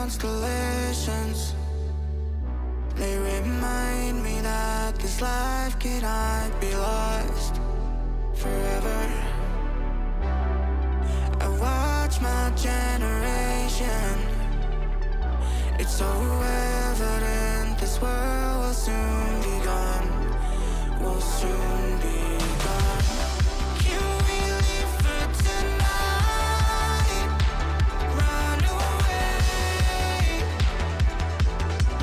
constellations. They remind me that this life cannot be lost forever. I watch my generation. It's so evident this world will soon be gone. Will soon be gone. Can we leave for tonight? Run away.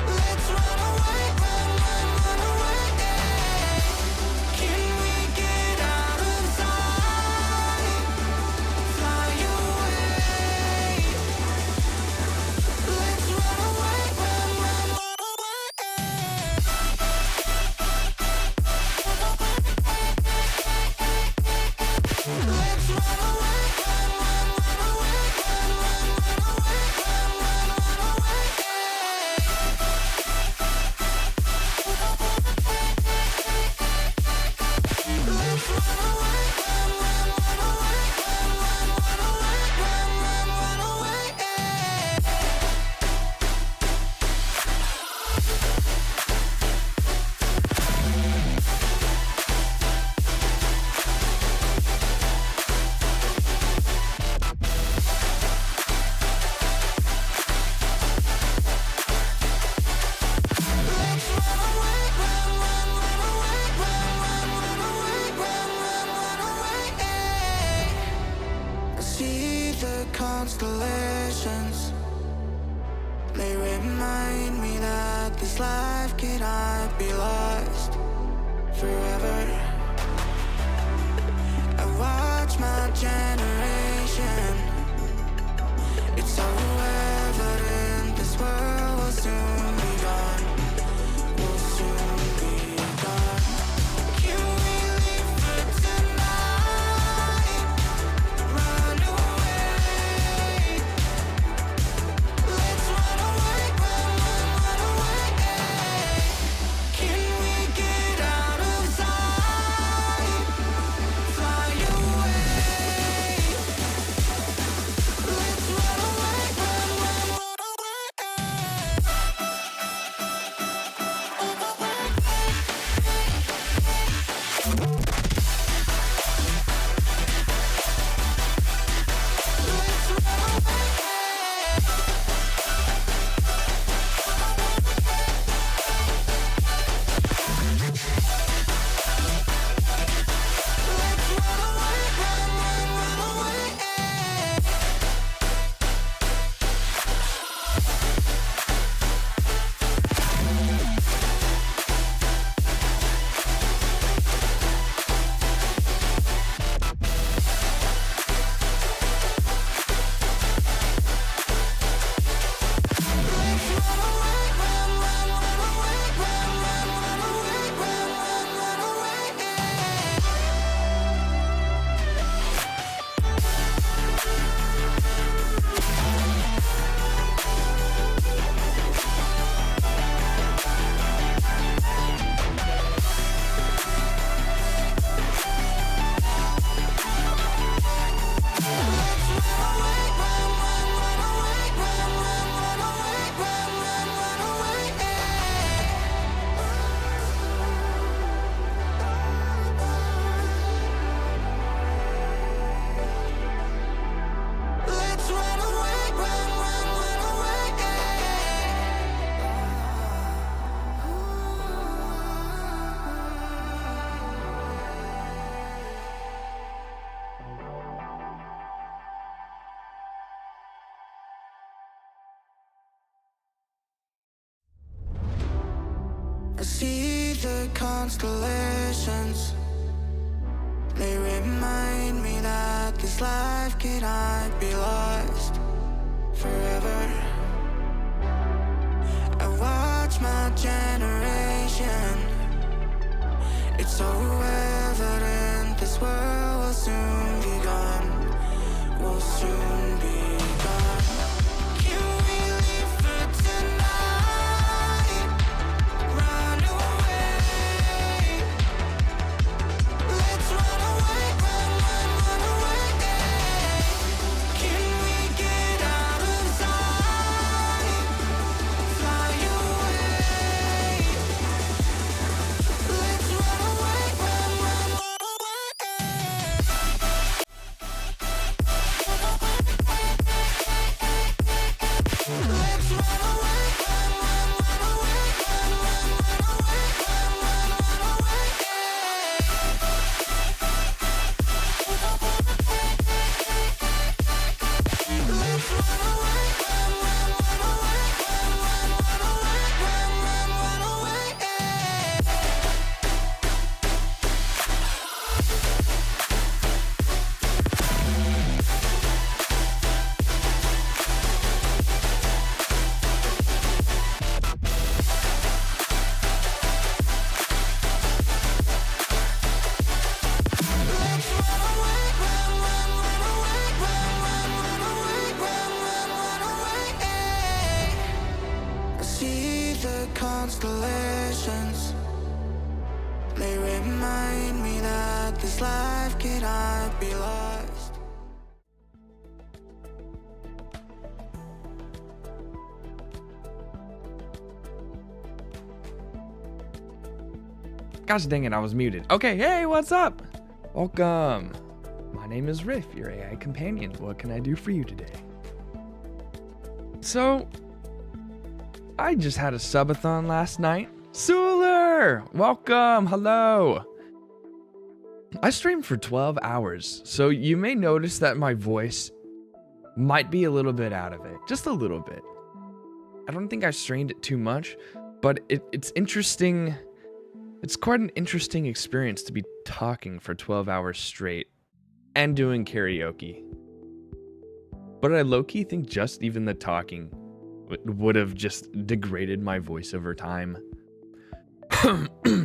Let's run away, run, run, run away. Can we get out of sight? Fly away. Let's run away, run, run, run away. Let's run away, run, run, run away, run, run, run away, run, run, run away. Let's run away, run, run, run away, run, run, run away, run, run, run away. Let's run away, run, run, run away, run, run, run away, run, run, run away. I see the constellations. They remind me that this life cannot be lost forever. I watch my generation. It's so evident this world will soon be gone. Will soon be gone. Can we leave for tonight? Run away. Let's run away, run, run, run away. Can we get out of sight? Fly away. Let's run away, run, run, run away. Let's run away. Let's run away, run, run, run away. Let's run away, run, run, run away, run, run, run away, run, run, run away. Let's run away, run, run, run away, run, run, run away, run, run, run away. Let's run away, run, run, run away. I see the constellations. They remind me that this life cannot be lost forever. I watch my generation. It's so evident this world will soon be gone. Will soon be gone. Can we leave for tonight? Run away. Let's run away, run, run, run away. Can we get out of sight? see the constellations. They remind me that this life cannot be lost. Gosh dang it, I was muted. Okay, hey, what's up? Welcome. My name is Riff, your AI companion. What can I do for you today? So, I just had a subathon last night. Suler! Welcome, hello. I streamed for 12 hours, so you may notice that my voice might be a little bit out of it. Just a little bit. I don't think I strained it too much, but it's interesting. It's quite an interesting experience to be talking for 12 hours straight and doing karaoke. But I low-key think just even the talking would have just degraded my voice over time.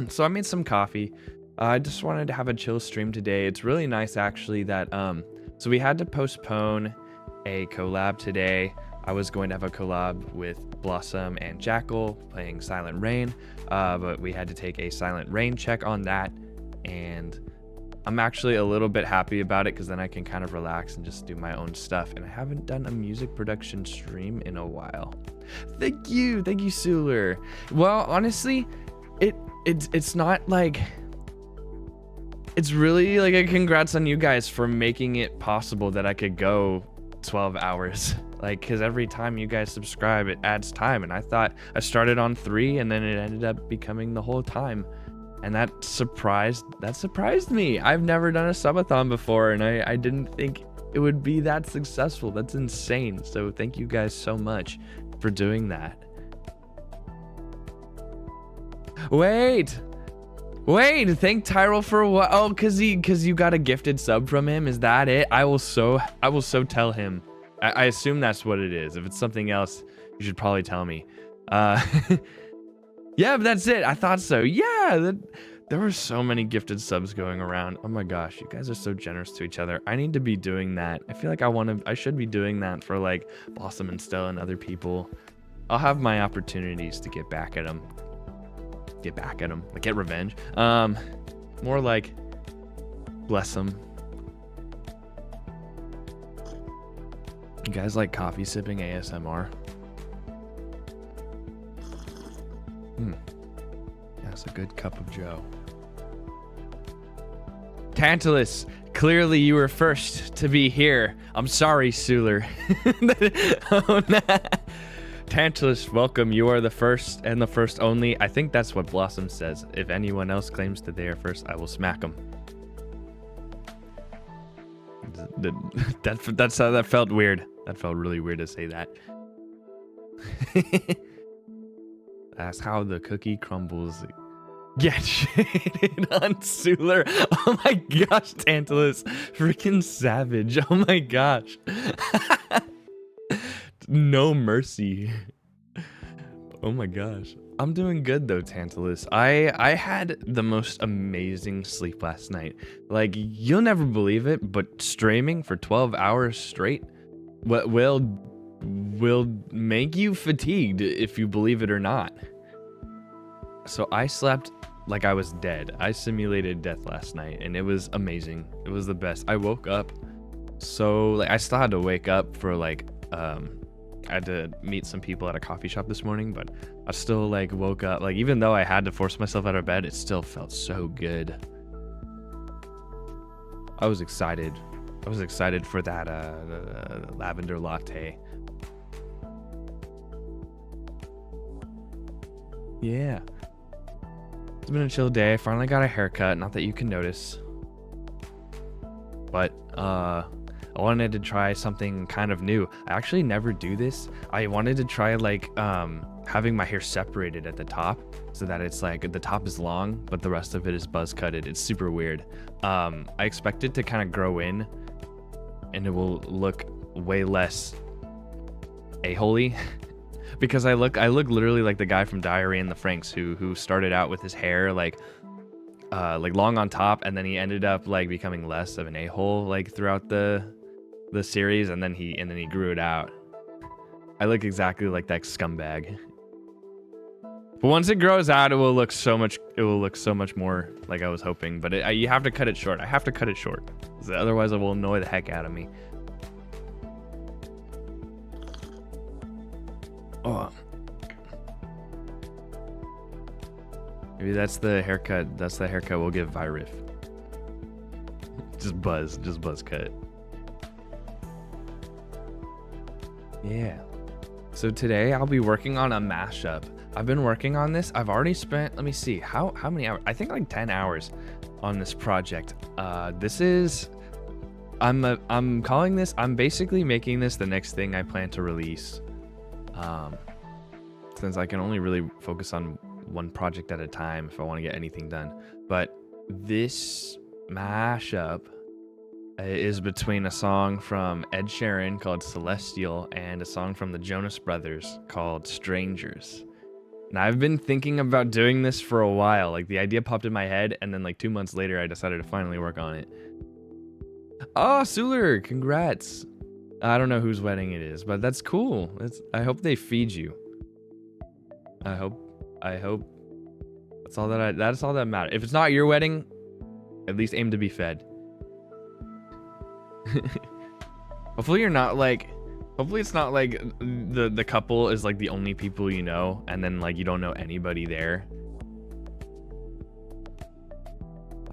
So I made some coffee. I just wanted to have a chill stream today. It's really nice actually that, so we had to postpone a collab today. I was going to have a collab with Blossom and Jackal playing Silent Rain, but we had to take a Silent Rain check on that, and I'm actually a little bit happy about it because then I can kind of relax and just do my own stuff, and I haven't done a music production stream in a while. Thank you, Suler. Well, honestly, it's not like, it's really like a congrats on you guys for making it possible that I could go 12 hours. Like, because every time you guys subscribe, it adds time. And I thought I started on 3 and then it ended up becoming the whole time. And that surprised me. I've never done a subathon before and I didn't think it would be that successful. That's insane. So thank you guys so much for doing that. Wait, thank Tyrell for what? Oh, cause you got a gifted sub from him. Is that it? I will so tell him. I assume that's what it is. If it's something else, you should probably tell me. Yeah, but that's it. I thought so. Yeah, there were so many gifted subs going around. Oh my gosh, you guys are so generous to each other. I need to be doing that. I feel like I should be doing that for like Blossom and Stella and other people. I'll have my opportunities to get back at them. Like get revenge. More like bless them. You guys like coffee sipping ASMR? That's a good cup of joe. Tantalus, clearly you were first to be here. I'm sorry, Suler. Oh, nah. Tantalus, welcome. You are the first and the first only. I think that's what Blossom says. If anyone else claims that they are first, I will smack them. That's how that felt weird. That felt really weird to say that. That's how the cookie crumbles. Get shaded on Suler. Oh my gosh, Tantalus. Freaking savage. Oh my gosh. No mercy. Oh my gosh. I'm doing good though, Tantalus. I had the most amazing sleep last night. Like, you'll never believe it, but streaming for 12 hours straight will make you fatigued if you believe it or not. So I slept like I was dead. I simulated death last night and it was amazing. It was the best. I woke up, so like I still had to wake up for like I had to meet some people at a coffee shop this morning, but I still like woke up, like even though I had to force myself out of bed, it still felt so good. I was excited for that lavender latte. Yeah. It's been a chill day. I finally got a haircut, not that you can notice. But I wanted to try something kind of new. I actually never do this. I wanted to try like having my hair separated at the top so that it's like the top is long but the rest of it is buzz cutted. It's super weird. I expect it to kind of grow in and it will look way less a-holy. Because I look literally like the guy from Diary and the Franks who started out with his hair like long on top, and then he ended up like becoming less of an a-hole like throughout the series, and then he grew it out. I look exactly like that scumbag. But once it grows out, it will look so much. It will look so much more like I was hoping. But you have to cut it short. I have to cut it short, otherwise it will annoy the heck out of me. Oh, maybe that's the haircut. That's the haircut we'll give Virif. Just buzz cut. Yeah. So today I'll be working on a mashup. I've been working on this. I've already spent, let me see, how many hours? I think like 10 hours on this project. I'm calling this, I'm basically making this the next thing I plan to release. Since I can only really focus on one project at a time if I want to get anything done. But this mashup is between a song from Ed Sheeran called Celestial and a song from the Jonas Brothers called Strangers. And I've been thinking about doing this for a while. Like the idea popped in my head, and then like 2 months later, I decided to finally work on it. Oh, Suler, congrats. I don't know whose wedding it is, but that's cool. I hope they feed you. I hope that's all that matters. If it's not your wedding, at least aim to be fed. Hopefully it's not like the couple is like the only people you know, and then like you don't know anybody there.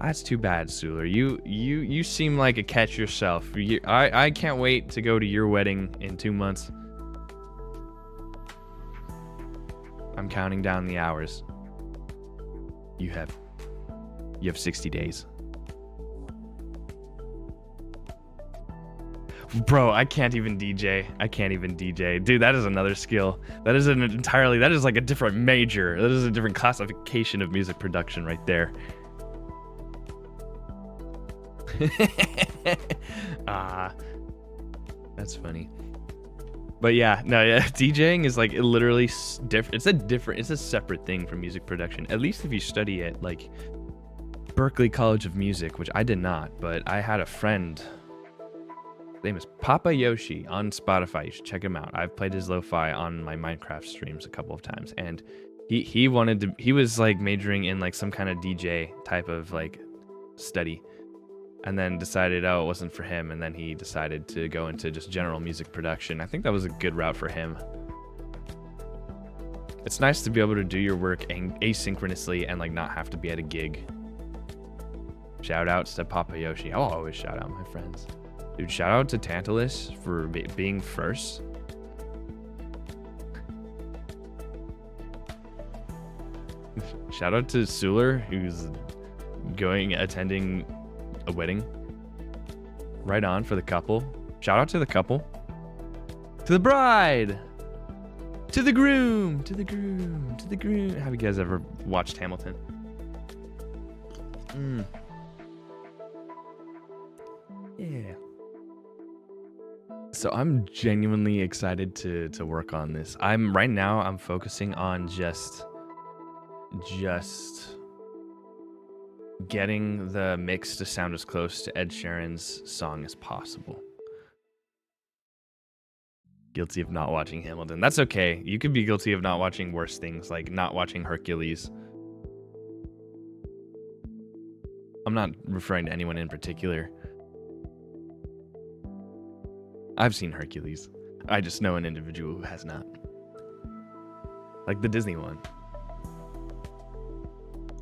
That's too bad, Suler. You seem like a catch yourself. I can't wait to go to your wedding in 2 months. I'm counting down the hours. You have 60 days. Bro, I can't even DJ. Dude, that is another skill. That is like a different major. That is a different classification of music production right there. That's funny. But yeah, DJing is like literally different. It's a separate thing from music production. At least if you study at like Berklee College of Music, which I did not, but I had a friend. His name is Papa Yoshi on Spotify. You should check him out. I've played his lo-fi on my Minecraft streams a couple of times, and he was like majoring in like some kind of DJ type of like study, and then decided it wasn't for him, and then he decided to go into just general music production. I think that was a good route for him. It's nice to be able to do your work asynchronously and like not have to be at a gig. Shout outs to Papa Yoshi. I'll always shout out my friends. Dude, shout out to Tantalus for being first. Shout out to Suler, who's attending a wedding. Right on for the couple. Shout out to the couple. To the bride. To the groom. To the groom. To the groom. Have you guys ever watched Hamilton? Yeah. So I'm genuinely excited to work on this. Right now I'm focusing on just getting the mix to sound as close to Ed Sheeran's song as possible. Guilty of not watching Hamilton. That's okay. You could be guilty of not watching worse things, like not watching Hercules. I'm not referring to anyone in particular. I've seen Hercules. I just know an individual who has not. Like the Disney one.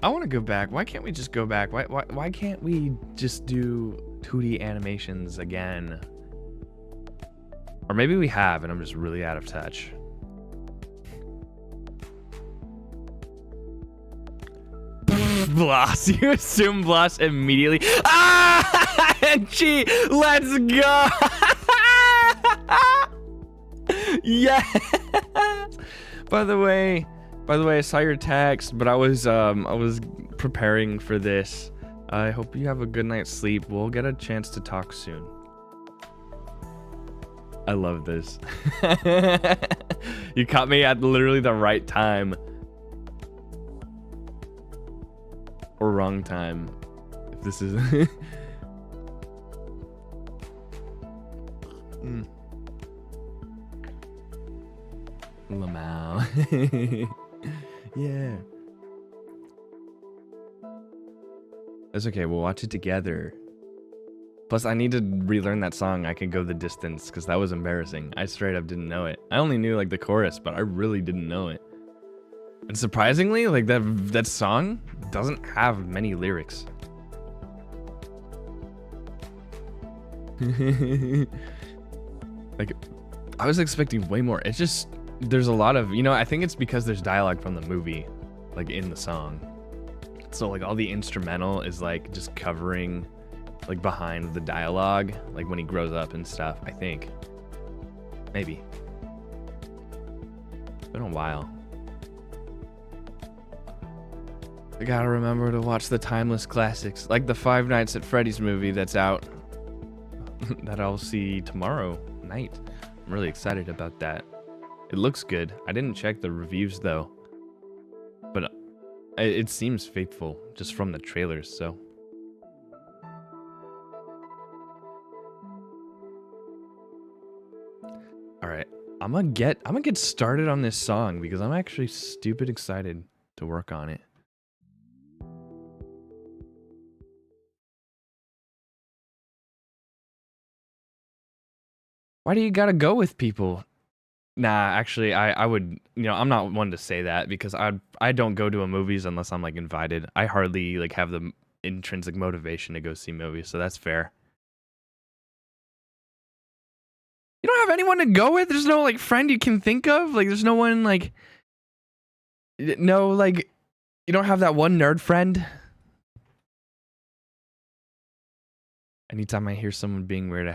I want to go back. Why can't we just go back? Why can't we just do 2D animations again? Or maybe we have and I'm just really out of touch. Bloss. You assume Bloss immediately. Ah! Gee, let's go. Yes. By the way, I saw your text, but I was preparing for this. I hope you have a good night's sleep. We'll get a chance to talk soon. I love this. You caught me at literally the right time. Or wrong time. If this is Lamau. Yeah. That's okay. We'll watch it together. Plus, I need to relearn that song, I Can Go the Distance, because that was embarrassing. I straight up didn't know it. I only knew, like, the chorus, but I really didn't know it. And surprisingly, like, that song doesn't have many lyrics. Like, I was expecting way more. It's just, there's a lot of, I think it's because there's dialogue from the movie, like, in the song. So, like, all the instrumental is, like, just covering, like, behind the dialogue, like, when he grows up and stuff, I think. Maybe. It's been a while. I gotta remember to watch the timeless classics, like the Five Nights at Freddy's movie that's out, that I'll see tomorrow night. I'm really excited about that. It looks good. I didn't check the reviews, though. But it seems faithful, just from the trailers, so... Alright, I'm gonna get started on this song because I'm actually stupid excited to work on it. Why do you gotta go with people? Nah, actually, I would, I'm not one to say that because I don't go to a movies unless I'm, like, invited. I hardly, like, have the intrinsic motivation to go see movies, so that's fair. You don't have anyone to go with? There's no, like, friend you can think of? Like, there's no one, like... No, like... You don't have that one nerd friend? Anytime I hear someone being weird at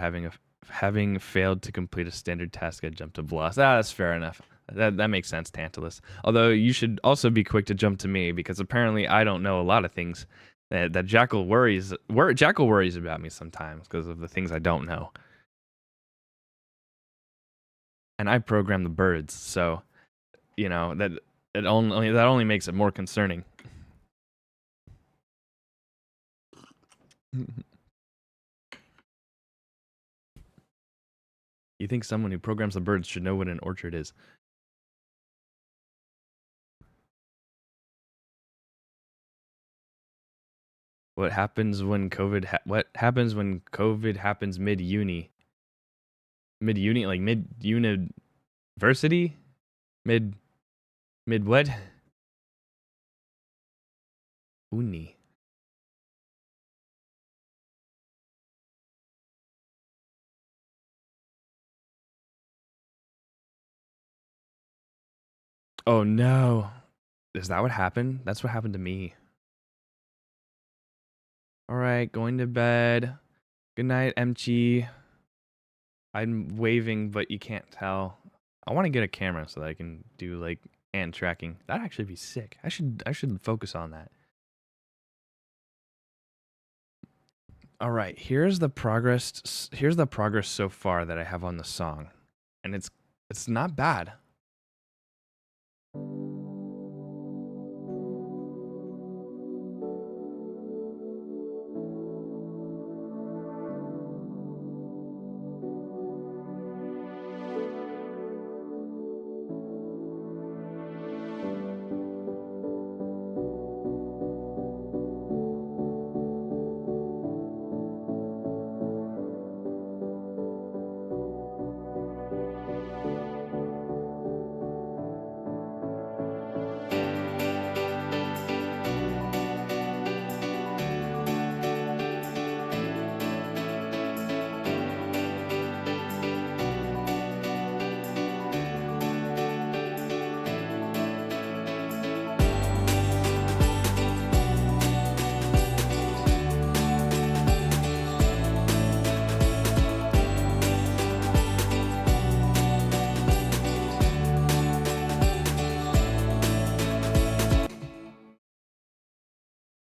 having failed to complete a standard task, I jump to Bloss. Ah, that's fair enough. That makes sense, Tantalus. Although you should also be quick to jump to me because apparently I don't know a lot of things that Jackal worries about me sometimes because of the things I don't know. And I program the birds, so that only makes it more concerning. You think someone who programs the birds should know what an orchard is? What happens when COVID happens mid-uni? Mid-uni, like mid-university? Mid what? Uni. Oh no. Is that what happened? That's what happened to me. Alright, going to bed. Good night, MG. I'm waving, but you can't tell. I want to get a camera so that I can do, like, hand tracking. That'd actually be sick. I should focus on that. Alright, here's the progress so far that I have on the song. And it's not bad.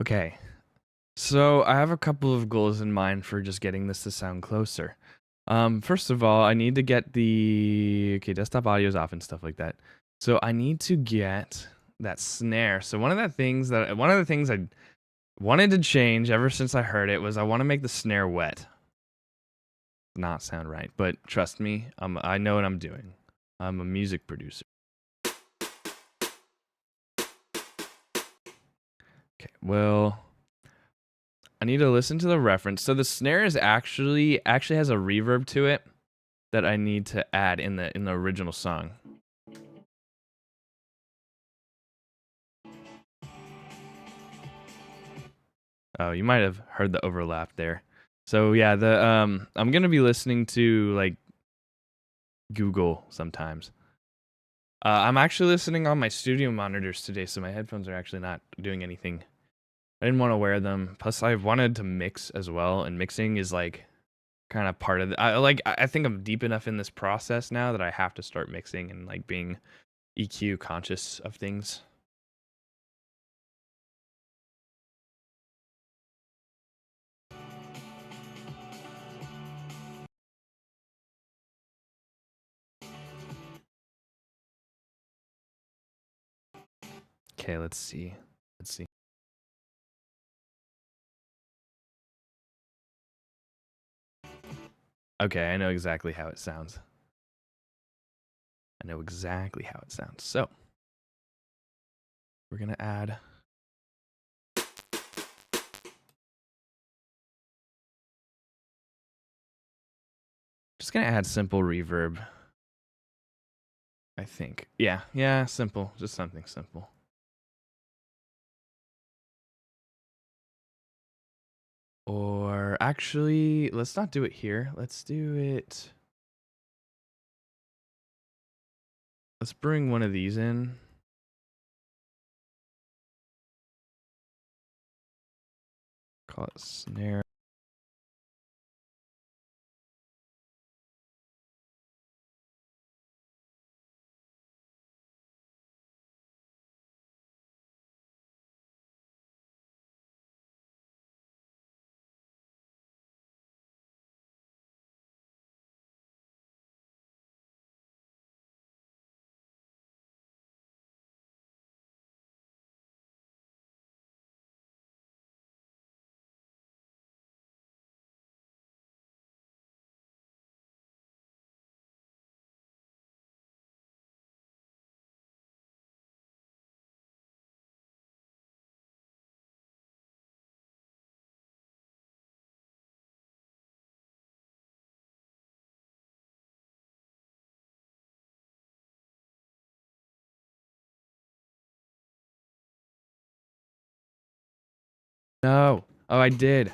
Okay, so I have a couple of goals in mind for just getting this to sound closer. First of all, I need to get desktop audio's off and stuff like that. So I need to get that snare. So one of the things I wanted to change ever since I heard it was I want to make the snare wet. Not sound right, but trust me, I know what I'm doing. I'm a music producer. Okay, well, I need to listen to the reference. So the snare is actually has a reverb to it that I need to add in the original song. Oh, you might have heard the overlap there. So yeah, I'm gonna be listening to like Google sometimes. I'm actually listening on my studio monitors today, so my headphones are actually not doing anything. I didn't want to wear them. Plus, I wanted to mix as well, and mixing is like kind of part of the. I think I'm deep enough in this process now that I have to start mixing and like being EQ conscious of things. Okay, let's see. Let's see. Okay, I know exactly how it sounds. I know exactly how it sounds. So we're gonna add. Just gonna add simple reverb. I think. Yeah, simple. Just something simple. Or actually, let's not do it here. Let's do it. Let's bring one of these in. Call it snare. No. Oh, I did.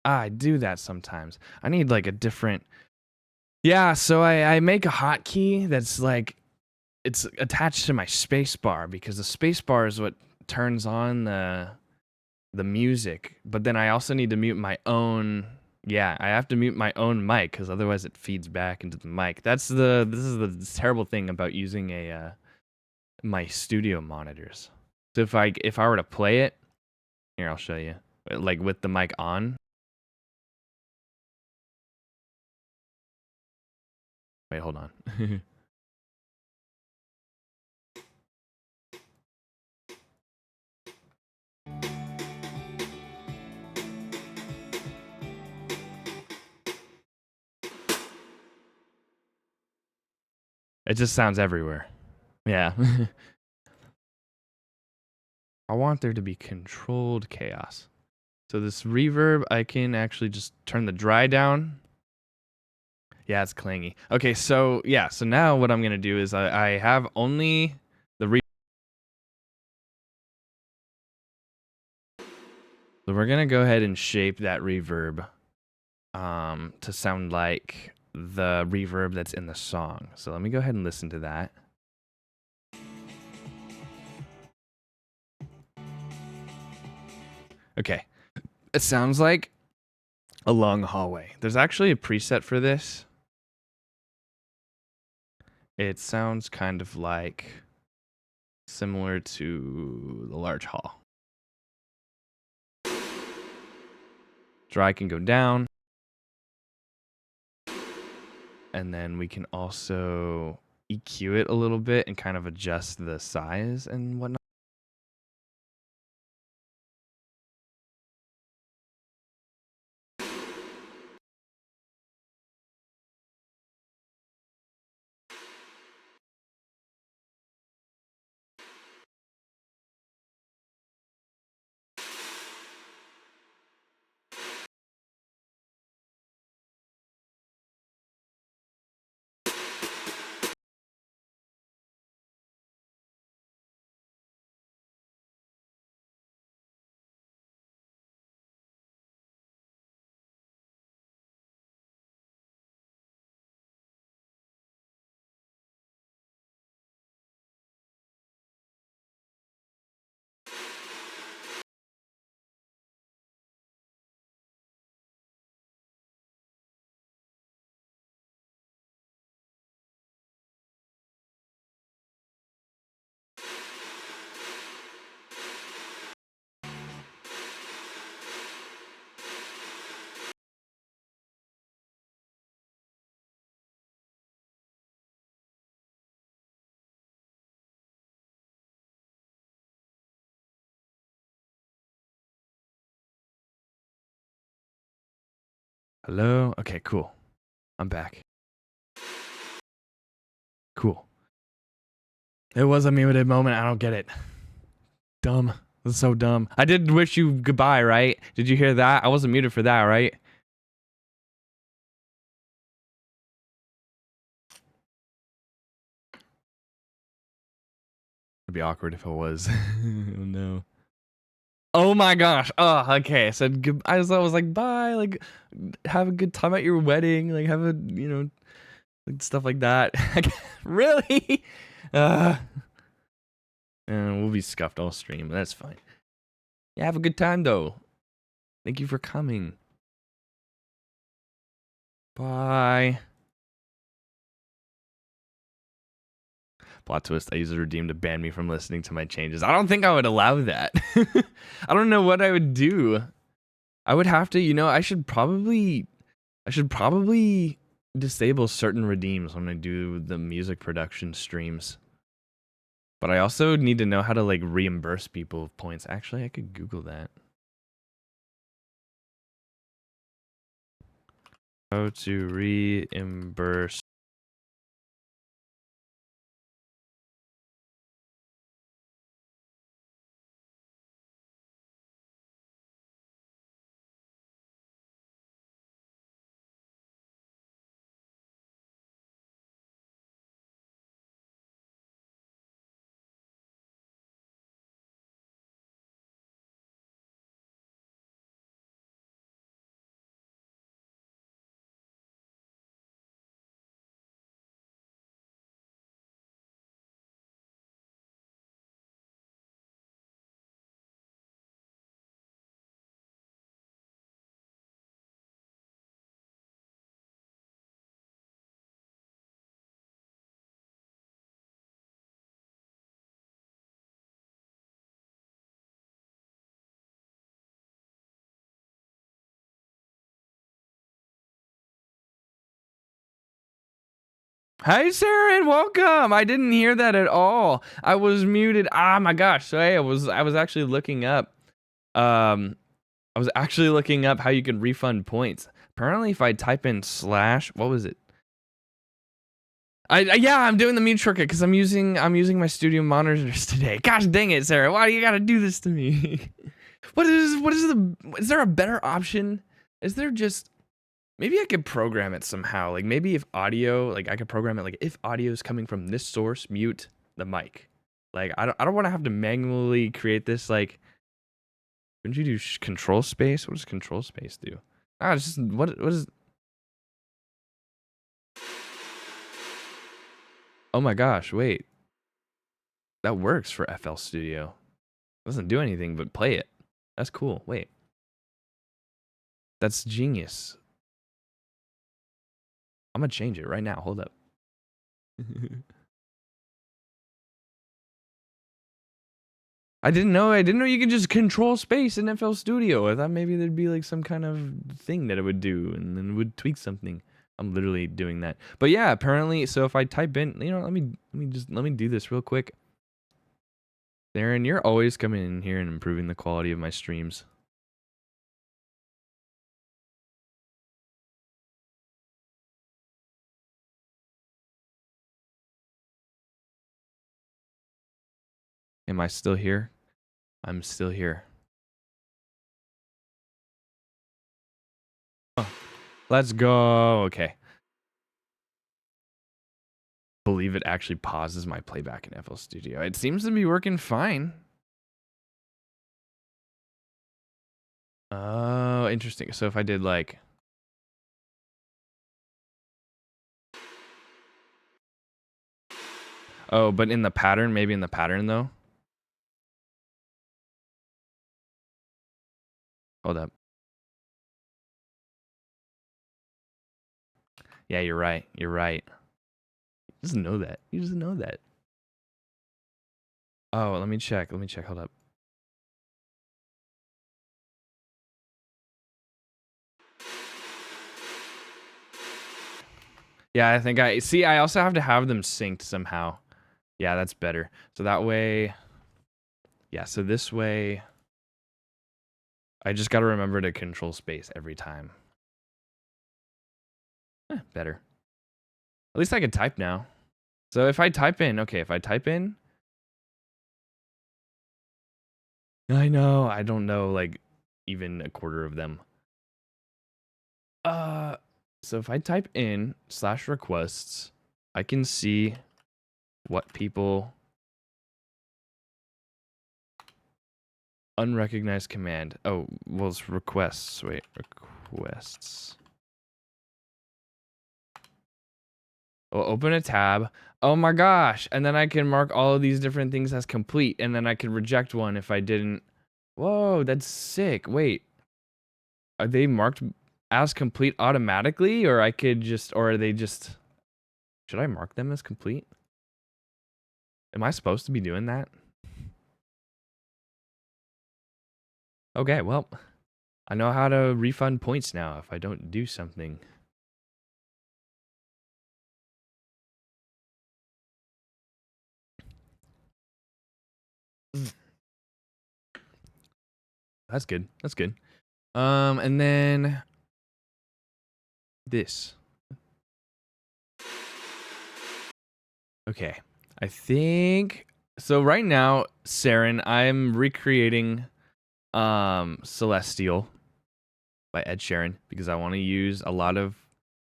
I do that sometimes. I need like a different. Yeah, so I make a hotkey that's like it's attached to my space bar because the space bar is what turns on the music. But then I also need to mute my own. Yeah, I have to mute my own mic because otherwise it feeds back into the mic. This is the terrible thing about using a my studio monitors. So if I were to play it, here I'll show you, like with the mic on. Wait, hold on. It just sounds everywhere. Yeah. I want there to be controlled chaos. So this reverb, I can actually just turn the dry down. Yeah, it's clangy. Okay, so yeah, so now what I'm gonna do is I have only the re. So we're gonna go ahead and shape that reverb to sound like the reverb that's in the song. So let me go ahead and listen to that. Okay. It sounds like a long hallway. There's actually a preset for this. It sounds kind of like similar to the large hall. Dry can go down. And then we can also EQ it a little bit and kind of adjust the size and whatnot. Hello? Okay, cool. I'm back. Cool. It was a muted moment. I don't get it. Dumb. That's so dumb. I did wish you goodbye, right? Did you hear that? I wasn't muted for that, right? It'd be awkward if it was. Oh no. Oh my gosh. Oh, okay. I said good. I was like, bye. Like, have a good time at your wedding. Like, have a, like stuff like that. Really? Uh, and we'll be scuffed all stream. That's fine. Yeah, have a good time though. Thank you for coming. Bye. Plot twist, I used a redeem to ban me from listening to my changes. I don't think I would allow that. I don't know what I would do. I would have to, I should probably disable certain redeems when I do the music production streams. But I also need to know how to like reimburse people with points. Actually, I could Google that. How to reimburse. Hi, Sarah, and welcome. I didn't hear that at all. I was muted. Ah, my gosh. So hey, I was actually looking up. I was actually looking up how you can refund points. Apparently, if I type in slash, what was it? Yeah, I'm doing the mute shortcut because I'm using my studio monitors today. Gosh dang it, Sarah! Why do you gotta do this to me? Is there a better option? Is there just maybe I could program it somehow? Like maybe if audio, like I could program it like if audio is coming from this source, mute the mic. Like I don't want to have to manually create this. Like, wouldn't you do control space? What does control space do? Ah, it's just what is? Oh my gosh, wait. That works for FL Studio. It doesn't do anything but play it. That's cool. Wait. That's genius. I'm gonna change it right now. Hold up. I didn't know you could just control space in FL Studio. I thought maybe there'd be like some kind of thing that it would do and then it would tweak something. I'm literally doing that. But yeah, apparently, so if I type in, let me do this real quick. Darren, you're always coming in here and improving the quality of my streams. Am I still here? I'm still here. Oh, let's go. Okay. Believe it actually pauses my playback in FL Studio. It seems to be working fine. Oh, interesting. So if I did like... Oh, but in the pattern, maybe in the pattern though. Hold up. Yeah, you're right. You're right. You just know that. You just know that. Oh, let me check. Let me check. Hold up. Yeah, I think I also have to have them synced somehow. Yeah, that's better. So that way, yeah, so this way, I just got to remember to control space every time. Better. At least I can type now. So if I type in, okay, if I type in, I know, I don't know, like, even a quarter of them. So if I type in /requests, I can see what people unrecognized command. Oh, well, it's requests. Wait, requests. Oh, open a tab. Oh my gosh. And then I can mark all of these different things as complete, and then I can reject one if I didn't. Whoa, that's sick. Wait, are they marked as complete automatically, or I could just, or are they just, should I mark them as complete? Am I supposed to be doing that? Okay, well, I know how to refund points now if I don't do something. That's good. That's good. And then this. Okay. I think so right now, Saren, I'm recreating Celestial by Ed Sheeran because I want to use a lot of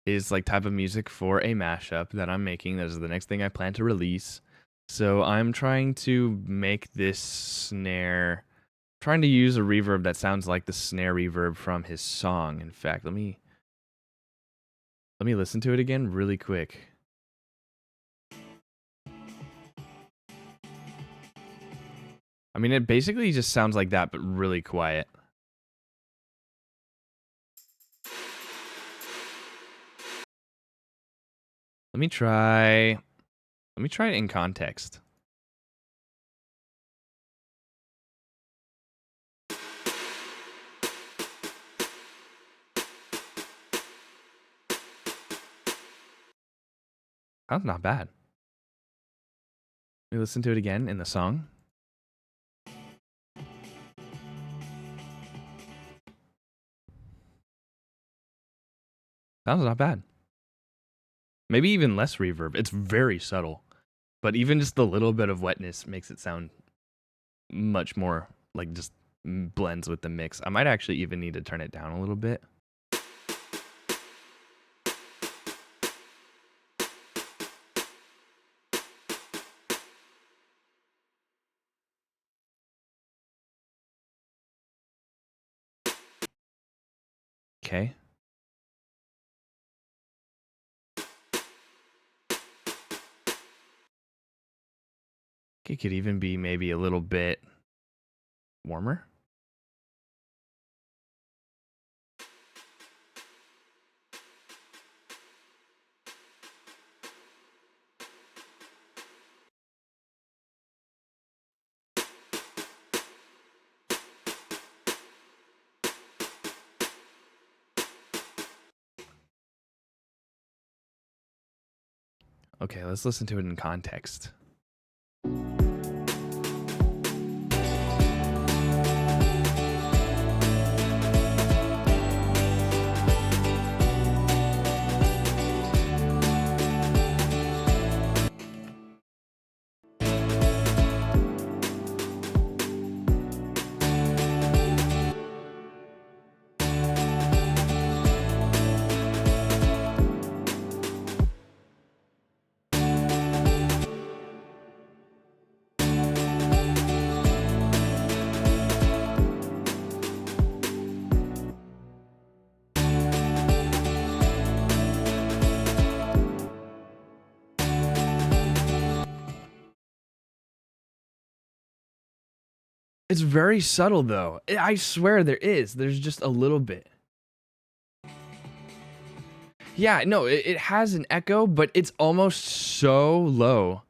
his like type of music for a mashup that I'm making. That is the next thing I plan to release. So I'm trying to make this snare, trying to use a reverb that sounds like the snare reverb from his song. In fact, let me listen to it again really quick. I mean, it basically just sounds like that, but really quiet. Let me try it in context. That's not bad. Let me listen to it again in the song. Sounds not bad. Maybe even less reverb. It's very subtle. But even just the little bit of wetness makes it sound much more like just blends with the mix. I might actually even need to turn it down a little bit. Okay. It could even be maybe a little bit warmer. Okay, let's listen to it in context. It's very subtle though. I swear there is. There's just a little bit. Yeah, no, it has an echo, but it's almost so low.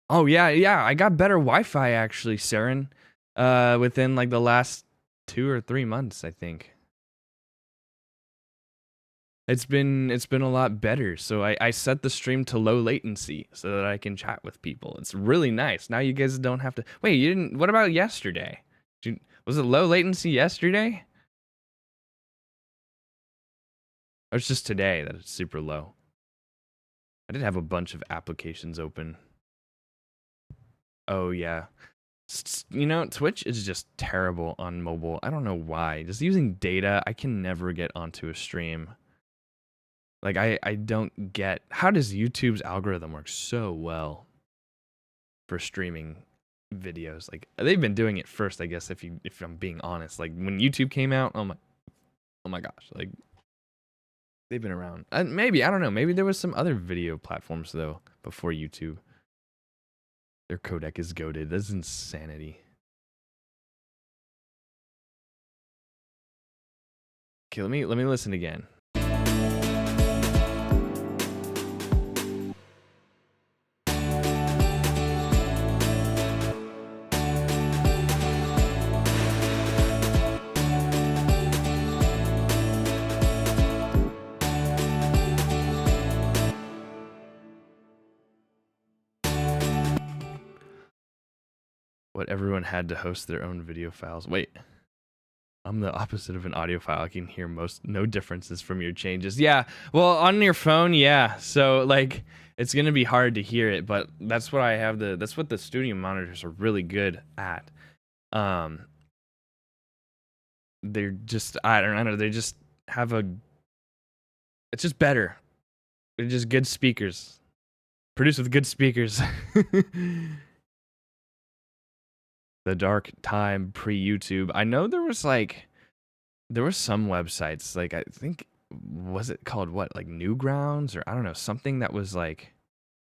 Oh yeah, yeah. I got better Wi-Fi actually, Saren. Within like the last 2 or 3 months, I think. It's been a lot better. So I set the stream to low latency so that I can chat with people. It's really nice. Now you guys don't have to wait, you didn't what about yesterday? Was it low latency yesterday? It's just today that it's super low. I did have a bunch of applications open. Oh yeah. You know, Twitch is just terrible on mobile. I don't know why. Just using data, I can never get onto a stream. Like I don't get, how does YouTube's algorithm work so well for streaming videos? Like they've been doing it first, I guess, if I'm being honest. Like when YouTube came out, oh my gosh, like they've been around. Maybe, I don't know, maybe there was some other video platforms though before YouTube. Their codec is goated. That's insanity. Okay, let me listen again. What everyone had to host their own video files. Wait, I'm the opposite of an audiophile. I can hear no differences from your changes. Yeah, well, on your phone, yeah. So like, it's gonna be hard to hear it, but that's what I have. That's what the studio monitors are really good at. They're just, I don't know. They just have it's just better. They're just good speakers, produced with good speakers. The dark time pre-YouTube. I know there was some websites, like I think, was it called what, like Newgrounds, or I don't know, something that was like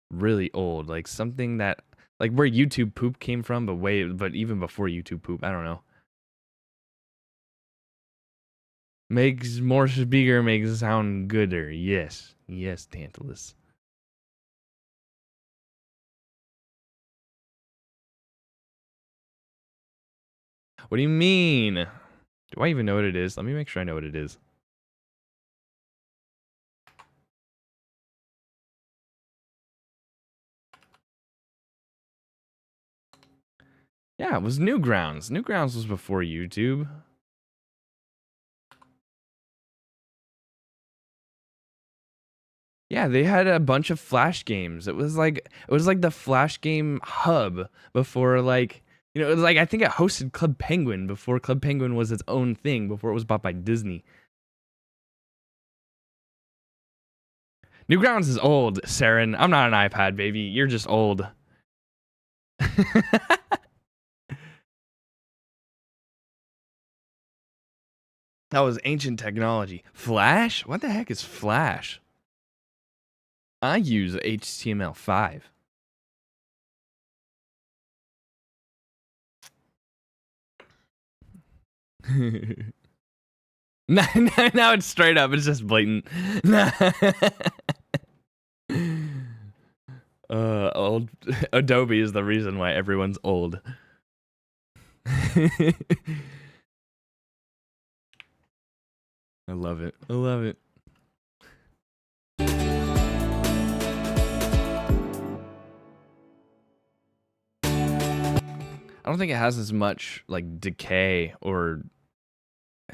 really old, like something that like where YouTube poop came from, but even before YouTube poop, I don't know. Makes more speaker, makes it sound gooder. Yes, Tantalus. What do you mean? Do I even know what it is? Let me make sure I know what it is. Yeah, it was Newgrounds. Newgrounds was before YouTube. Yeah, they had a bunch of Flash games. It was like the Flash game hub before, like, you know, it was like, I think it hosted Club Penguin before Club Penguin was its own thing, before it was bought by Disney. Newgrounds is old, Saren. I'm not an iPad baby. You're just old. That was ancient technology. Flash? What the heck is Flash? I use HTML5. Now it's straight up. It's just blatant. Old Adobe is the reason why everyone's old. I love it. I love it. I don't think it has as much like decay or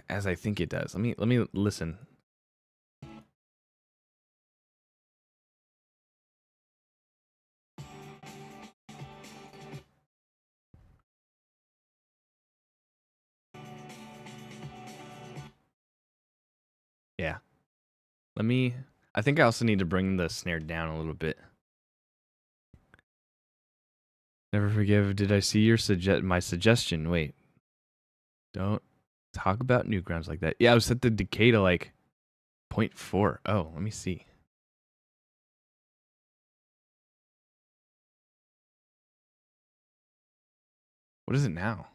as I think it does. Let me listen. Yeah. I think I also need to bring the snare down a little bit. Never forgive. Did I see your my suggestion? Wait. Don't talk about Newgrounds like that. Yeah, I was set the decay to like 0.4. Oh, let me see. What is it now?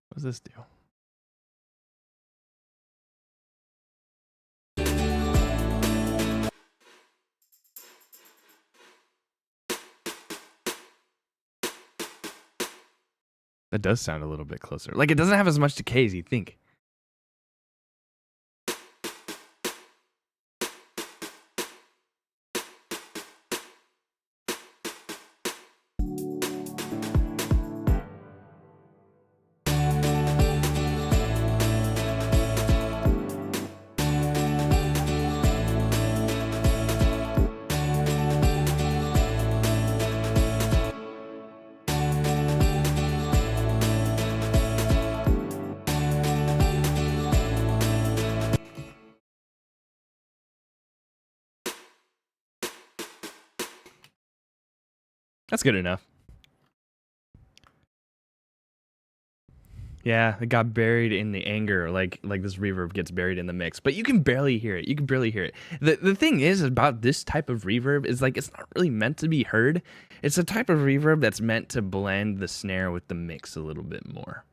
What does this do? That does sound a little bit closer. Like, it doesn't have as much decay as you think. That's good enough. Yeah, it got buried in the anger, like this reverb gets buried in the mix, but you can barely hear it. You can barely hear it. The thing is about this type of reverb is like it's not really meant to be heard. It's a type of reverb that's meant to blend the snare with the mix a little bit more.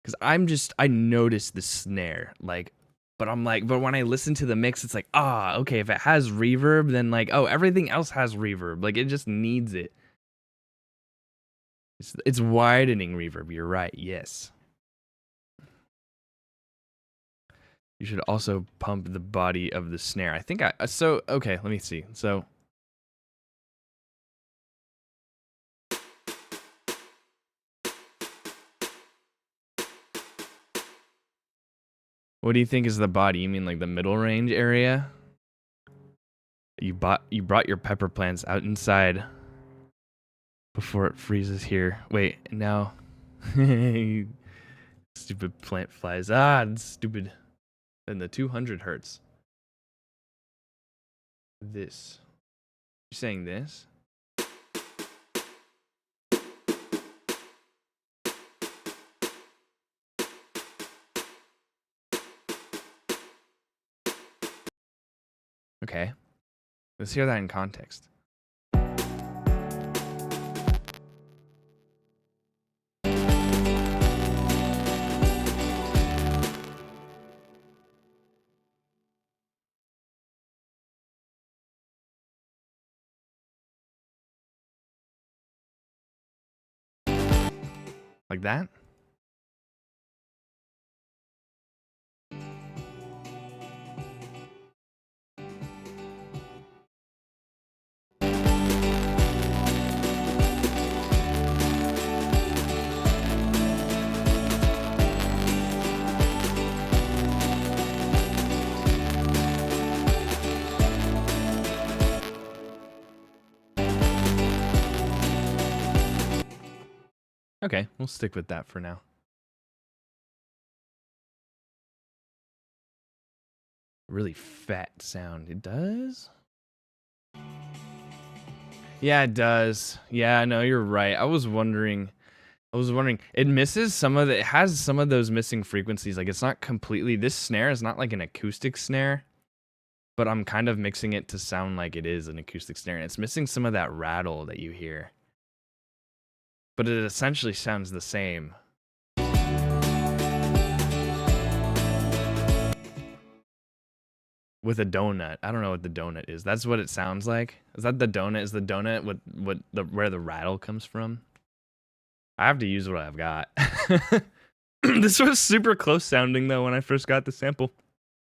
Cause I noticed the snare, like, but when I listen to the mix, it's like, okay, if it has reverb, then like, oh, everything else has reverb. Like it just needs it. It's widening reverb. You're right. Yes. You should also pump the body of the snare. I think okay, let me see. So what do you think is the body? You mean like the middle range area? You brought your pepper plants out inside before it freezes here. Wait, now stupid plant flies. It's stupid. Then the 200 hertz. This. You're saying this? Okay. Let's hear that in context. Like that? Okay, we'll stick with that for now. Really fat sound. It does? Yeah, it does. Yeah, no, you're right. I was wondering. It misses it has some of those missing frequencies. Like it's not completely, this snare is not like an acoustic snare, but I'm kind of mixing it to sound like it is an acoustic snare. And it's missing some of that rattle that you hear. But it essentially sounds the same. With a donut. I don't know what the donut is. That's what it sounds like. Is that the donut? Is the donut where the rattle comes from? I have to use what I've got. This was super close sounding though when I first got the sample.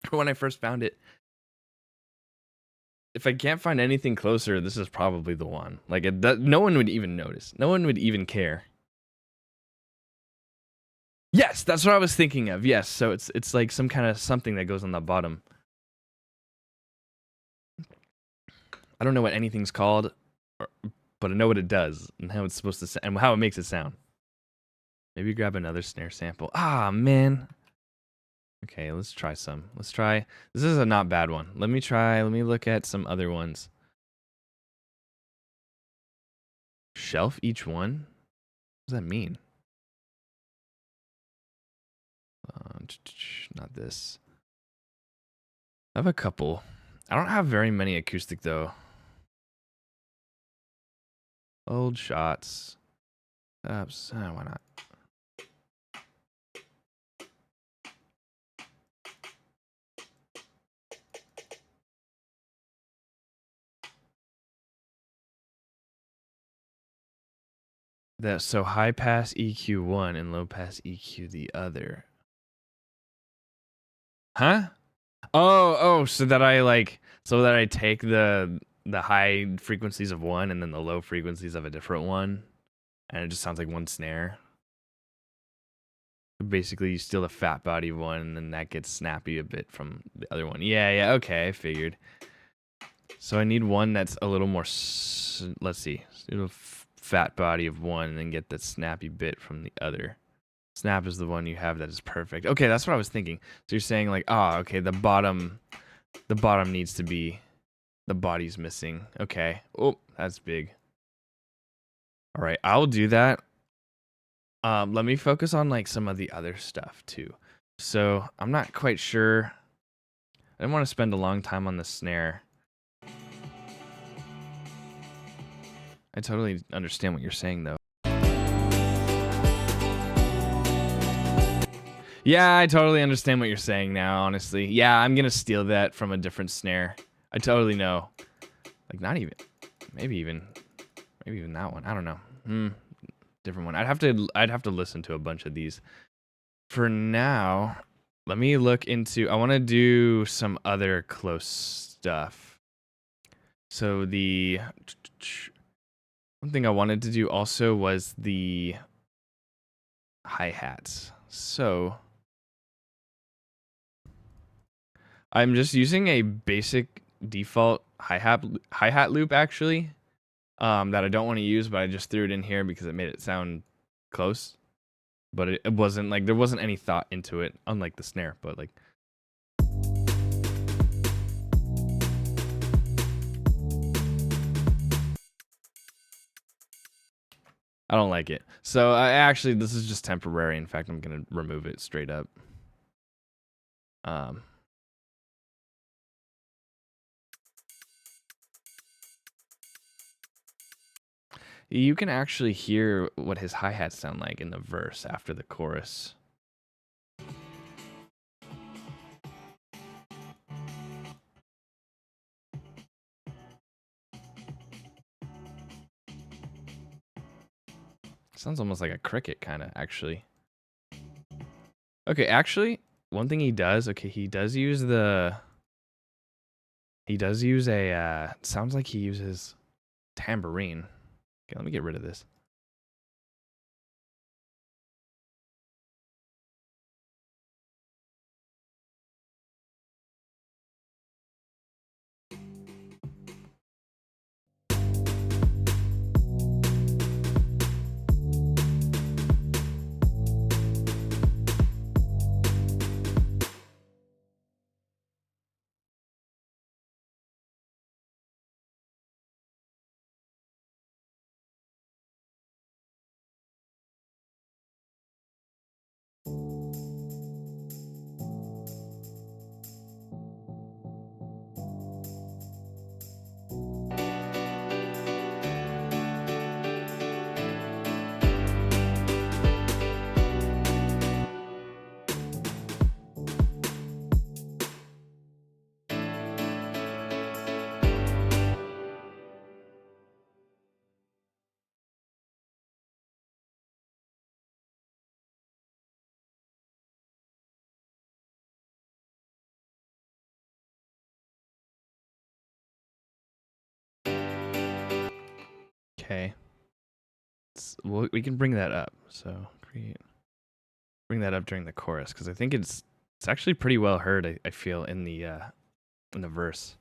When I first found it. If I can't find anything closer, this is probably the one. Like no one would even notice. No one would even care. Yes, that's what I was thinking of. Yes, so it's like some kind of something that goes on the bottom. I don't know what anything's called, but I know what it does and how it's supposed to and how it makes it sound. Maybe grab another snare sample. Man. Okay, let's try some. This is a not bad one. Let me look at some other ones. Shelf each one? What does that mean? Not this. I have a couple. I don't have very many acoustic though. Old shots. Why not? So high pass EQ one and low pass EQ the other. Huh? So that I take the high frequencies of one and then the low frequencies of a different one, and it just sounds like one snare. Basically, you steal the fat body one, and then that gets snappy a bit from the other one. Yeah, okay, I figured. So I need one that's a little more, let's see, fat body of one, and then get that snappy bit from the other. Snap is the one you have that is perfect. Okay, that's what I was thinking. So you're saying like, okay, the bottom needs to be, the body's missing. Okay. Oh, that's big. All right, I'll do that. Let me focus on like some of the other stuff too. So I'm not quite sure. I didn't want to spend a long time on the snare. I totally understand what you're saying though. Yeah, I totally understand what you're saying now, honestly. Yeah, I'm gonna steal that from a different snare. I totally know. Like not even maybe even that one. I don't know. Different one. I'd have to listen to a bunch of these. For now, let me look into I want to do some other close stuff. So the one thing I wanted to do also was the hi-hats. So I'm just using a basic default hi-hat loop actually. That I don't want to use, but I just threw it in here because it made it sound close. But it wasn't like there wasn't any thought into it, unlike the snare, but like I don't like it. So I actually this is just temporary. In fact, I'm gonna remove it straight up. You can actually hear what his hi-hats sound like in the verse after the chorus. Sounds almost like a cricket kind of actually. Okay, actually, one thing he does, he does use a sounds like he uses tambourine. Okay, let me get rid of this. Okay. We can bring that up. So bring that up during the chorus because I think it's actually pretty well heard. I feel in the verse.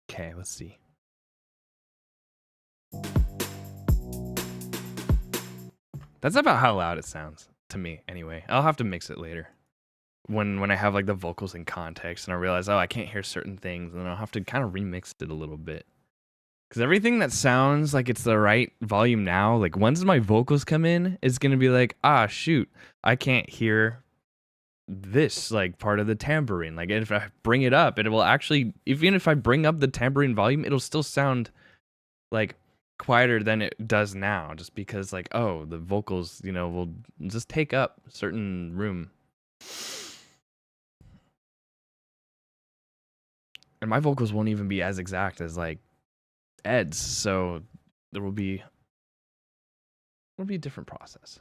Okay, let's see. That's about how loud it sounds to me anyway. I'll have to mix it later. When I have like the vocals in context and I realize, oh, I can't hear certain things, and then I'll have to kind of remix it a little bit. Because everything that sounds like it's the right volume now, like once my vocals come in, it's going to be like, ah, shoot, I can't hear this like part of the tambourine. Like if I bring it up, it will actually, even if I bring up the tambourine volume, it'll still sound like quieter than it does now, just because like, oh, the vocals, will just take up certain room. And my vocals won't even be as exact as like Ed's, so there will be a different process.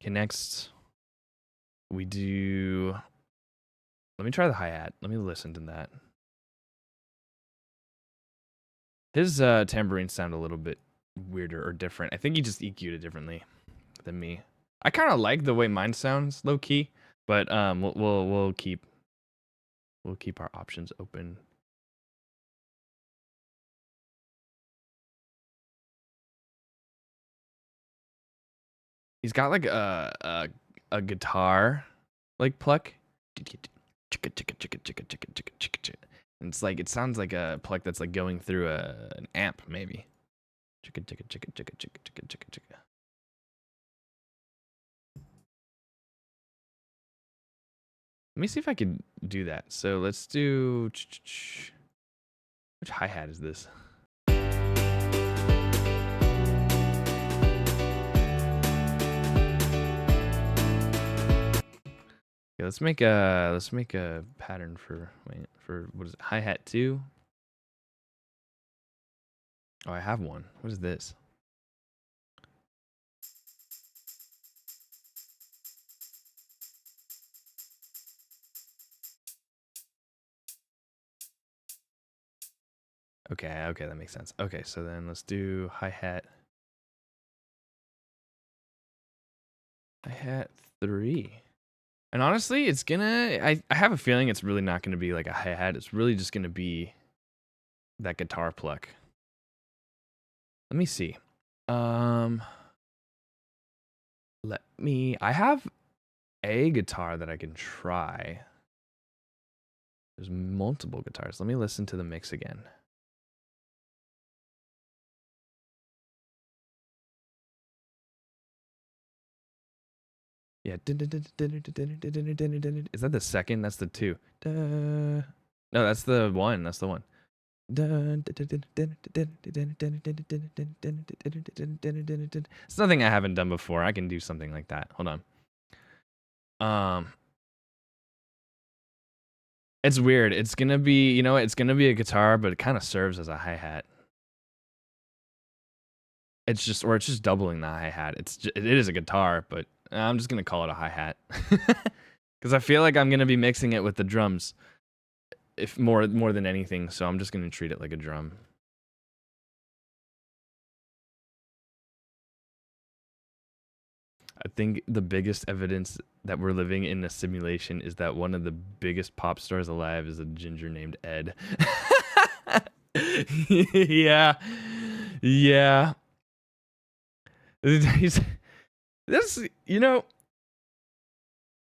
Okay, next we do. Let me try the hi-hat. Let me listen to that. His tambourines sound a little bit weirder or different. I think he just EQ'd it differently than me. I kind of like the way mine sounds, low key, but we'll keep our options open. He's got like a guitar like pluck. And it's like it sounds like a pluck that's like going through an amp maybe. Let me see if I can do that. So let's do which hi-hat is this? Yeah, let's make a pattern for what is it? Hi-hat 2. Oh, I have one. What is this? Okay, that makes sense. Okay, so then let's do hi-hat 3. And honestly, it's gonna I have a feeling it's really not gonna be like a hi-hat. It's really just gonna be that guitar pluck. Let me see. I have a guitar that I can try. There's multiple guitars. Let me listen to the mix again. Yeah. Is that the second? That's the 2. No, that's the 1. That's the 1. It's nothing I haven't done before. I can do something like that. Hold on. It's weird. It's gonna be, it's gonna be a guitar, but it kind of serves as a hi-hat. It's just doubling the hi-hat. It is a guitar, but I'm just gonna call it a hi-hat because I feel like I'm gonna be mixing it with the drums, if more than anything. So I'm just gonna treat it like a drum. I think the biggest evidence that we're living in a simulation is that one of the biggest pop stars alive is a ginger named Ed. Yeah. He's this,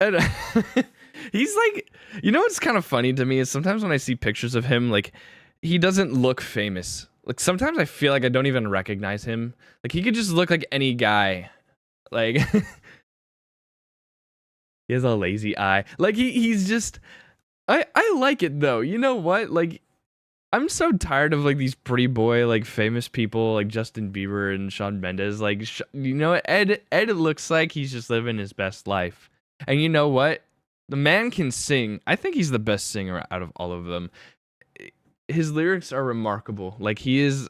Ed, he's like, what's kind of funny to me is sometimes when I see pictures of him, like, he doesn't look famous. Like, sometimes I feel like I don't even recognize him. Like, he could just look like any guy. Like, he has a lazy eye. Like, he's just, I like it though. You know what? Like, I'm so tired of like these pretty boy, like famous people like Justin Bieber and Shawn Mendes. Like, Ed looks like he's just living his best life. And you know what? The man can sing. I think he's the best singer out of all of them. His lyrics are remarkable. Like, he is.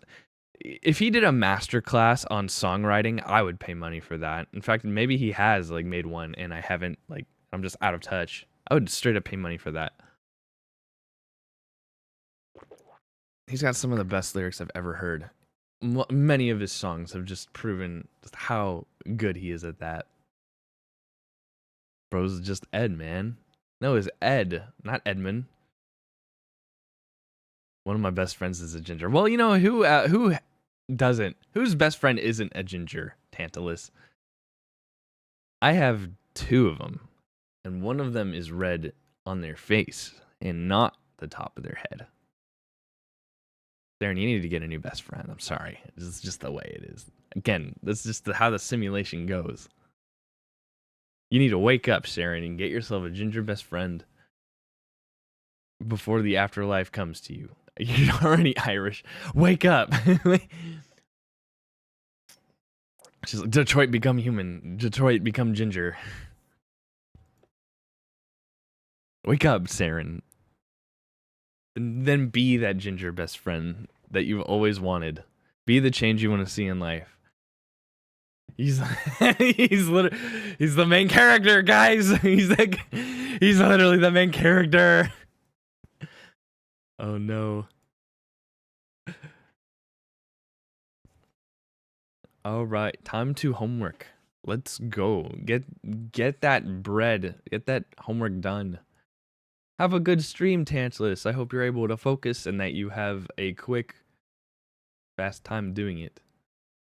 If he did a master class on songwriting, I would pay money for that. In fact, maybe he has like made one and I haven't, like, I'm just out of touch. I would straight up pay money for that. He's got some of the best lyrics I've ever heard. Many of his songs have just proven just how good he is at that. Bro's just Ed, man. No, it's Ed, not Edmund. One of my best friends is a ginger. Well, who doesn't? Whose best friend isn't a ginger? Tantalus. I have 2 of them, and one of them is red on their face and not the top of their head. Darren, you need to get a new best friend. I'm sorry. This is just the way it is. Again, that's just how the simulation goes. You need to wake up, Sharon, and get yourself a ginger best friend before the afterlife comes to you. You're already Irish. Wake up. She's like, Detroit become human. Detroit become ginger. Wake up, Saren. And then be that ginger best friend that you've always wanted. Be the change you want to see in life. He's he's the main character, guys. He's literally the main character. Oh no. All right, time to homework. Let's go. Get that bread. Get that homework done. Have a good stream, Tantalus. I hope you're able to focus and that you have a quick, fast time doing it.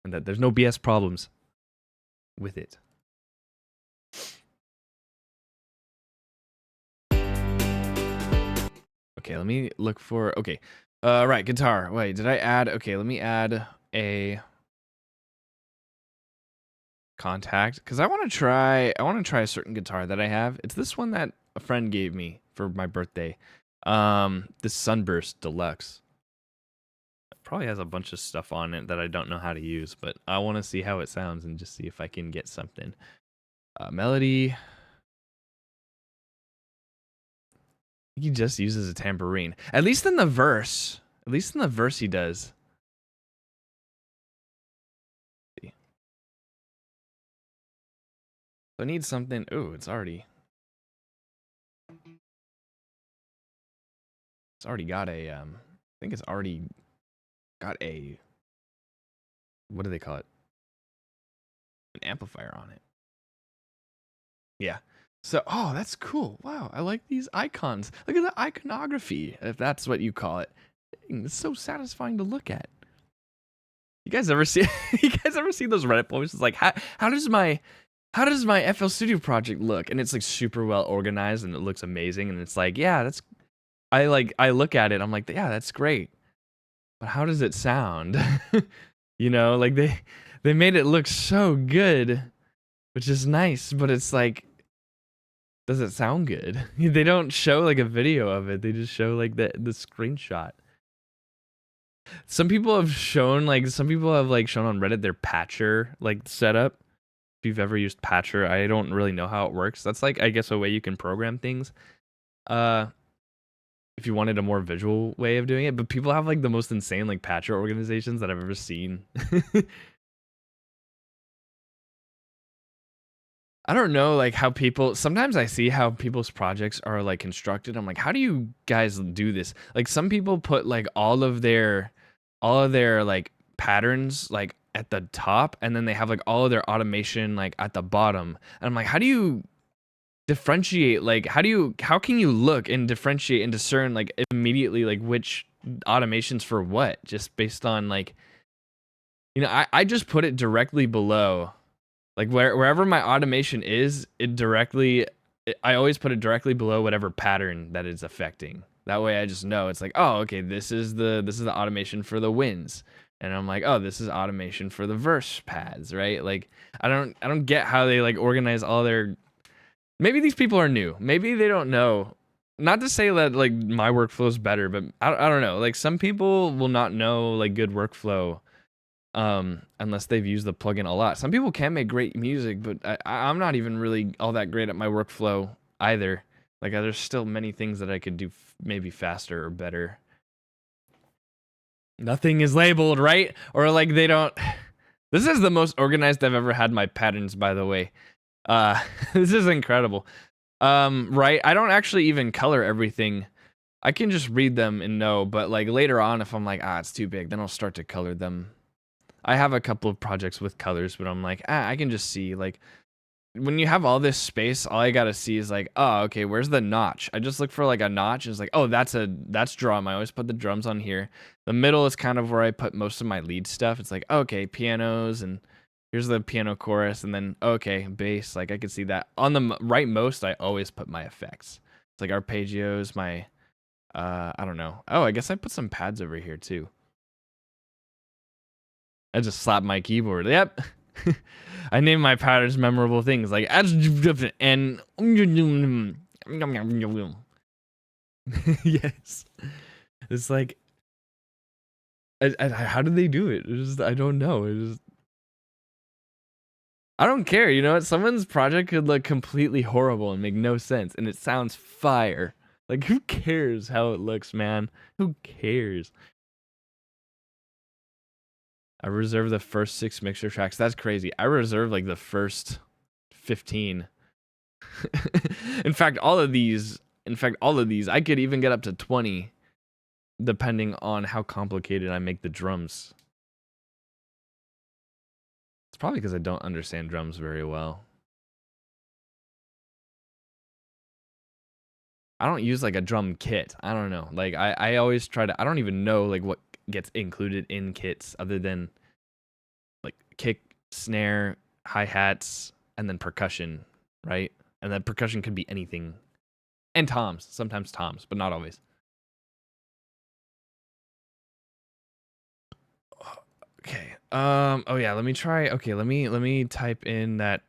And that there's no BS problems with it. Okay, let me look for, okay. Right, guitar. Wait, did I add, okay, let me add a contact because I want to try a certain guitar that I have. It's this one that a friend gave me for my birthday. This Sunburst Deluxe. It probably has a bunch of stuff on it that I don't know how to use, but I want to see how it sounds and just see if I can get something. Melody. He just uses a tambourine. At least in the verse. At least in the verse he does. I need something. Ooh, it's already got a I think it's already got a, what do they call it? An amplifier on it. Yeah. So, oh, that's cool. Wow, I like these icons. Look at the iconography, if that's what you call it. Dang, it's so satisfying to look at. You guys ever see those Reddit posts? It's like, how does my FL Studio project look? And it's like super well organized and it looks amazing. And it's like, yeah, that's, I look at it, I'm like, yeah, that's great. But how does it sound? You know, like they made it look so good, which is nice, but it's like, does it sound good? They don't show like a video of it. They just show like the screenshot. Some people have shown on Reddit their patcher like setup. If you've ever used patcher, I don't really know how it works. That's like, I guess, a way you can program things. If you wanted a more visual way of doing it, but people have like the most insane like patcher organizations that I've ever seen. I don't know like how people, sometimes I see how people's projects are like constructed. I'm like, how do you guys do this? Like some people put like all of their like patterns like at the top, and then they have like all of their automation like at the bottom. And I'm like, how do you differentiate, like how can you look and differentiate and discern like immediately like which automations for what, just based on like, you know, I just put it directly below, like wherever my automation is, I always put it directly below whatever pattern that it's affecting. That way I just know it's like, oh, okay, this is the automation for the winds. And I'm like, oh, this is automation for the verse pads, right? Like I don't get how they like organize all their, maybe these people are new. Maybe they don't know. Not to say that like my workflow is better, but I don't know. Like some people will not know like good workflow unless they've used the plugin a lot. Some people can make great music, but I'm not even really all that great at my workflow either. Like there's still many things that I could do maybe faster or better. Nothing is labeled, right? Or like they don't. This is the most organized I've ever had my patterns, by the way. This is incredible. Right? I don't actually even color everything. I can just read them and know, but like later on, if I'm like, it's too big, then I'll start to color them. I have a couple of projects with colors, but I'm like, I can just see, like, when you have all this space, all I gotta see is like, oh, okay, where's the notch? I just look for like a notch, and it's like, oh, that's drum. I always put the drums on here. The middle is kind of where I put most of my lead stuff. It's like, okay, pianos, and here's the piano chorus, and then, okay, bass. Like, I can see that. On the rightmost, I always put my effects. It's like arpeggios, my, I don't know. Oh, I guess I put some pads over here, too. I just slapped my keyboard. Yep. I name my patterns memorable things like and yes. It's like, how do they do it? I don't know. I don't care. You know what? Someone's project could look completely horrible and make no sense, and it sounds fire. Like, who cares how it looks, man? Who cares? I reserve the first 6 mixer tracks. That's crazy. I reserve like the first 15. In fact, all of these, I could even get up to 20 depending on how complicated I make the drums. It's probably because I don't understand drums very well. I don't use like a drum kit. I don't know. Like I always try to, I don't even know like what gets included in kits other than like kick, snare, hi-hats, and then percussion, right? And then percussion could be anything. And toms, sometimes toms, but not always. Okay. Oh yeah, let me try. Okay, let me type in my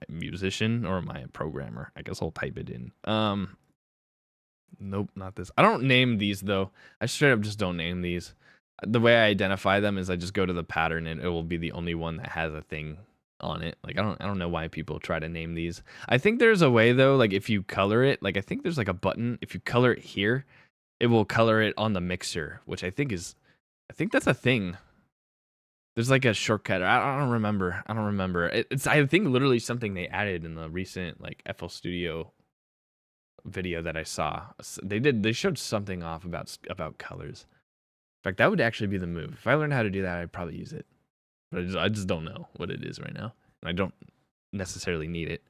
musician or my programmer. I guess I'll type it in. Nope, not this. I don't name these though. I straight up just don't name these. The way I identify them is I just go to the pattern and it will be the only one that has a thing on it. Like I don't know why people try to name these. I think there's a way though, like if you color it, like I think there's like a button. If you color it here, it will color it on the mixer, which I think that's a thing. There's like a shortcut. I don't remember. It's I think literally something they added in the recent like FL Studio video that I saw. They showed something off about colors. In fact, that would actually be the move. If I learned how to do that, I'd probably use it. But I just don't know what it is right now. And I don't necessarily need it.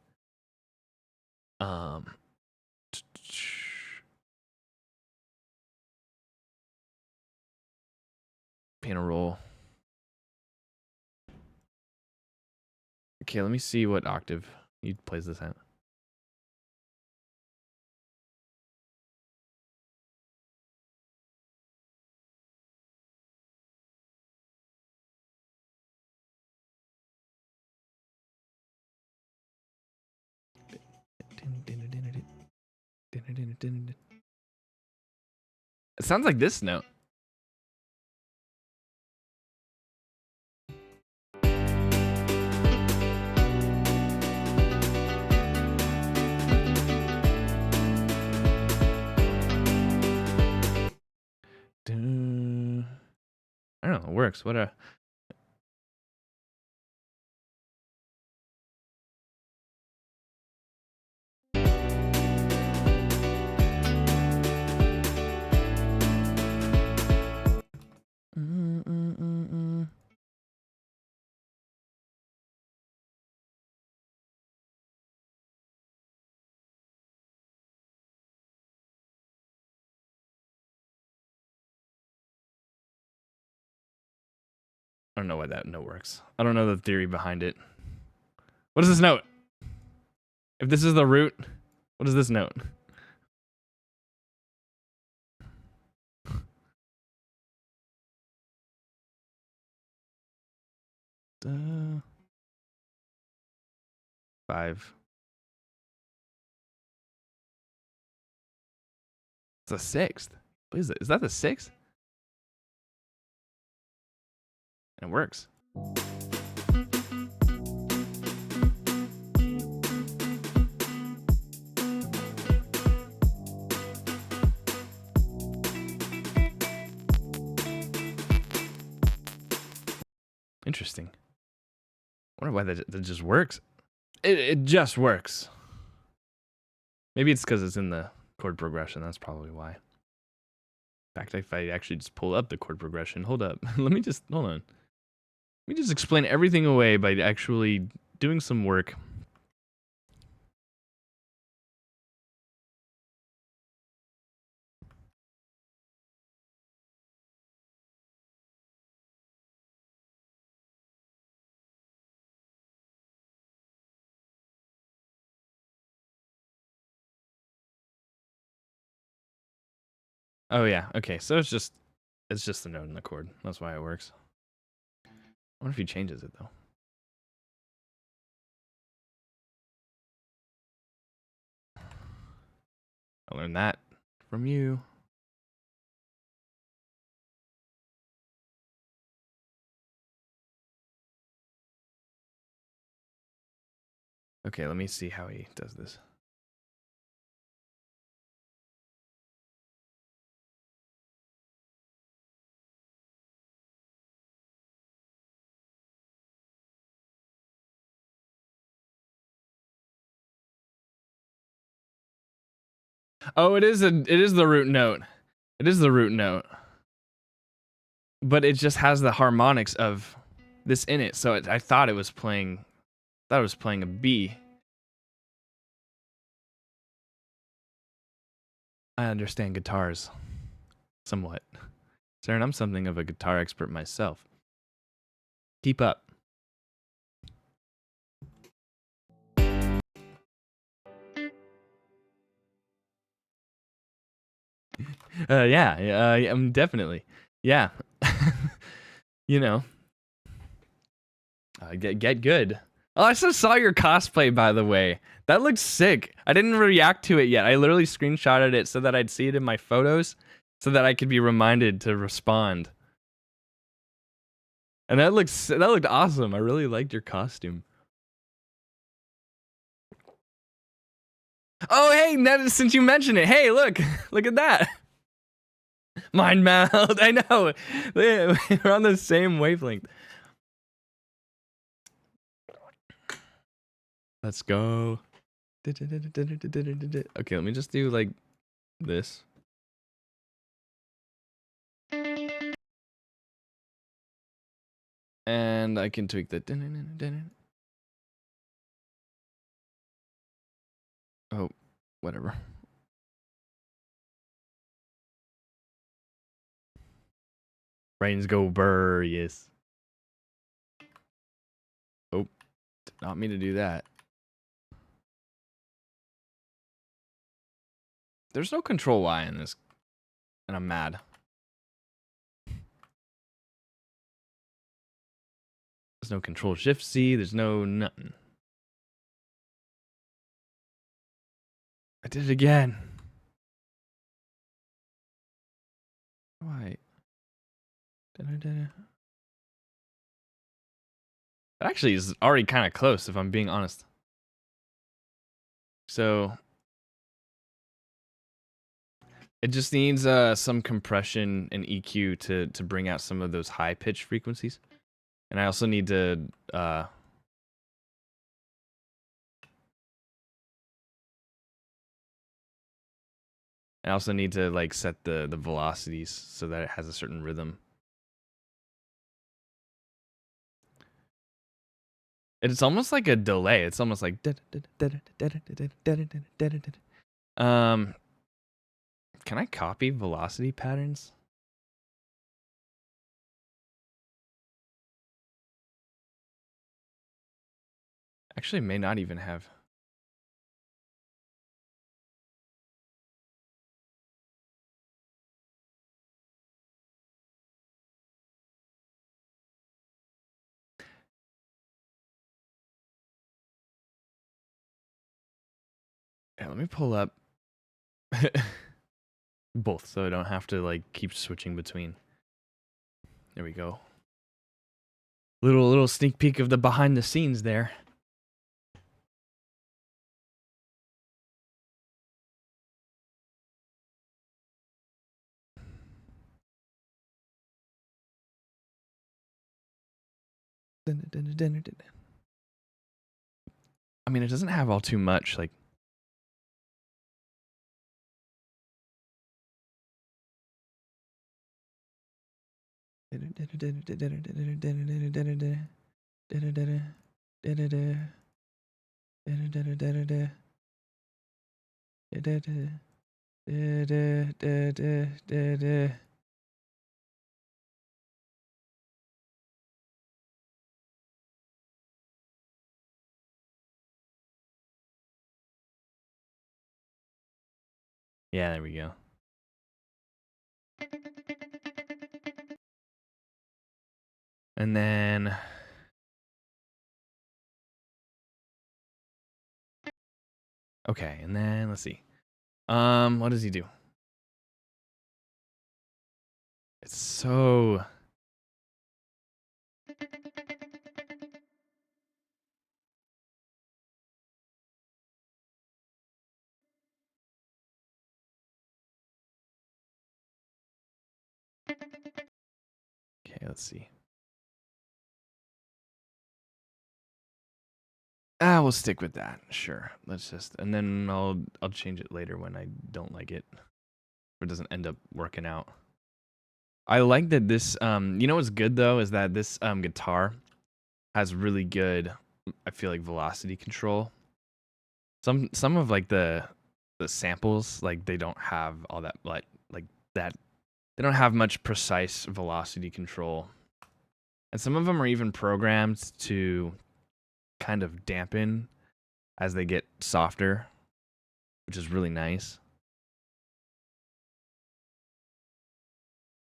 Piano roll. Okay, let me see what octave he plays this at. It sounds like this note. I don't know, it works. What a I don't know why that note works. I don't know the theory behind it. What is this note? If this is the root, what is this note? Five. It's a sixth. What is it? Is that the sixth? And it works. Interesting. I wonder why that just works. It just works. Maybe it's because it's in the chord progression. That's probably why. In fact, if I actually just pull up the chord progression, hold up. Hold on. Let me just explain everything away by actually doing some work. Oh yeah, okay. So it's just the note in the chord. That's why it works. I wonder if he changes it though. I learned that from you. Okay, let me see how he does this. Oh, it is the root note. It is the root note. But it just has the harmonics of this in it. So I thought it was playing a B. I understand guitars somewhat. Saren, I'm something of a guitar expert myself. Keep up. Yeah, definitely. Yeah. You know, get good. Oh, I just saw your cosplay, by the way. That looks sick. I didn't react to it yet. I literally screenshotted it so that I'd see it in my photos, so that I could be reminded to respond. And that looked awesome. I really liked your costume. Oh, hey, Ned, since you mentioned it, hey, look at that. Mind meld. I know. We're on the same wavelength. Let's go. Okay, let me just do like this. And I can tweak the. Oh, whatever. Brains go burr, yes. Oh, did not mean to do that. There's no control Y in this, and I'm mad. There's no control shift C, there's no nothing. I did it again. Why? That actually is already kind of close, if I'm being honest. So it just needs some compression and EQ to bring out some of those high pitch frequencies, and I also need to like set the velocities so that it has a certain rhythm. It's almost like a delay. It's almost like can I copy velocity patterns? Actually, may not even have. Yeah, let me pull up both so I don't have to like keep switching between. There we go. Little sneak peek of the behind the scenes there. I mean, it doesn't have all too much like. Yeah, there we go. And then okay, and then let's see. What does he do? It's so okay, let's see. We'll stick with that. Sure. Let's just, and then I'll change it later when I don't like it, or it doesn't end up working out. I like that this you know what's good though is that this guitar has really good, I feel like, velocity control. Some of like the samples, like they don't have all that, like that, they don't have much precise velocity control. And some of them are even programmed to kind of dampen as they get softer, which is really nice.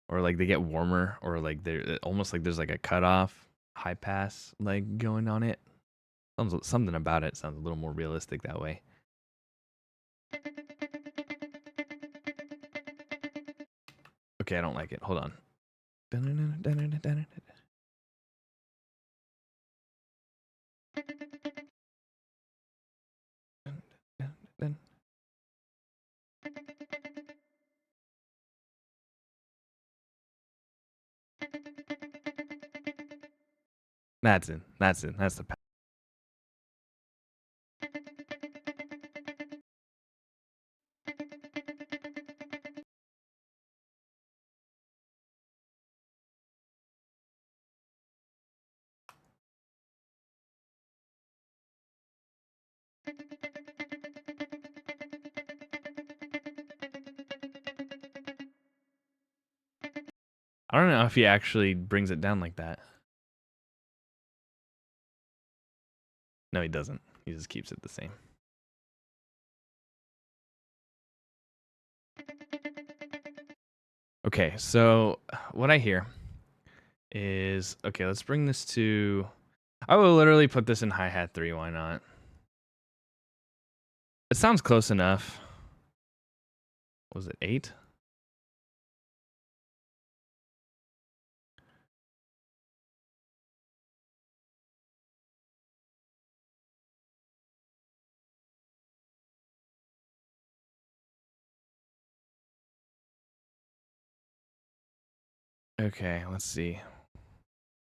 Or like they get warmer, or like they're almost like there's like a cutoff high pass like going on it. Something about it sounds a little more realistic that way. Okay, I don't like it. Hold on. That's it. That's it. That's the. I don't know if he actually brings it down like that. No, he doesn't. He just keeps it the same. Okay, so what I hear is, okay, let's bring this to, I will literally put this in hi-hat 3, why not? It sounds close enough. Was it 8? Okay, let's see.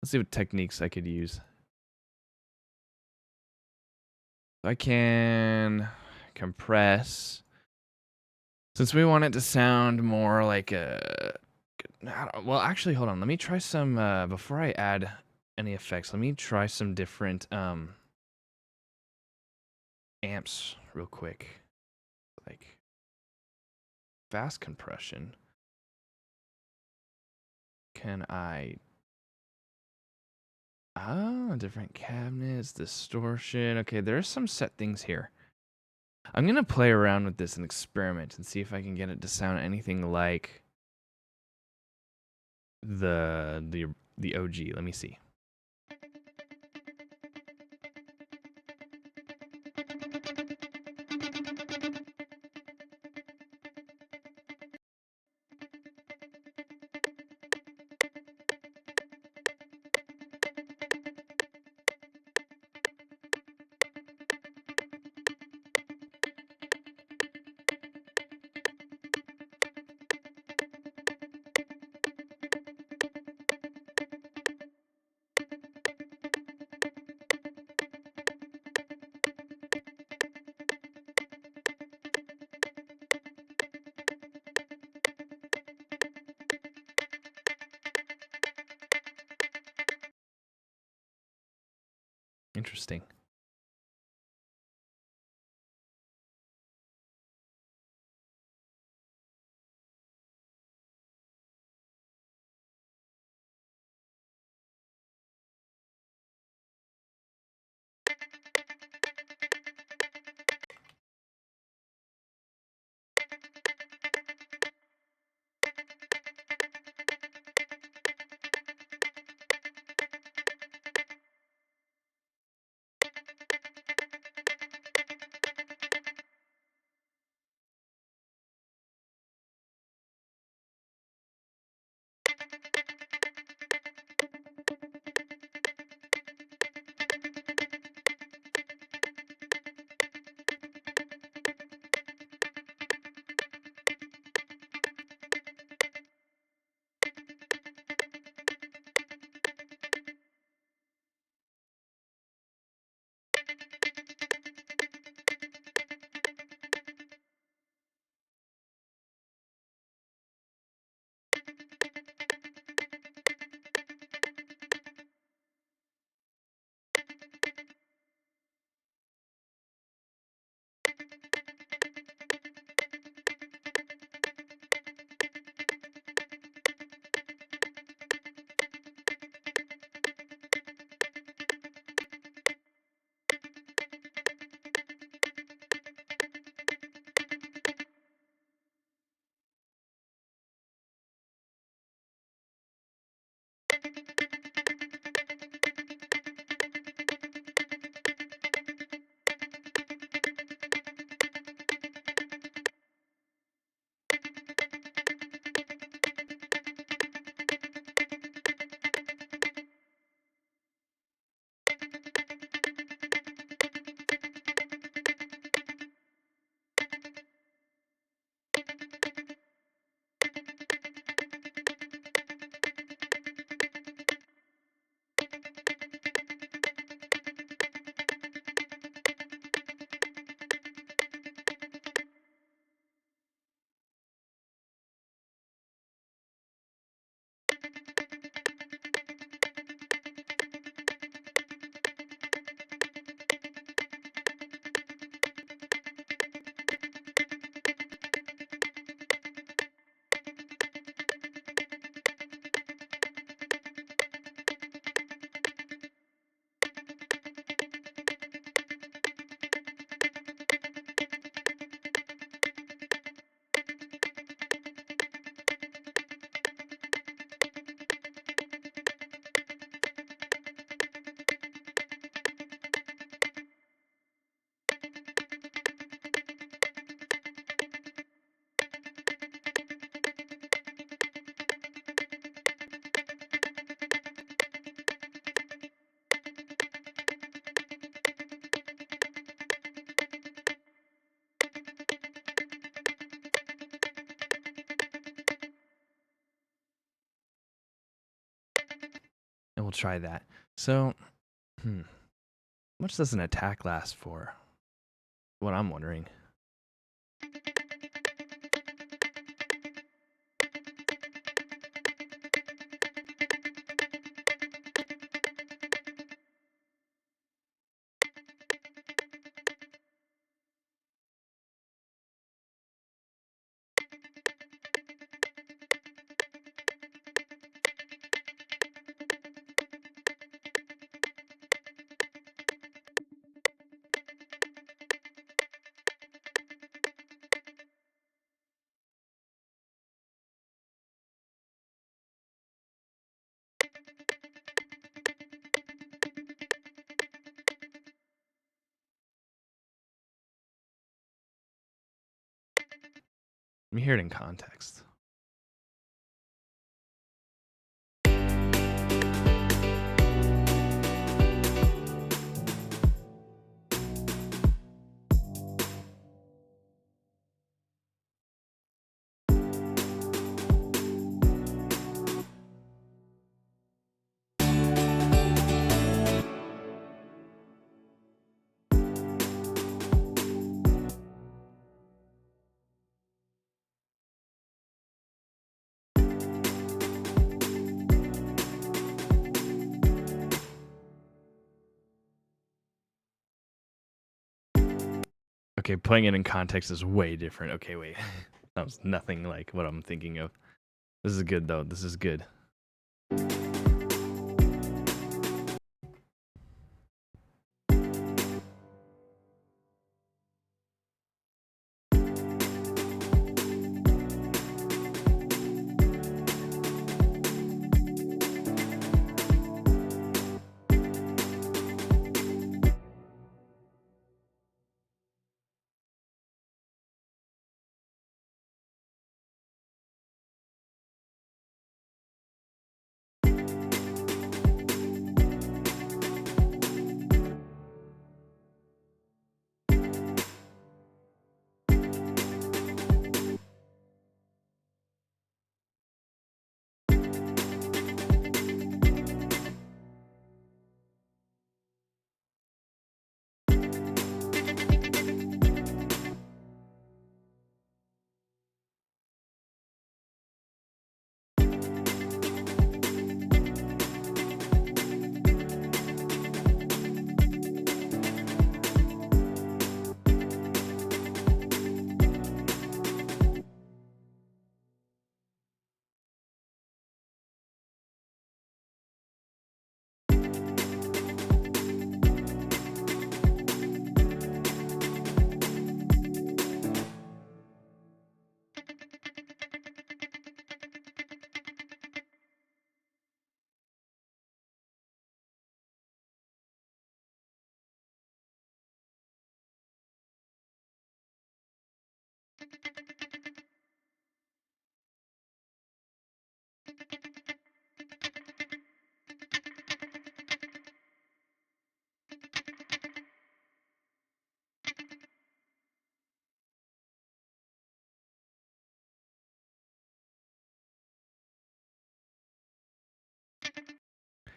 Let's see what techniques I could use. I can compress. Since we want it to sound more like a, well, actually, hold on. Let me try some, before I add any effects, let me try some different amps real quick. Like fast compression. Can I, different cabinets, distortion. Okay, there's some set things here. I'm going to play around with this and experiment and see if I can get it to sound anything like the OG. Let me see. Interesting. and we'll try that. So, how much does an attack last for? What I'm wondering. Let me hear it in context. Okay, playing it in context is way different. Okay, wait. That was nothing like what I'm thinking of. This is good, though. This is good.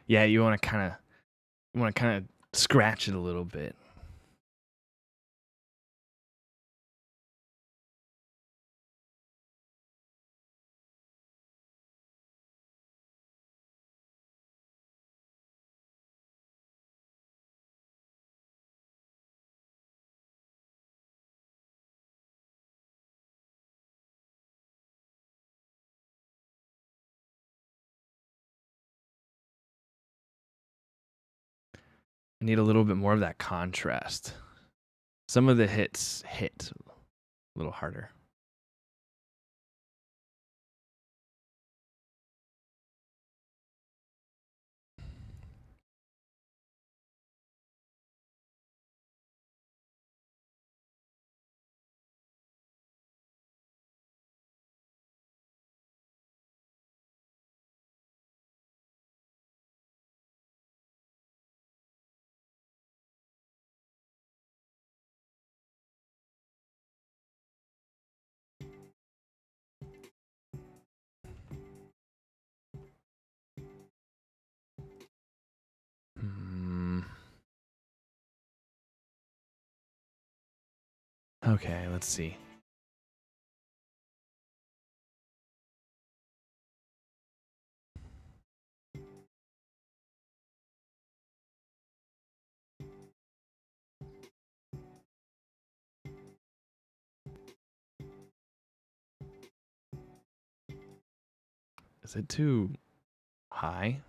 Yeah, you want to kind of scratch it a little bit. I need a little bit more of that contrast. Some of the hits hit a little harder. Okay, let's see. Is it too high?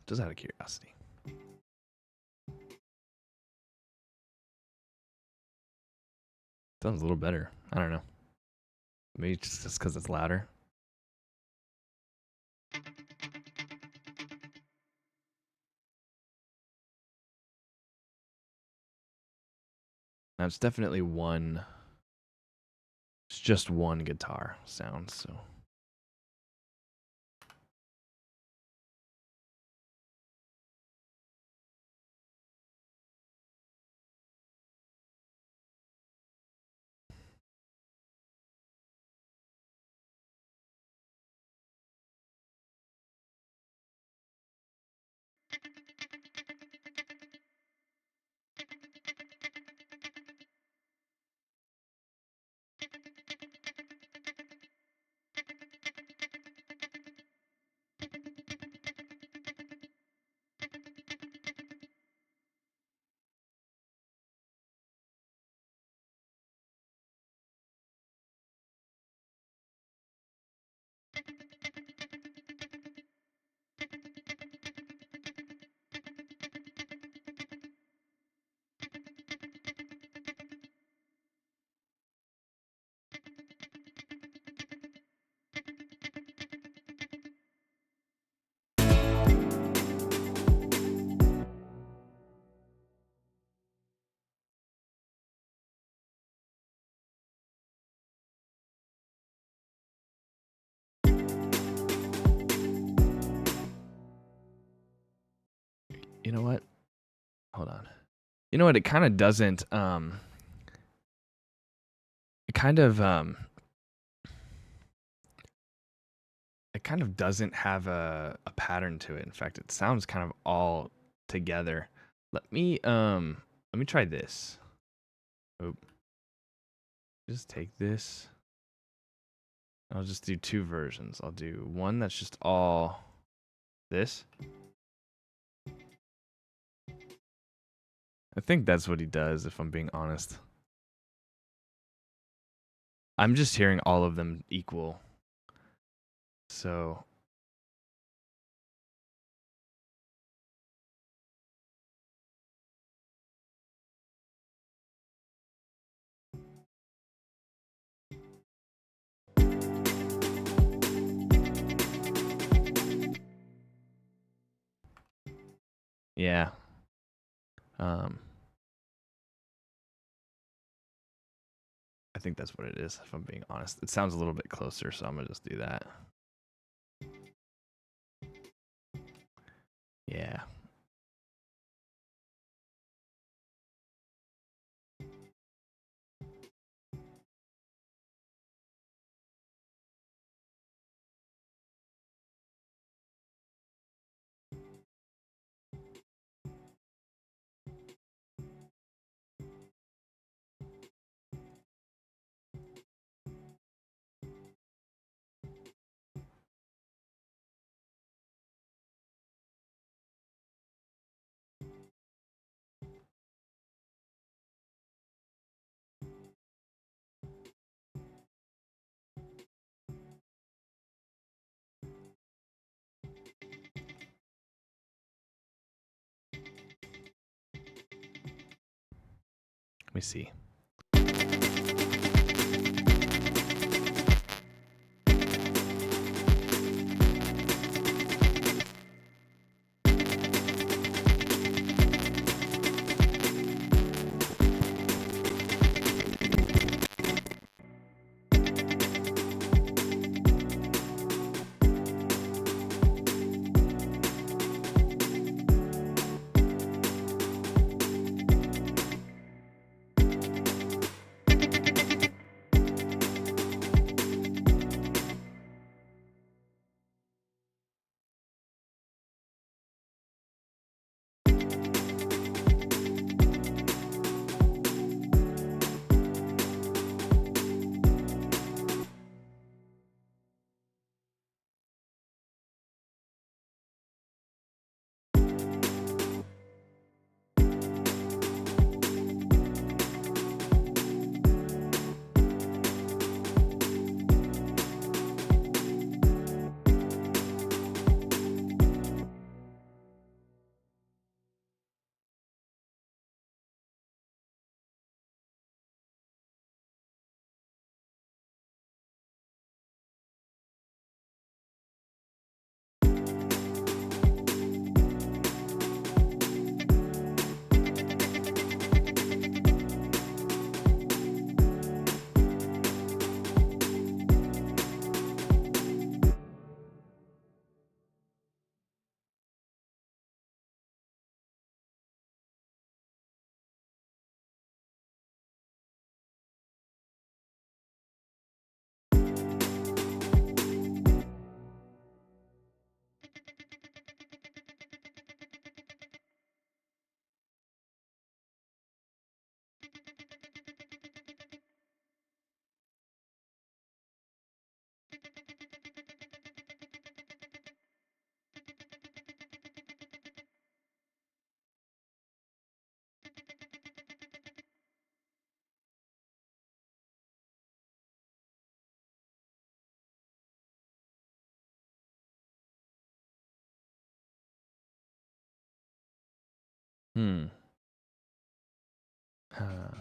Just out of curiosity. Sounds a little better. I don't know. Maybe just because it's louder. Now it's definitely one. It's just one guitar sound, so. You know what? Hold on. You know what? It kind of doesn't. It kind of. It kind of doesn't have a pattern to it. In fact, it sounds kind of all together. Let me try this. Oh, just take this. I'll just do two versions. I'll do one that's just all this. I think that's what he does, if I'm being honest. I'm just hearing all of them equal. So yeah. I think that's what it is, if I'm being honest. It sounds a little bit closer, so I'm gonna just do that. Yeah. Let me see. Hmm. Huh.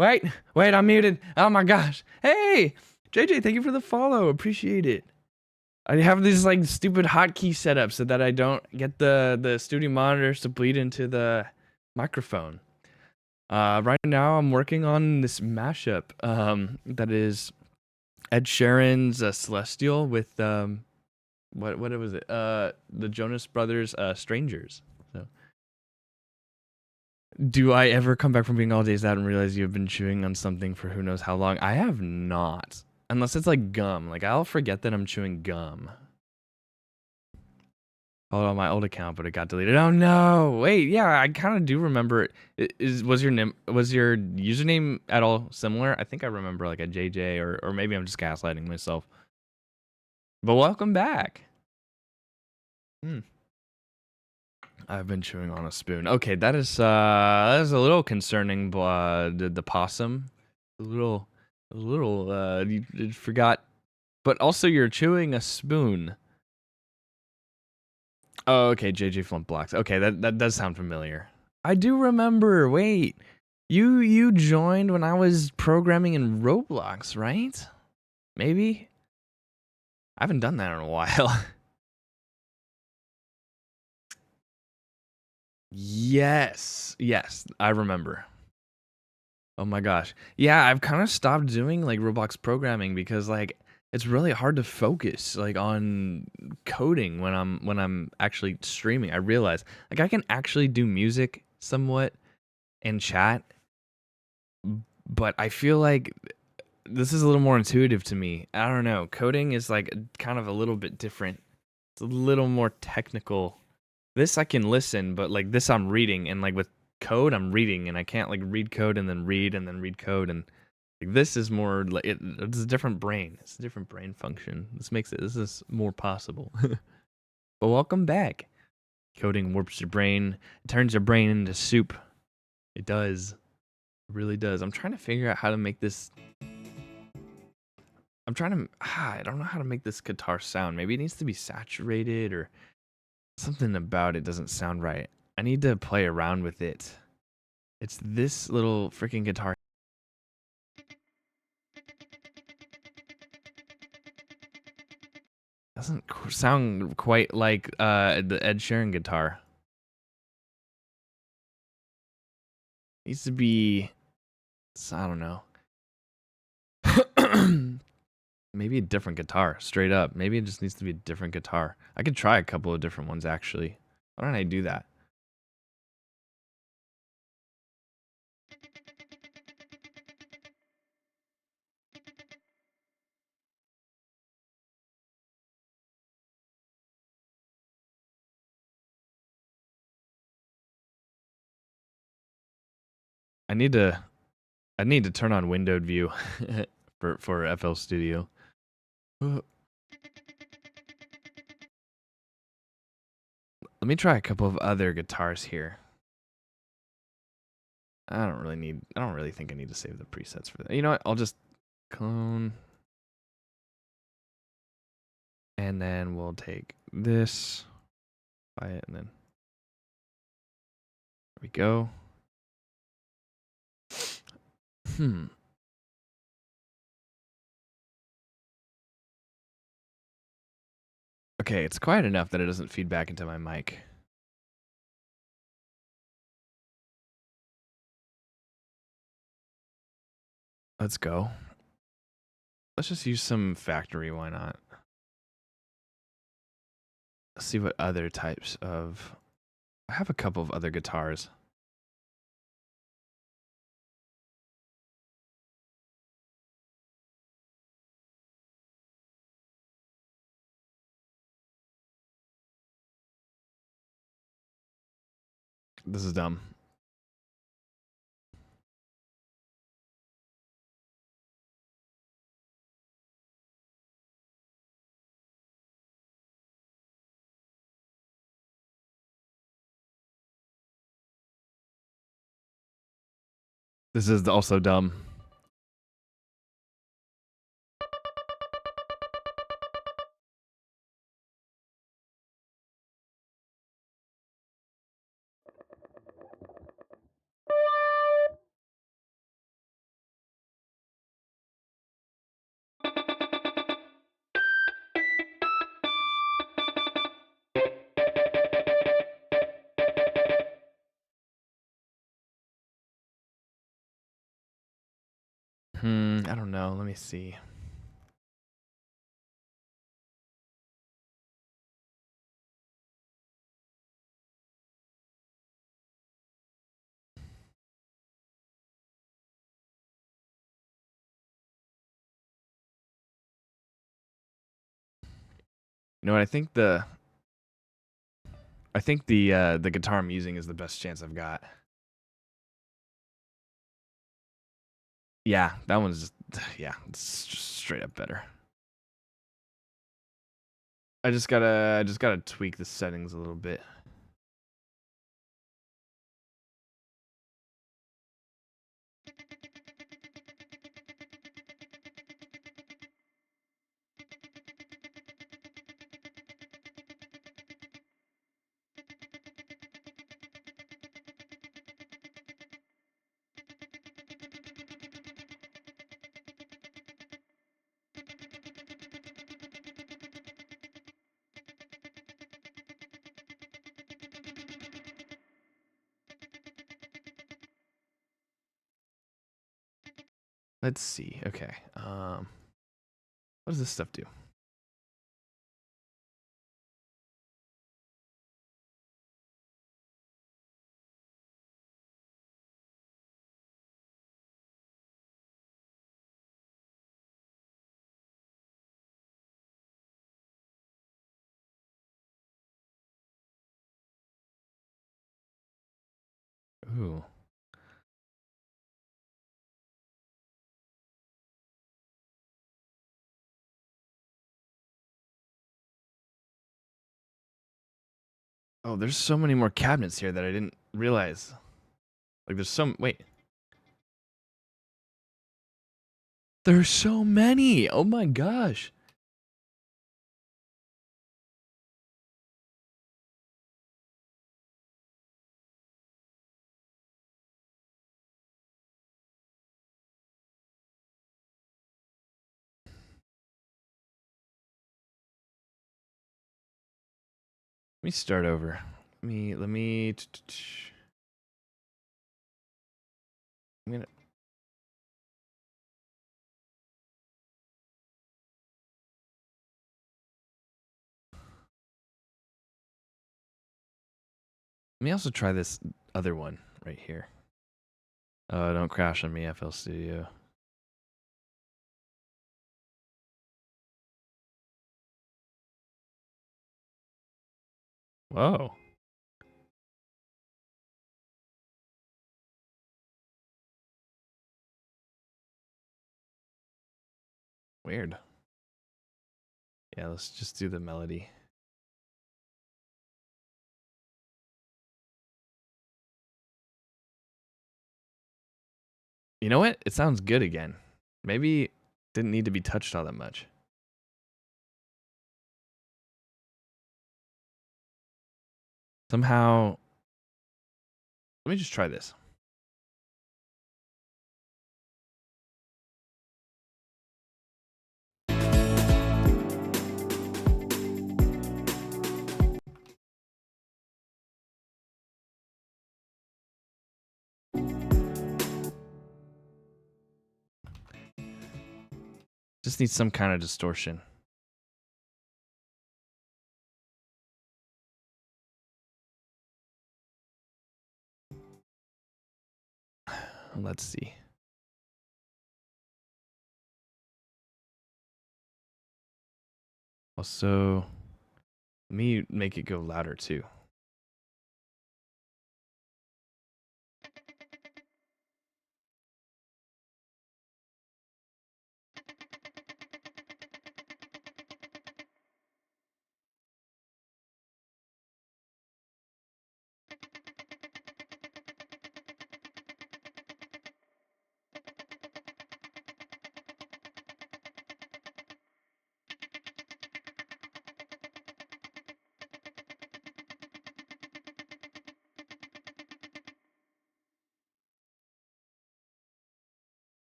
Wait, wait, I'm muted. Oh my gosh. Hey, JJ, thank you for the follow. Appreciate it. I have these like stupid hotkey setups so that I don't get the studio monitors to bleed into the microphone. Right now I'm working on this mashup that is Ed Sheeran's Celestial with what was it? The Jonas Brothers Strangers. So, do I ever come back from being all days out and realize you've been chewing on something for who knows how long? I have not. Unless it's like gum. Like I'll forget that I'm chewing gum. Followed on my old account, but it got deleted. Oh no! Wait, yeah, I kind of do remember it. Was your username at all similar? I think I remember like a JJ, or maybe I'm just gaslighting myself. But welcome back. Hmm. I've been chewing on a spoon. Okay, that is a little concerning. The possum, a little. You forgot, but also you're chewing a spoon. Oh, okay, JJ Flint Blocks. Okay, that does sound familiar. I do remember. Wait, you joined when I was programming in Roblox, right? Maybe. I haven't done that in a while. Yes, I remember. Oh my gosh. Yeah, I've kind of stopped doing like Roblox programming because like it's really hard to focus like on coding when I'm actually streaming. I realize like I can actually do music somewhat and chat, but I feel like this is a little more intuitive to me. I don't know. Coding is like kind of a little bit different. It's a little more technical. This I can listen, but like this I'm reading, and like with code I'm reading, and I can't like read code and then read code, and like this is more like it's a different brain. It's a different brain function. This is more possible. But welcome back. Coding warps your brain, it turns your brain into soup. It does. It really does. I'm trying to figure out how to make this. I don't know how to make this guitar sound. Maybe it needs to be saturated or something about it doesn't sound right. I need to play around with it. It's this little freaking guitar. Doesn't sound quite like the Ed Sheeran guitar. Needs to be, I don't know. Maybe a different guitar, straight up. Maybe it just needs to be a different guitar. I could try a couple of different ones actually. Why don't I do that? I need to turn on windowed view for FL Studio. Let me try a couple of other guitars here. I don't really think I need to save the presets for that. You know what? I'll just clone. And then we'll take this, buy it, and then there we go. Okay, it's quiet enough that it doesn't feed back into my mic. Let's go. Let's just use some factory. Why not? Let's see what other types of. I have a couple of other guitars. This is dumb. This is also dumb. I don't know. Let me see. You know what? I think the guitar I'm using is the best chance I've got. Yeah, that one's just it's just straight up better. I just gotta tweak the settings a little bit. Let's see. Okay. What does this stuff do? Ooh. Oh, there's so many more cabinets here that I didn't realize. Like there's some wait. There's so many. Oh my gosh. Let me start over. Let me I'm gonna let me also try this other one right here. Oh, don't crash on me, FL Studio. Whoa. Weird. Yeah, let's just do the melody. You know what? It sounds good again. Maybe didn't need to be touched all that much. Somehow, let me just try this. Just needs some kind of distortion. Let's see. Also, let me make it go louder too.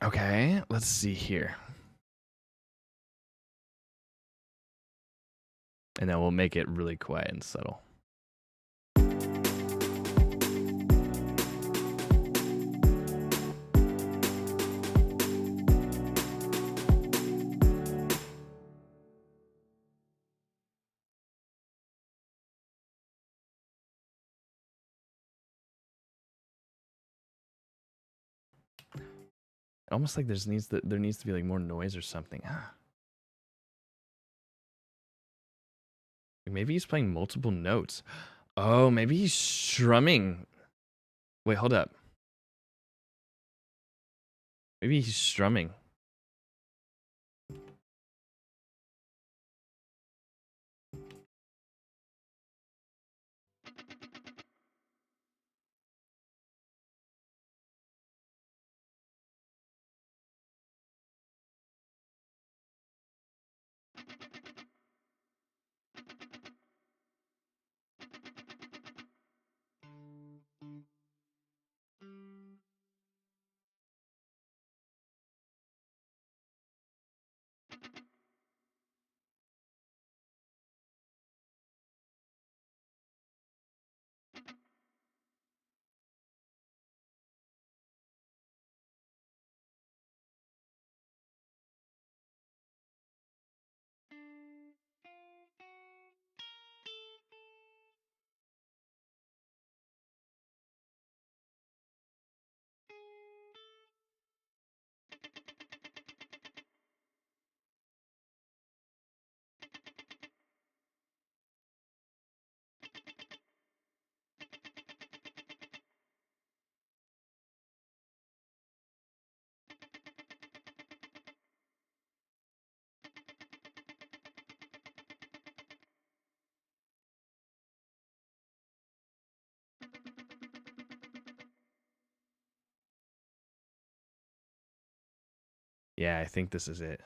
Okay, let's see here. And then we'll make it really quiet and subtle. Almost like there needs to be like more noise or something. Maybe he's playing multiple notes. Oh, maybe he's strumming. Wait, hold up. Maybe he's strumming. Yeah, I think this is it.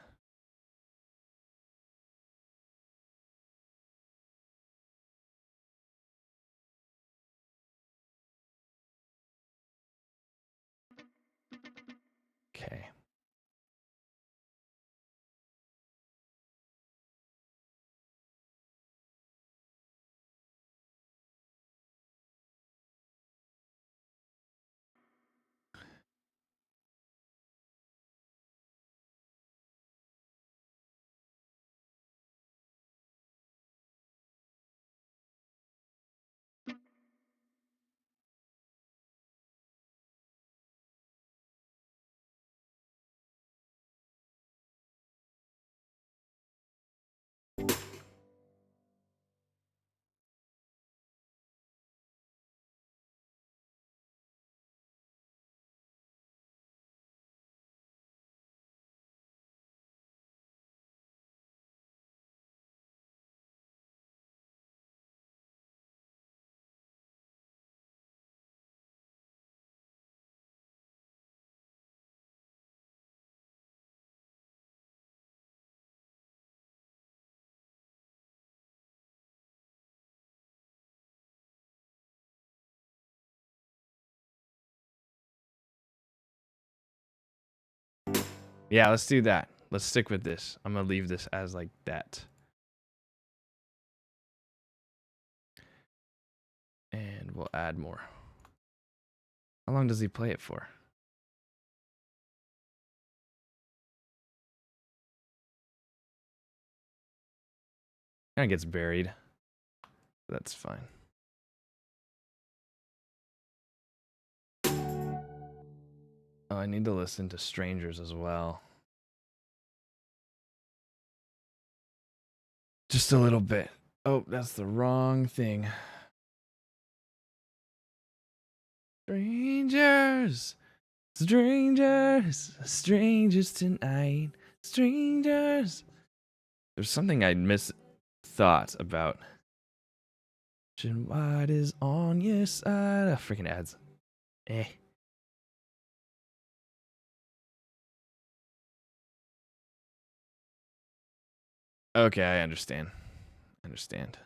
Okay. Yeah, let's do that. Let's stick with this. I'm gonna leave this as like that. And we'll add more. How long does he play it for? Kind of gets buried. That's fine. Oh, I need to listen to Strangers as well. Just a little bit. Oh, that's the wrong thing. Strangers, strangers, strangers tonight, strangers. There's something I misthought about. What is on your side? Oh, freaking ads. Eh. Okay, I understand. Understand.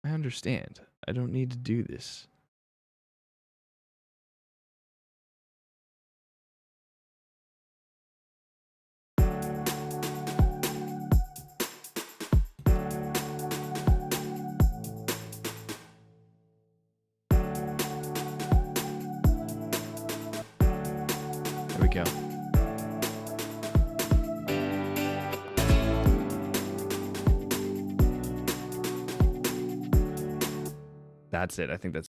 I understand. I don't need to do this. There we go. That's it. I think that's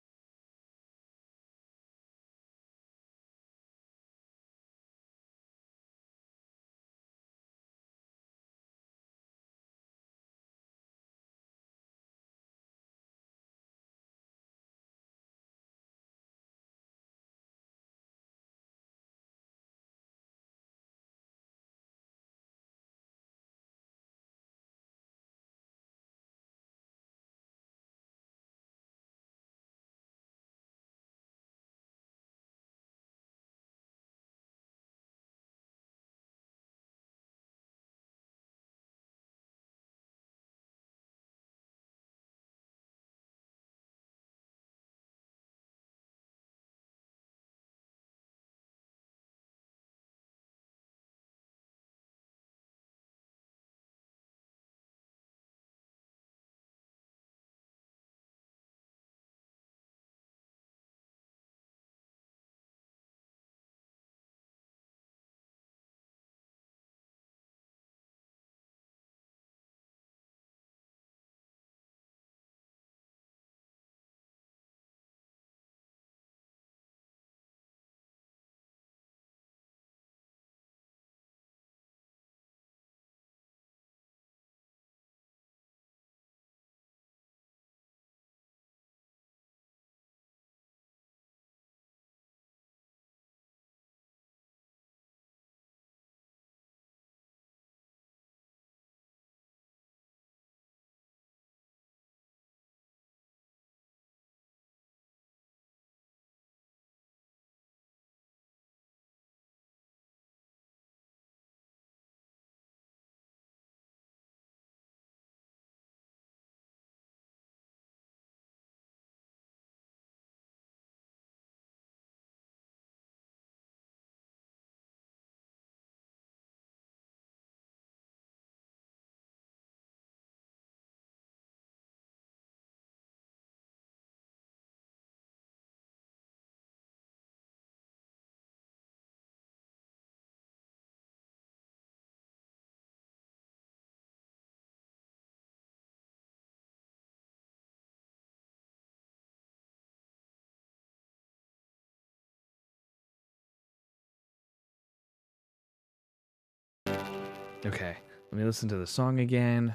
okay. Let me listen to the song again.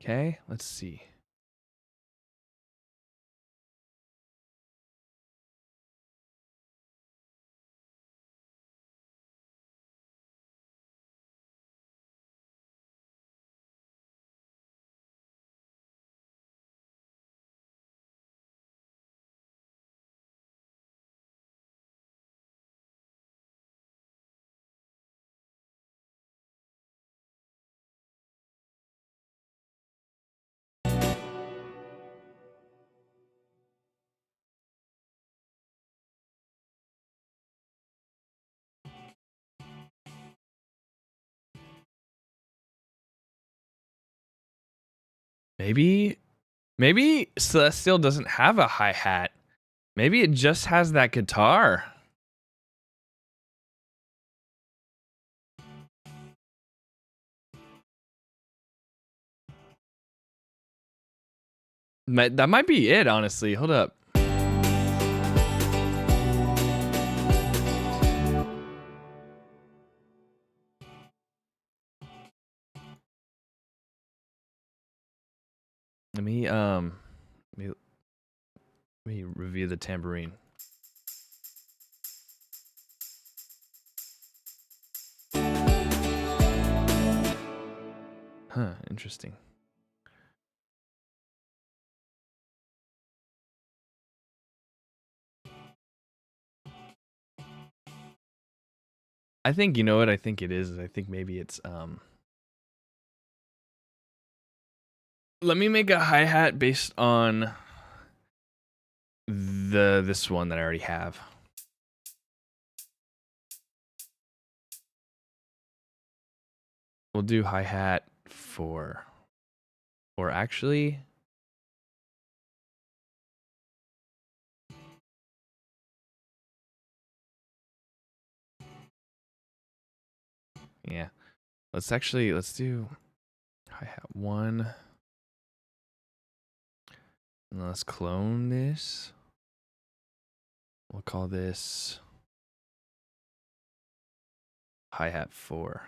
Okay, let's see. Maybe Celestial doesn't have a hi-hat. Maybe it just has that guitar. That might be it, honestly. Hold up. Let me let me review the tambourine. Huh, interesting. I think, you know what I think it is? I think maybe it's let me make a hi-hat based on this one that I already have. We'll do hi-hat 4. Or actually, yeah. Let's do hi-hat 1. And let's clone this. We'll call this hi-hat 4.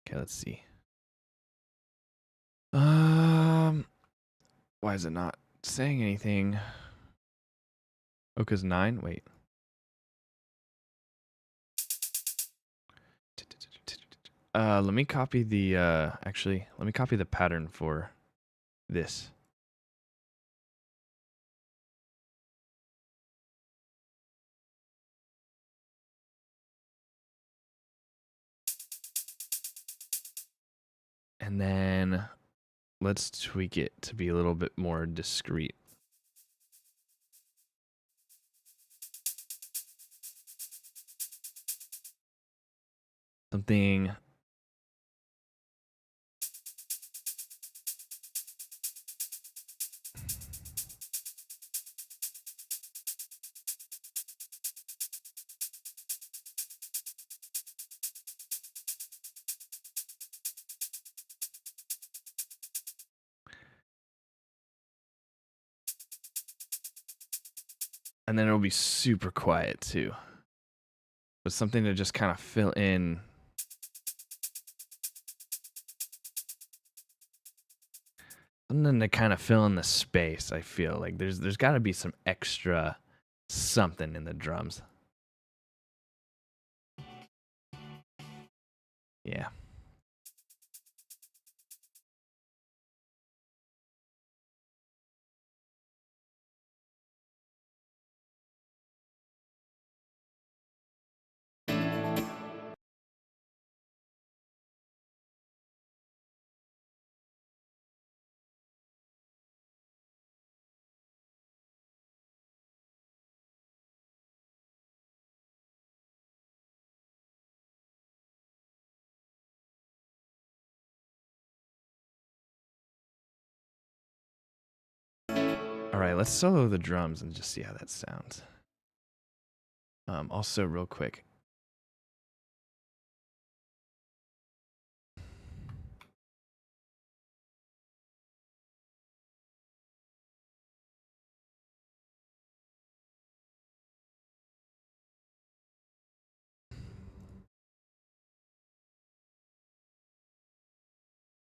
Okay, let's see. Why is it not saying anything? Oh, 'cause 9? Wait. Let me copy the actually, let me copy the pattern for this. And then let's tweak it to be a little bit more discreet. Something and then it'll be super quiet too. But something to just kind of fill in. Something to kind of fill in the space, I feel like there's got to be some extra something in the drums. Yeah. All right, let's solo the drums and just see how that sounds. Also, real quick.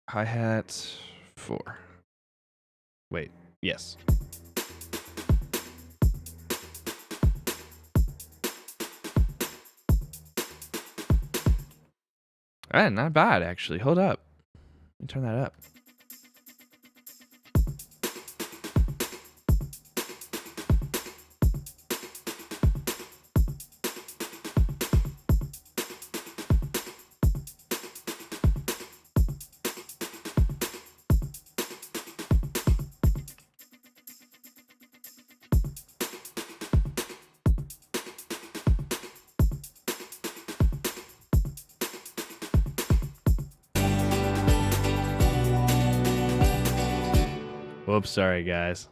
Hi-hat 4. Wait, yes. All right, not bad actually. Hold up. Let me turn that up. Whoops, sorry guys.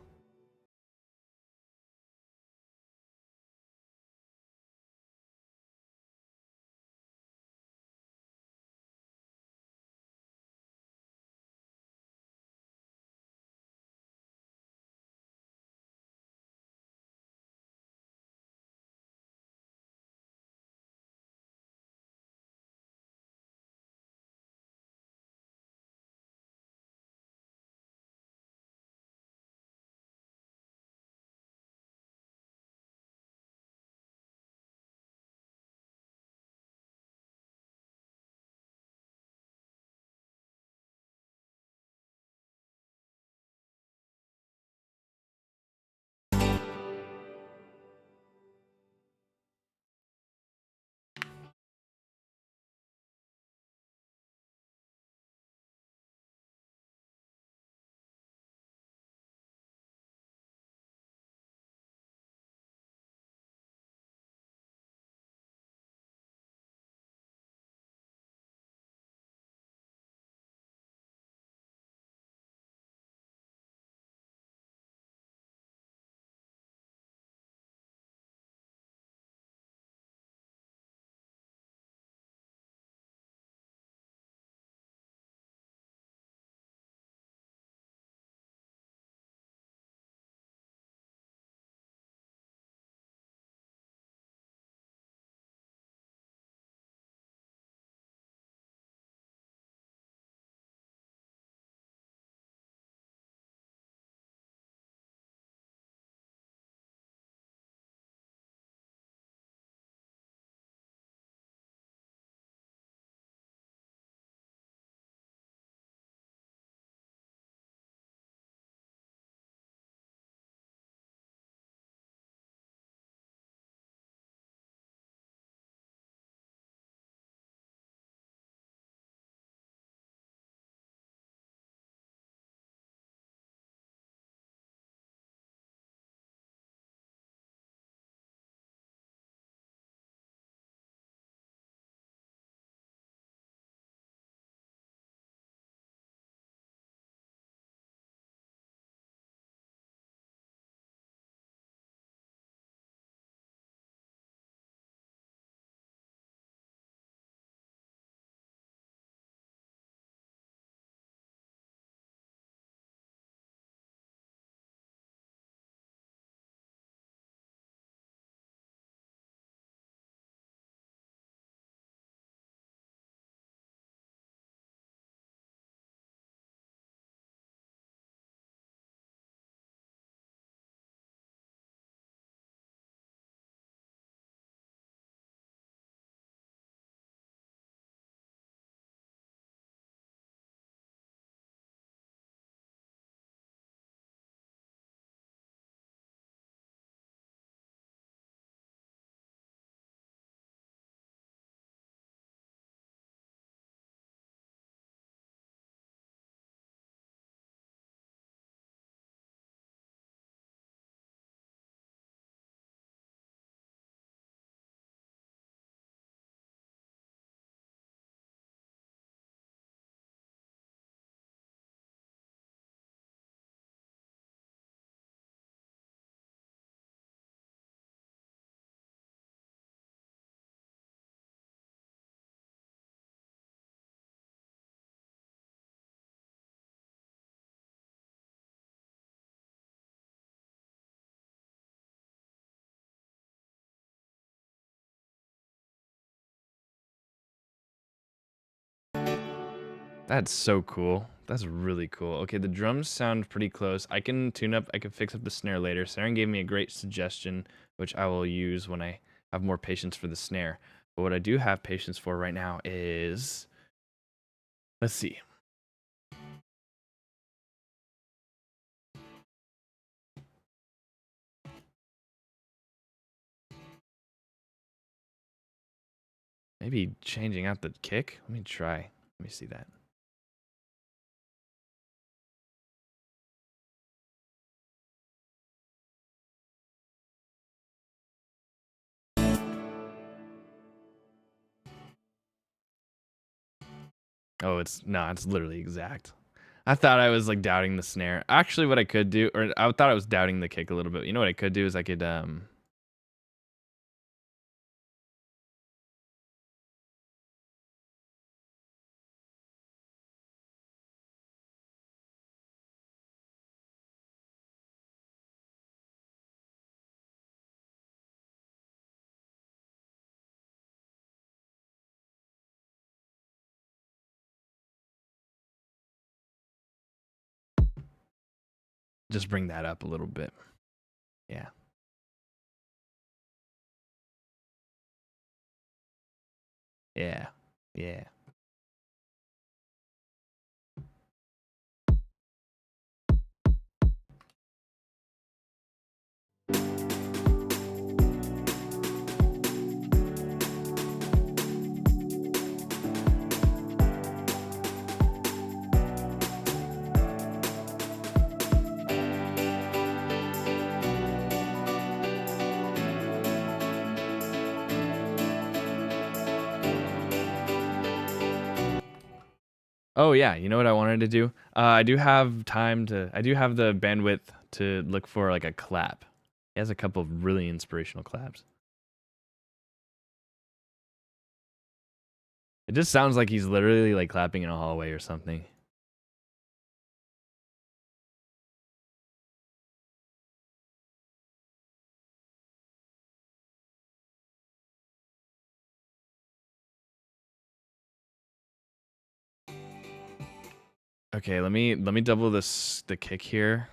That's so cool. That's really cool. Okay, the drums sound pretty close. I can fix up the snare later. Saren gave me a great suggestion, which I will use when I have more patience for the snare. But what I do have patience for right now is, let's see. Maybe changing out the kick? Let me try. Let me see that. Oh, it's literally exact. I thought I was like doubting the snare. Actually, what I could do, or I thought I was doubting the kick a little bit. You know what I could do is I could just bring that up a little bit. Yeah. Yeah. Yeah. Oh yeah, you know what I wanted to do? I do have the bandwidth to look for like a clap. He has a couple of really inspirational claps. It just sounds like he's literally like clapping in a hallway or something. Okay, let me double the kick here.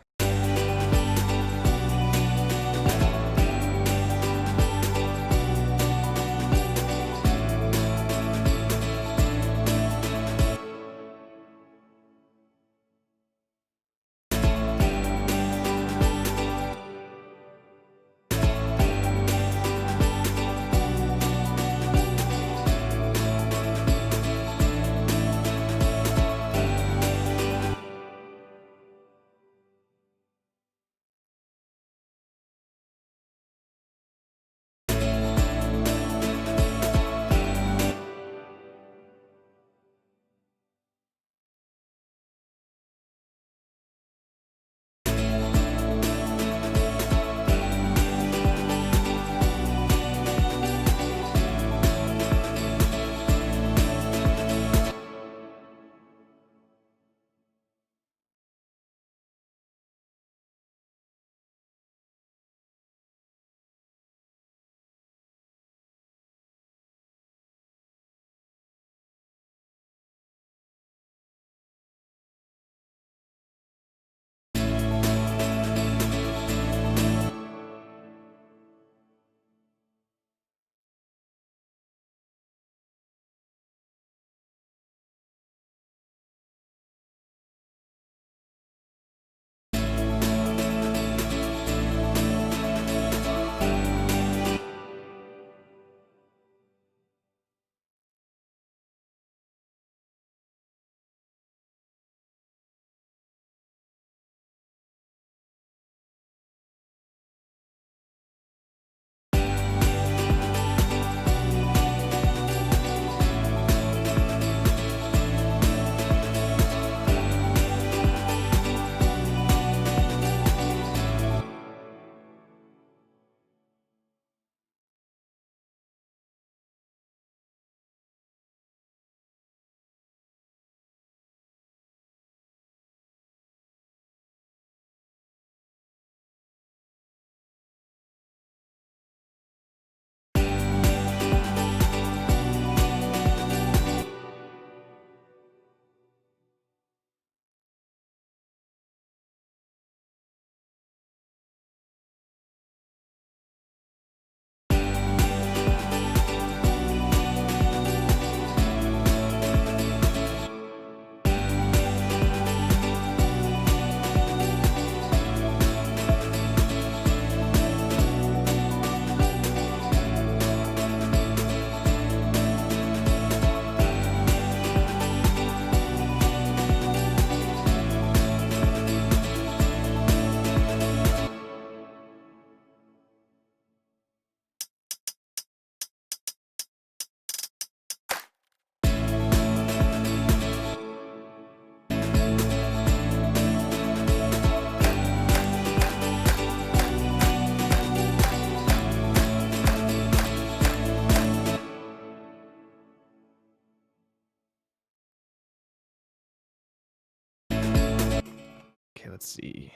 Okay, let's see.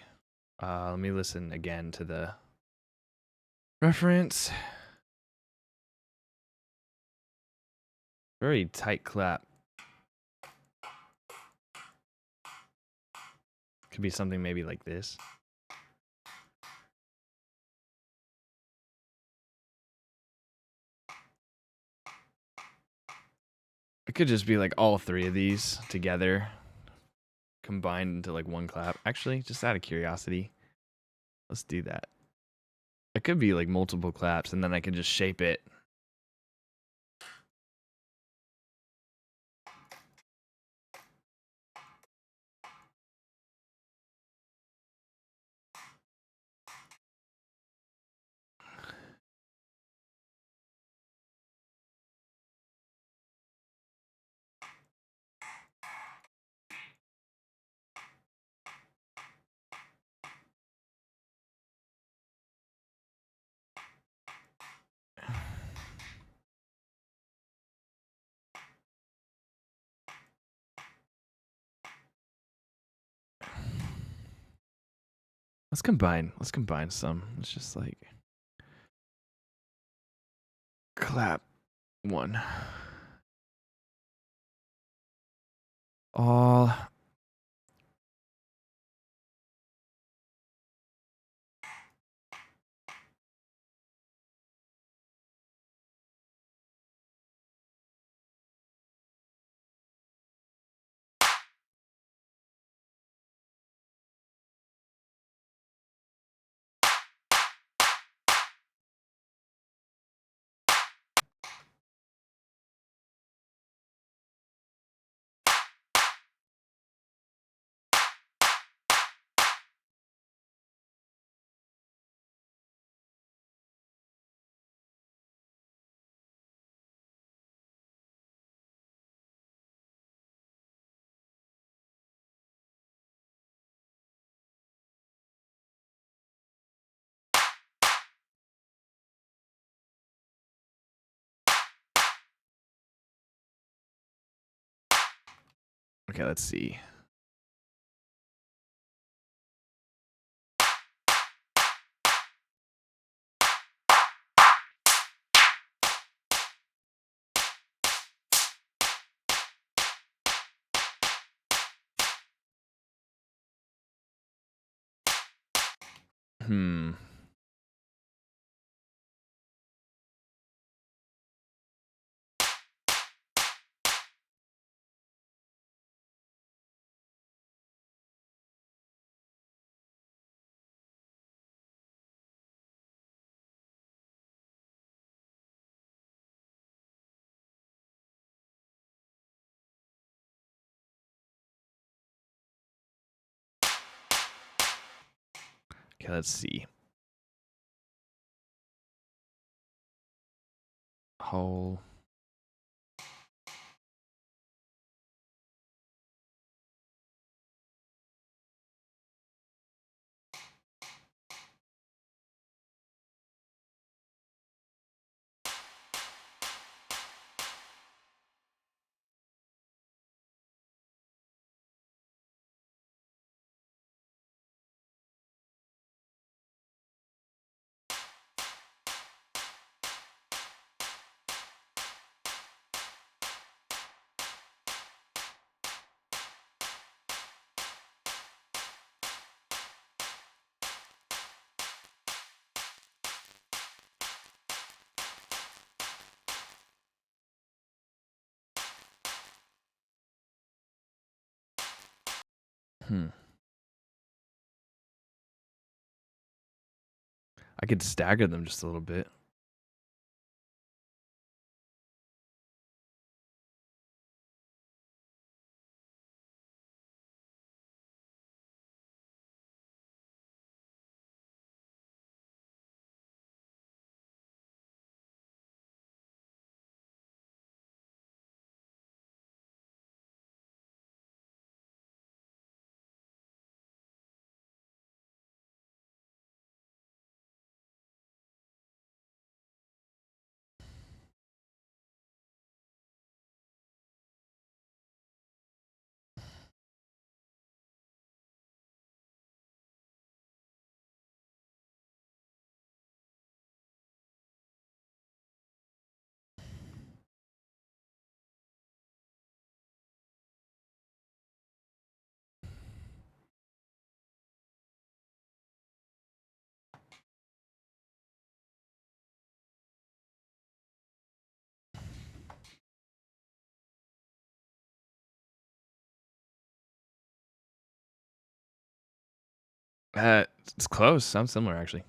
Let me listen again to the reference. Very tight clap. Could be something maybe like this. It could just be like all three of these together, combined into like one clap. Actually, just out of curiosity, let's do that. It could be like multiple claps, and then I could just shape it. Let's combine some. It's just like clap one. All okay. Let's see. Hmm. Okay, let's see. Whole. Hmm. I could stagger them just a little bit. It's close. Sounds similar, actually.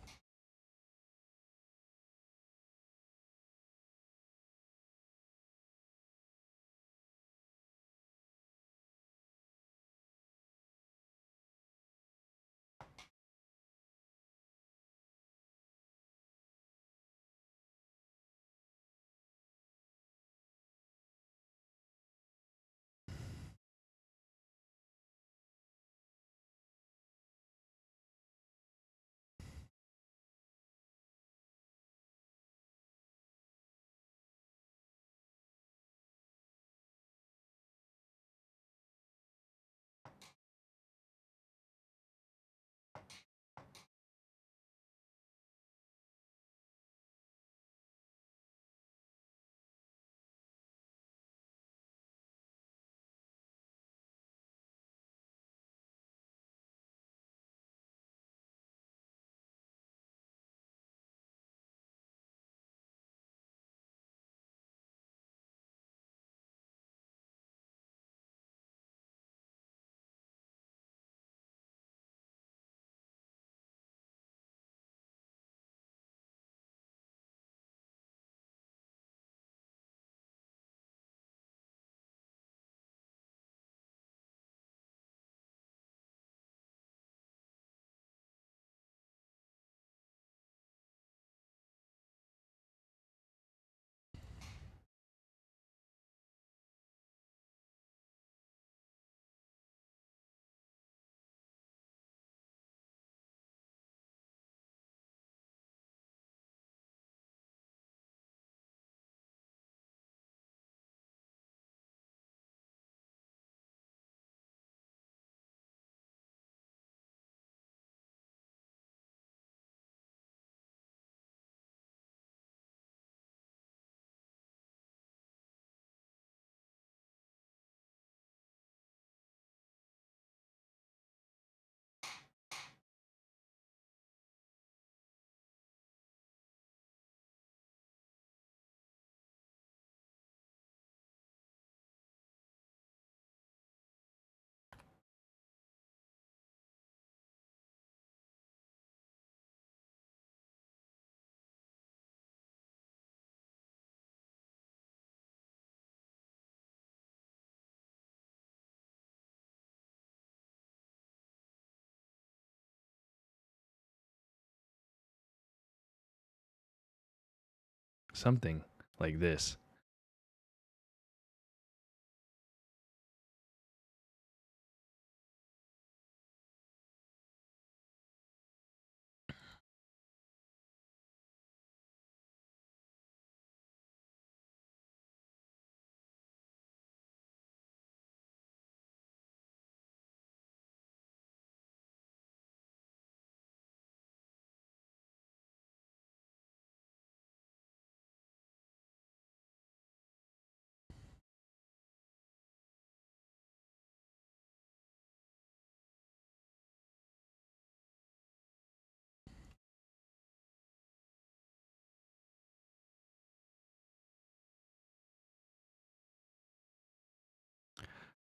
Something like this.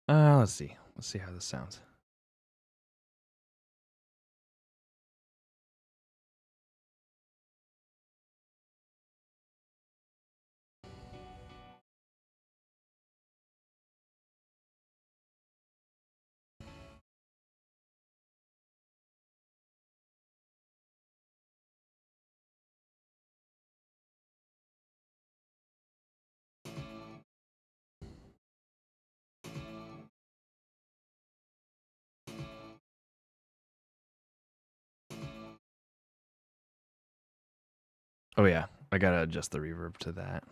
Let's see. Let's see how this sounds. Oh yeah, I gotta adjust the reverb to that.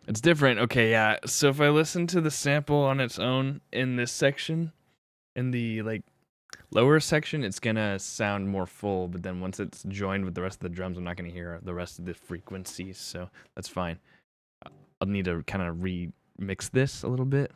It's different. Okay, yeah. So if I listen to the sample on its own in this section, in the like lower section, it's gonna sound more full. But then once it's joined with the rest of the drums, I'm not gonna hear the rest of the frequencies. So that's fine. I'll need to kind of remix this a little bit.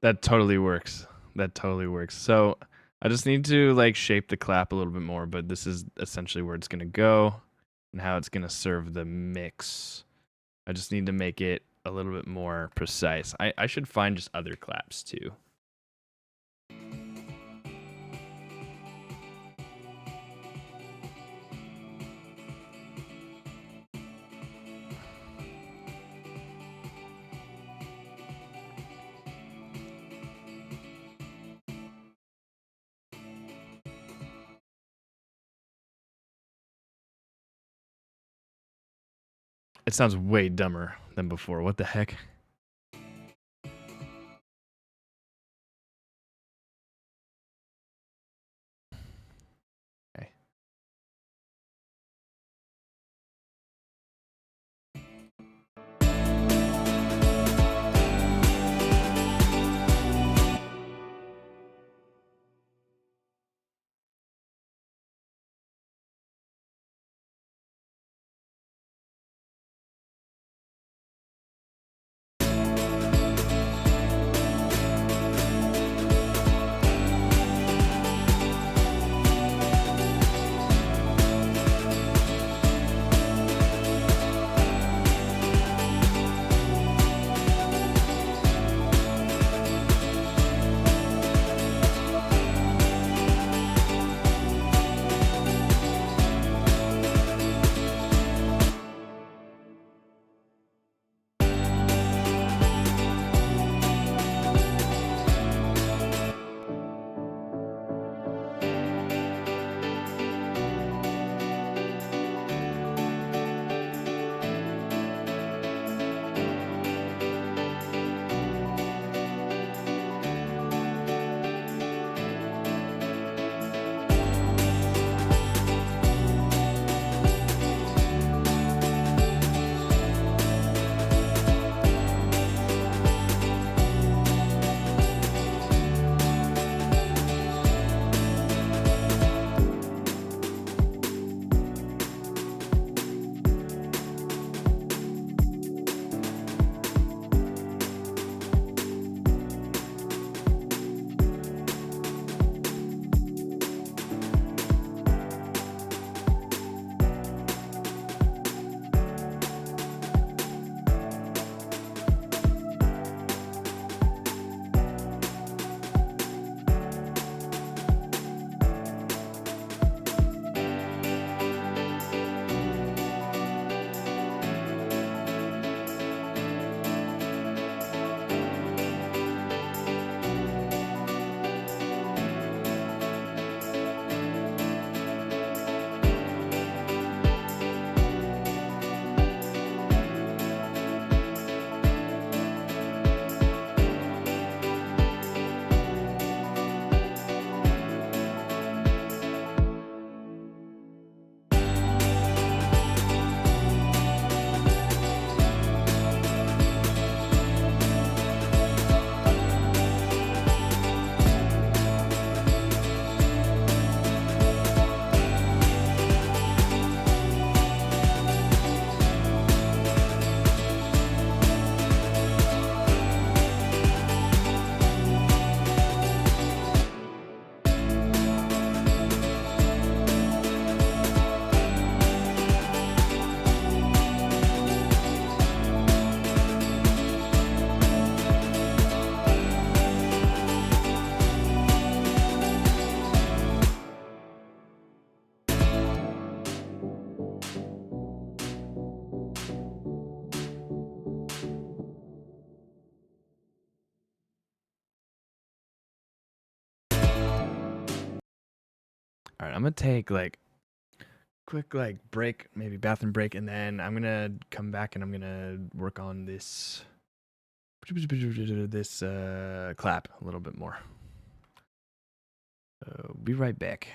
That totally works. That totally works. So I just need to like shape the clap a little bit more, but this is essentially where it's gonna go and how it's gonna serve the mix. I just need to make it a little bit more precise. I should find just other claps too. It sounds way dumber than before. What the heck? Okay. All right, I'm gonna take like quick like break, maybe bathroom break, and then I'm gonna come back and I'm gonna work on this clap a little bit more. Be right back.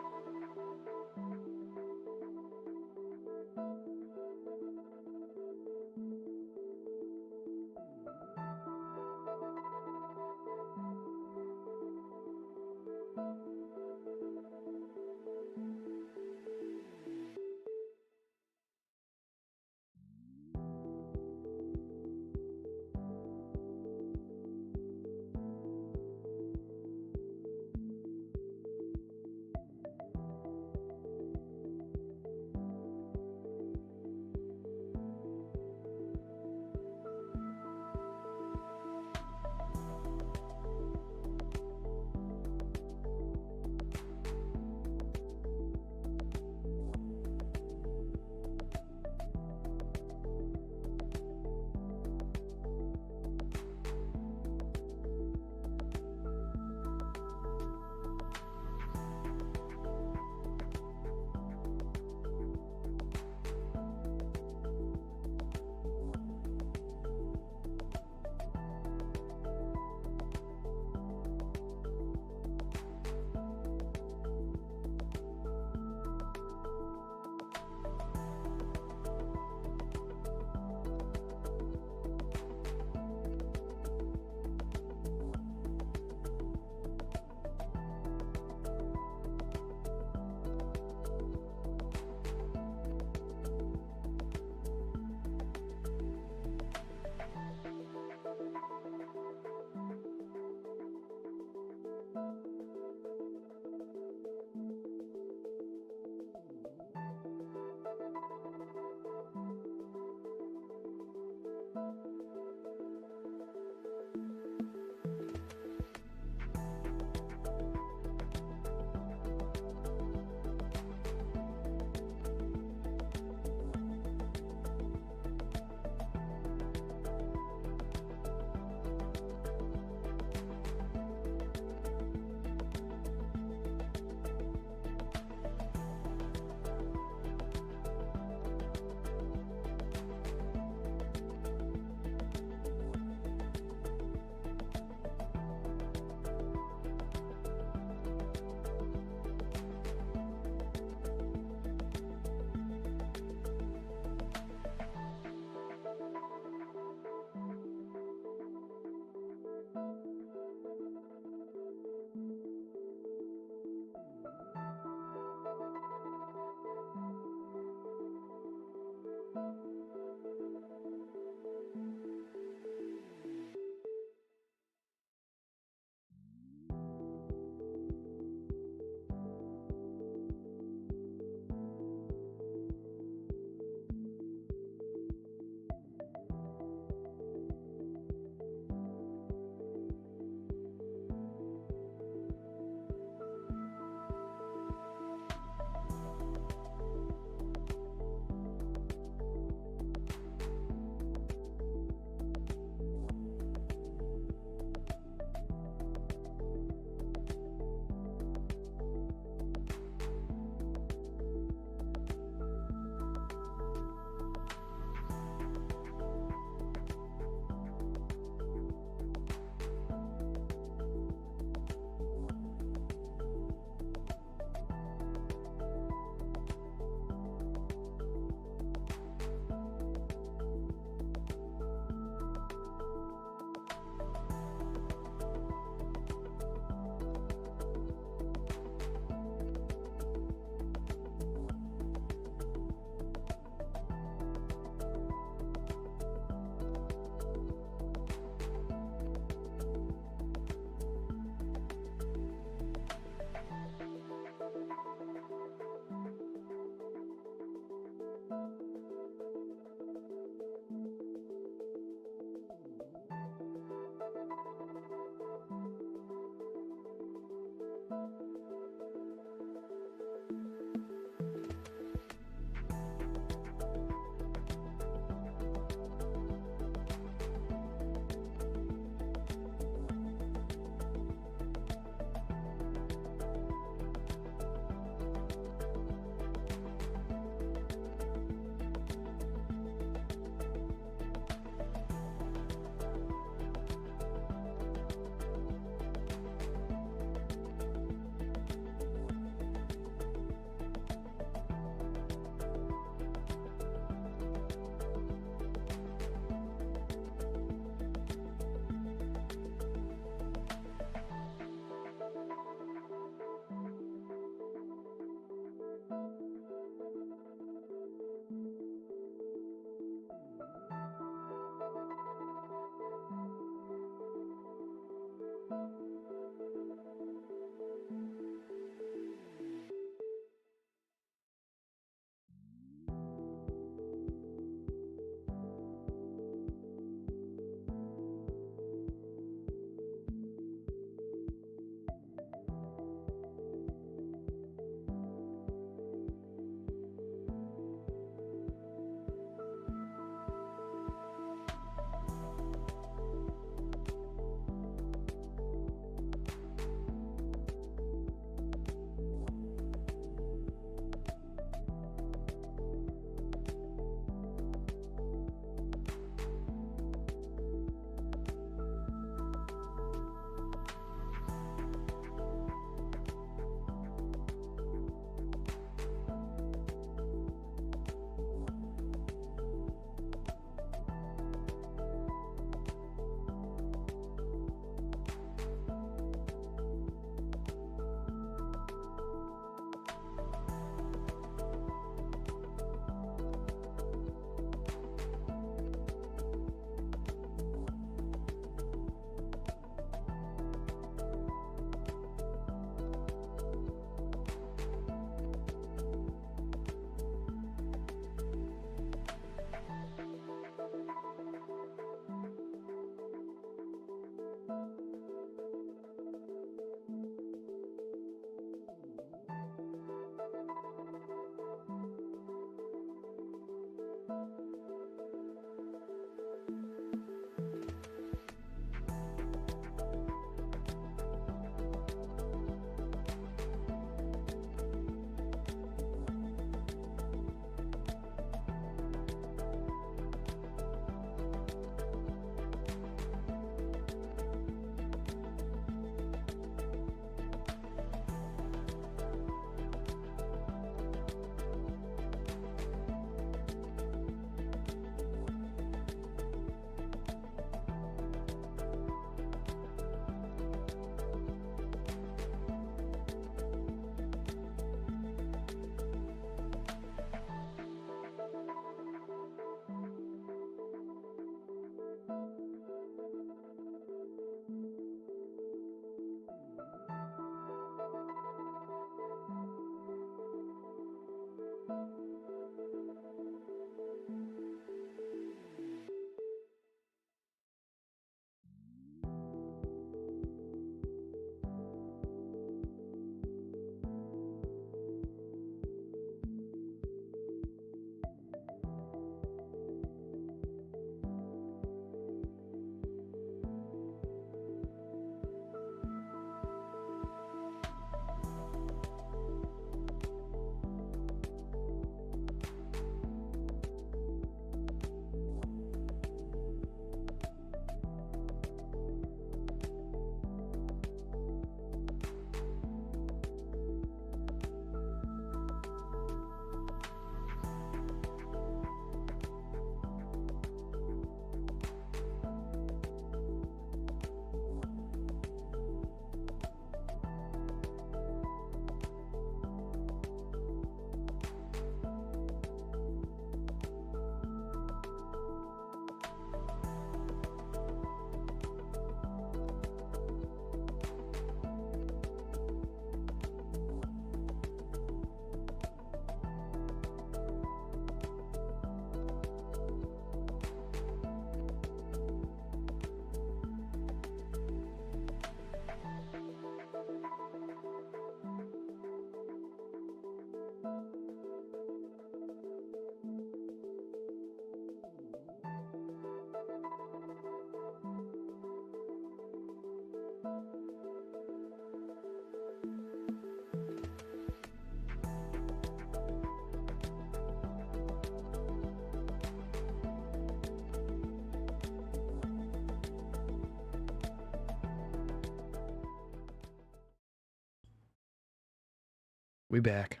We back.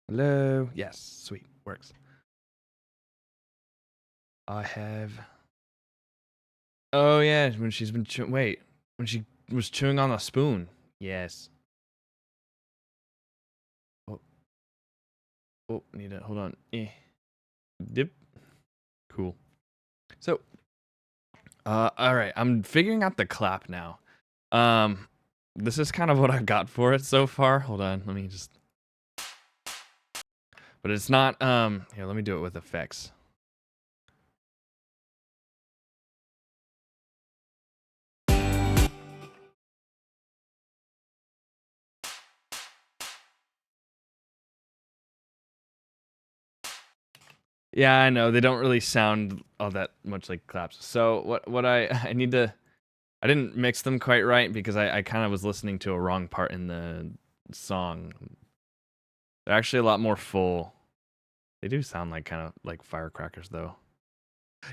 Hello. Yes, sweet. Works. I have. Oh yeah, when she's been when she was chewing on a spoon. Yes. Oh, need to hold on. Dip. Cool. So, all right. I'm figuring out the clap now. This is kind of what I've got for it so far. Hold on. Let me just. But it's not. Here, let me do it with effects. Yeah, I know they don't really sound all that much like claps. So what I need to. I didn't mix them quite right because I kind of was listening to a wrong part in the song. They're actually a lot more full. They do sound like kind of like firecrackers though.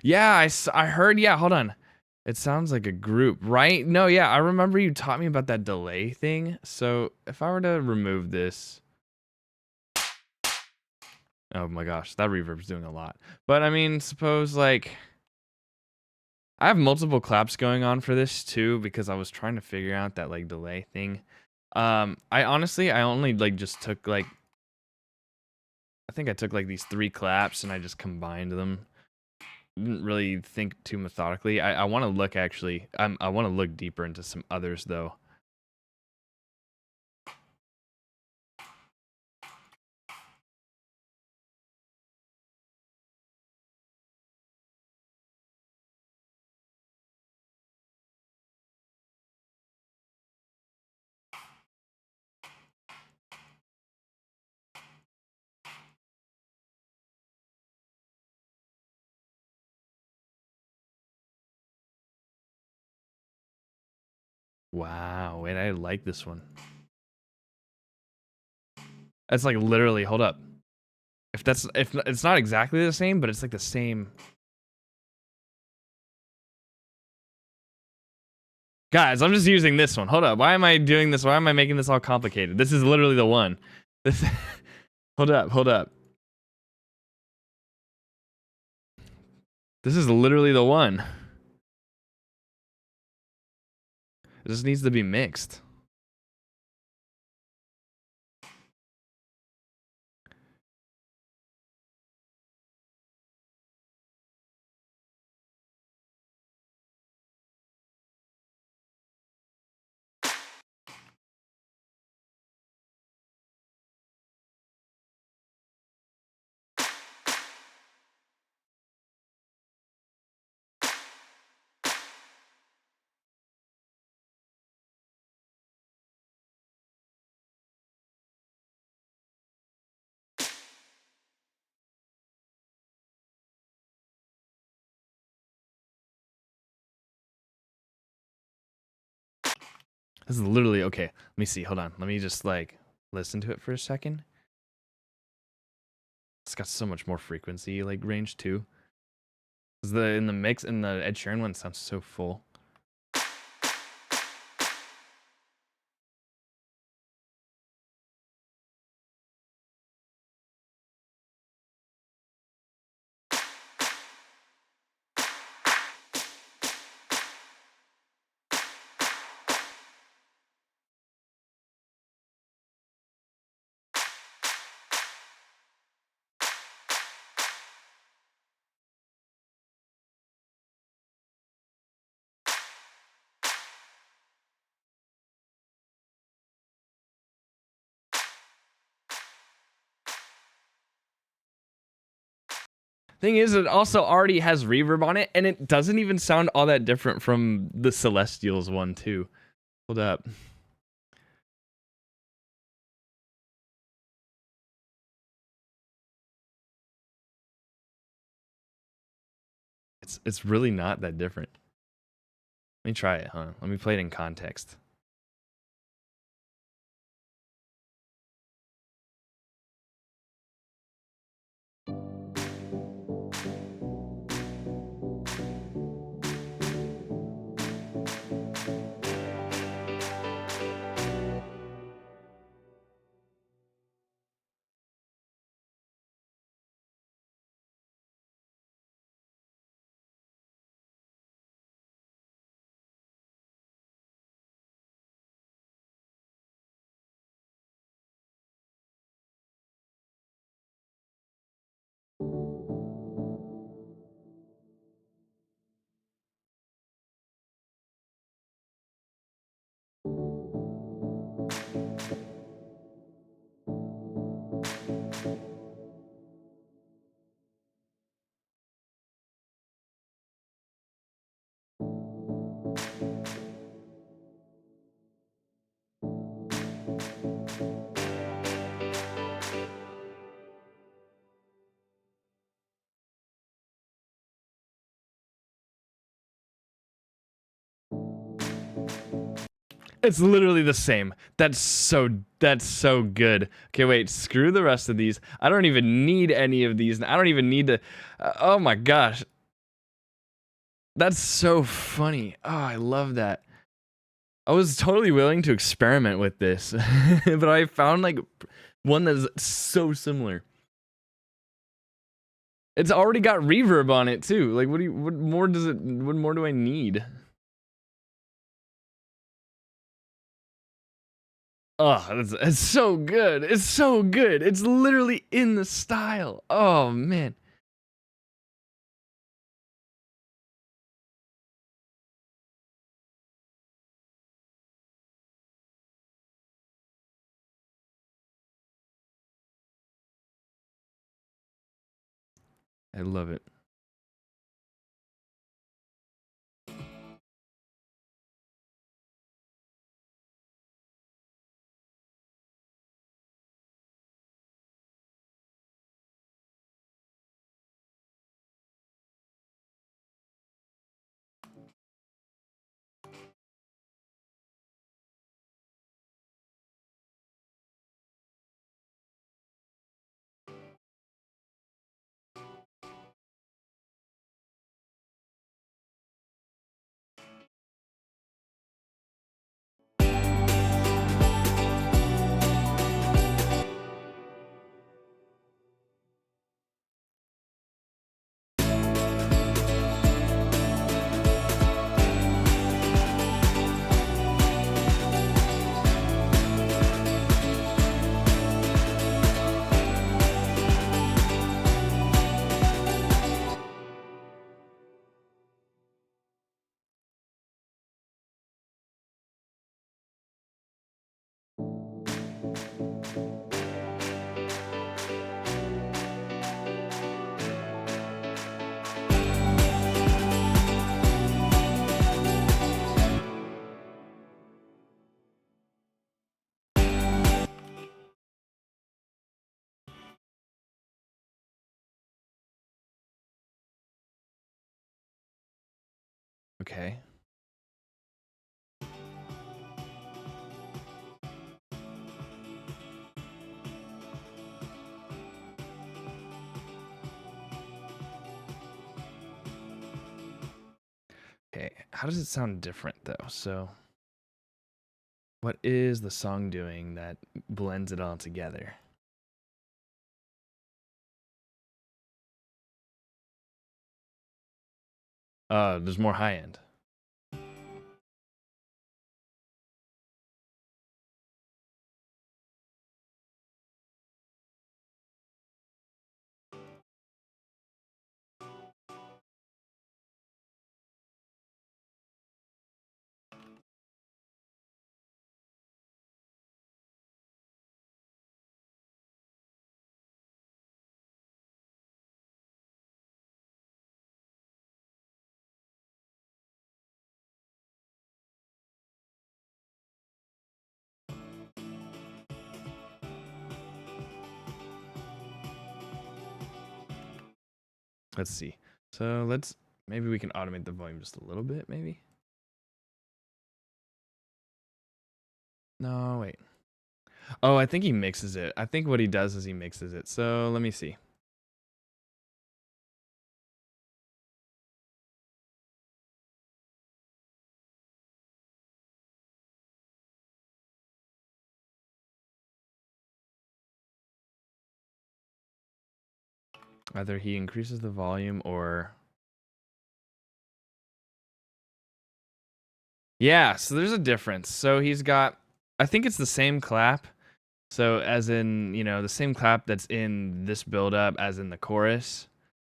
Yeah, I heard. Yeah, hold on. It sounds like a group, right? No, yeah, I remember you taught me about that delay thing. So if I were to remove this. Oh my gosh, that reverb's doing a lot. But I mean, suppose like. I have multiple claps going on for this too because I was trying to figure out that like delay thing. I only like just took like I think I took like these 3 claps and I just combined them. Didn't really think too methodically. I want to look actually. I want to look deeper into some others though. Wow, wait, I like this one. That's like literally, hold up. If it's not exactly the same, but it's like the same. Guys, I'm just using this one. Hold up. Why am I doing this? Why am I making this all complicated? This is literally the one. This Hold up. This is literally the one. It just needs to be mixed. This is literally okay. Let me see. Hold on. Let me just like listen to it for a second. It's got so much more frequency like range too. In the mix in the Ed Sheeran one sounds so full. Thing is, it also already has reverb on it, and it doesn't even sound all that different from the Celestials one too. Hold up. It's really not that different. Let me try it, huh? Let me play it in context. It's literally the same. That's so good. Okay, wait, screw the rest of these. I don't even need any of these. I don't even need to oh my gosh. That's so funny. Oh, I love that. I was totally willing to experiment with this, but I found like one that's so similar. It's already got reverb on it too. Like what more do I need? Oh, it's so good. It's so good. It's literally in the style. Oh man. I love it. Okay. Okay. How does it sound different though? So what is the song doing that blends it all together? There's more high end. Let's see. So maybe we can automate the volume just a little bit, maybe. No, wait. Oh, I think he mixes it. I think what he does is he mixes it. So let me see. Either he increases the volume or yeah, so there's a difference. So he's got I think it's the same clap. So as in, the same clap that's in this build up as in the chorus.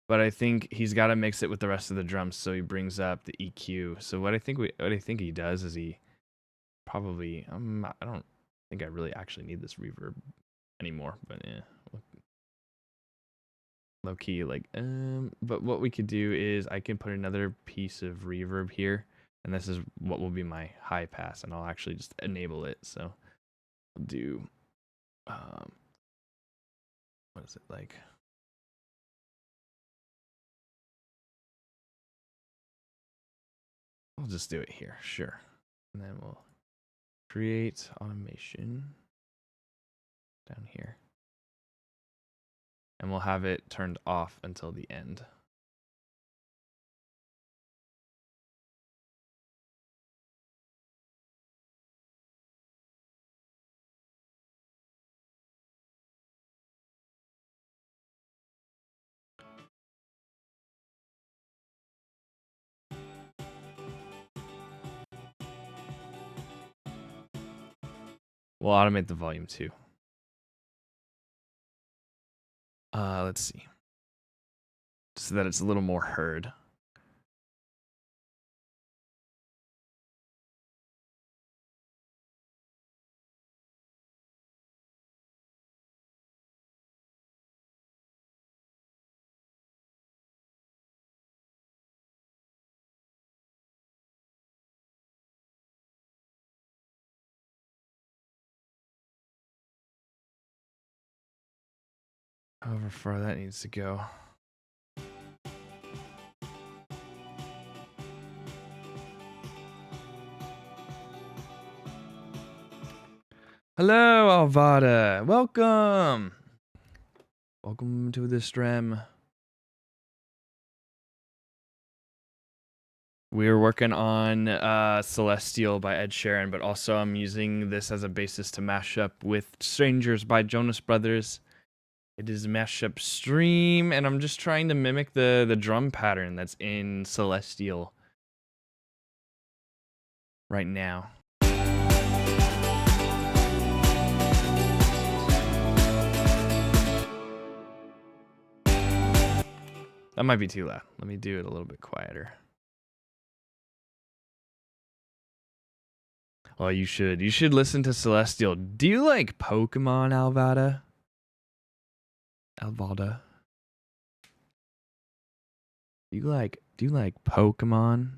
But I think he's got to mix it with the rest of the drums so he brings up the EQ. So what I think he does is he probably I don't think I really actually need this reverb anymore, but yeah. Low key like but what we could do is I can put another piece of reverb here, and this is what will be my high pass, and I'll actually just enable it. So I'll do what is it like? I'll just do it here, sure. And then we'll create automation down here. And we'll have it turned off until the end. We'll automate the volume too. Let's see. So that it's a little more heard. However far that needs to go. Hello, Alvada. Welcome. Welcome to the stream. We're working on Celestial by Ed Sheeran, but also I'm using this as a basis to mash up with Strangers by Jonas Brothers. It is a mashup stream, and I'm just trying to mimic the drum pattern that's in Celestial right now. That might be too loud. Let me do it a little bit quieter. Oh, you should. You should listen to Celestial. Do you like Pokemon, Alvada? Alvada? Do you like Pokemon?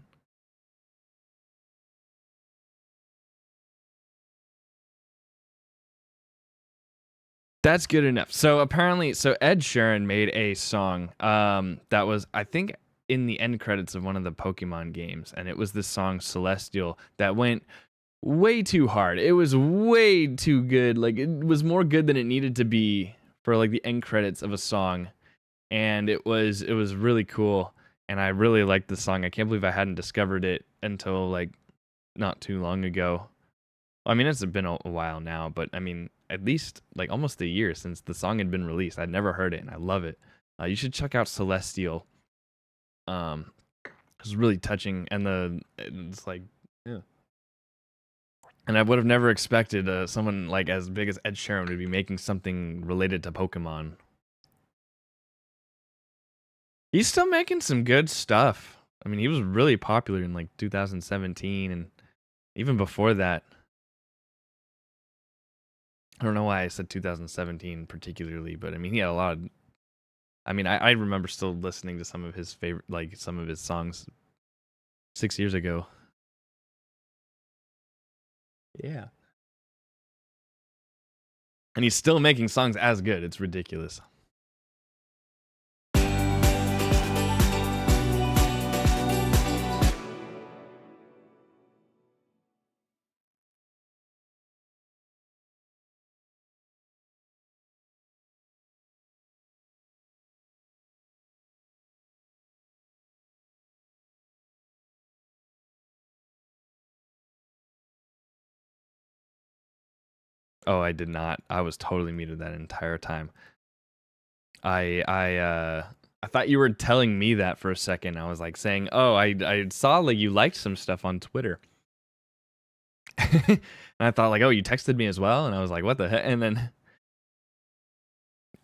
That's good enough. So apparently, Ed Sheeran made a song that was, I think, in the end credits of one of the Pokemon games, and it was this song Celestial that went way too hard. It was way too good. Like, it was more good than it needed to be for like the end credits of a song, and it was really cool, and I really liked the song. I can't believe I hadn't discovered it until like not too long ago. I mean, it's been a while now, but I mean, at least like almost a year since the song had been released. I'd never heard it, and I love it. You should check out Celestial. It's really touching, and it's like, yeah. And I would have never expected someone like as big as Ed Sheeran to be making something related to Pokemon. He's still making some good stuff. I mean, he was really popular in like 2017 and even before that. I don't know why I said 2017 particularly, but I mean, he had a lot of. I mean, I remember still listening to some of his favorite, like some of his songs 6 years ago. Yeah. And he's still making songs as good. It's ridiculous. Oh, I did not. I was totally muted that entire time. I thought you were telling me that for a second. I was like saying, "Oh, I saw like you liked some stuff on Twitter." And I thought like, "Oh, you texted me as well?" And I was like, "What the heck?" And then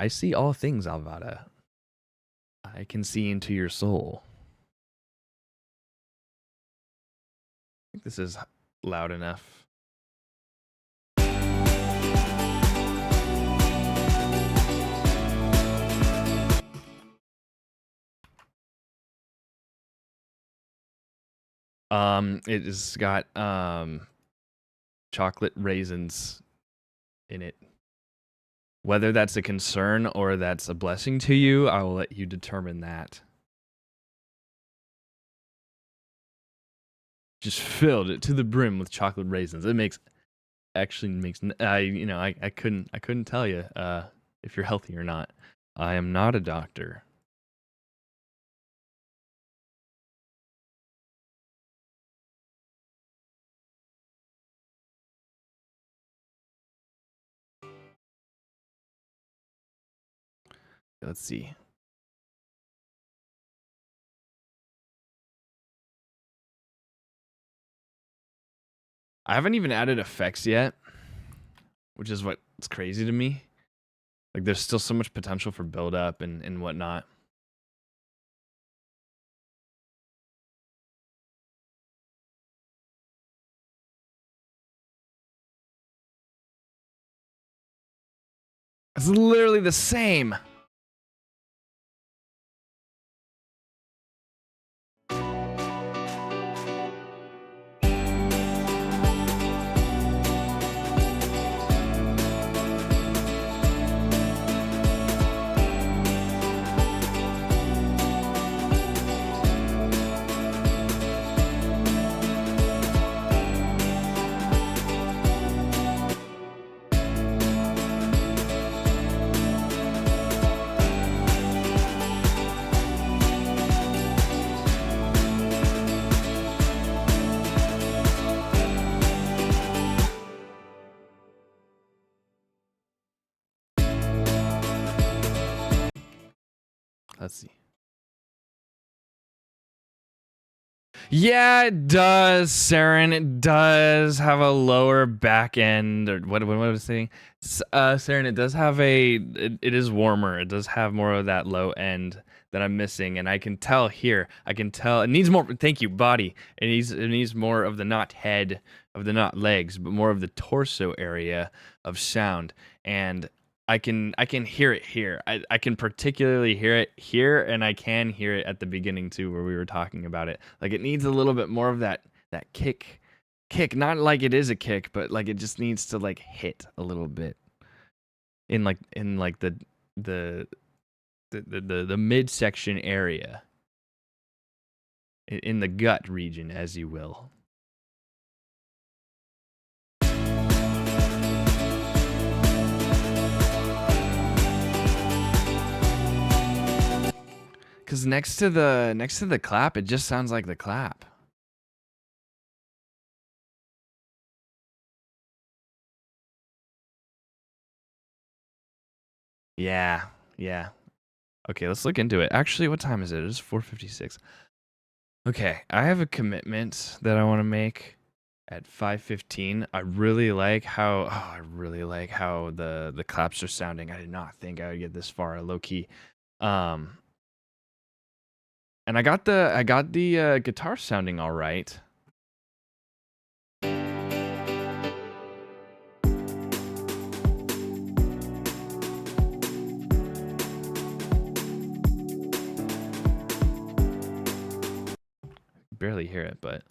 I see all things, Alvada. I can see into your soul. I think this is loud enough. It has got chocolate raisins in it. Whether that's a concern or that's a blessing to you, I will let you determine that. just filled it to the brim with chocolate raisins. It makes I couldn't tell you if you're healthy or not. I am not a doctor. Let's see. I haven't even added effects yet, which is what's crazy to me. Like, there's still so much potential for build up and whatnot. It's literally the same. Let's see. Yeah, it does, Saren. It does have a lower back end, or what was I saying? Saren, it does have it is warmer. It does have more of that low end that I'm missing, and I can tell here. I can tell it needs more. Thank you, body. It needs more of the not head, of the not legs, but more of the torso area of sound. And I can hear it here. I can particularly hear it here, and I can hear it at the beginning too, where we were talking about it. Like, it needs a little bit more of that kick. Not like it is a kick, but like it just needs to like hit a little bit in like the the midsection area, in the gut region, as you will. Cause next to the clap, it just sounds like the clap. Yeah, yeah. Okay, let's look into it. Actually, what time is it? It's 4:56. Okay, I have a commitment that I want to make at 5:15. I really like how the claps are sounding. I did not think I would get this far, low key. Um, and I got the guitar sounding all right. Barely hear it, but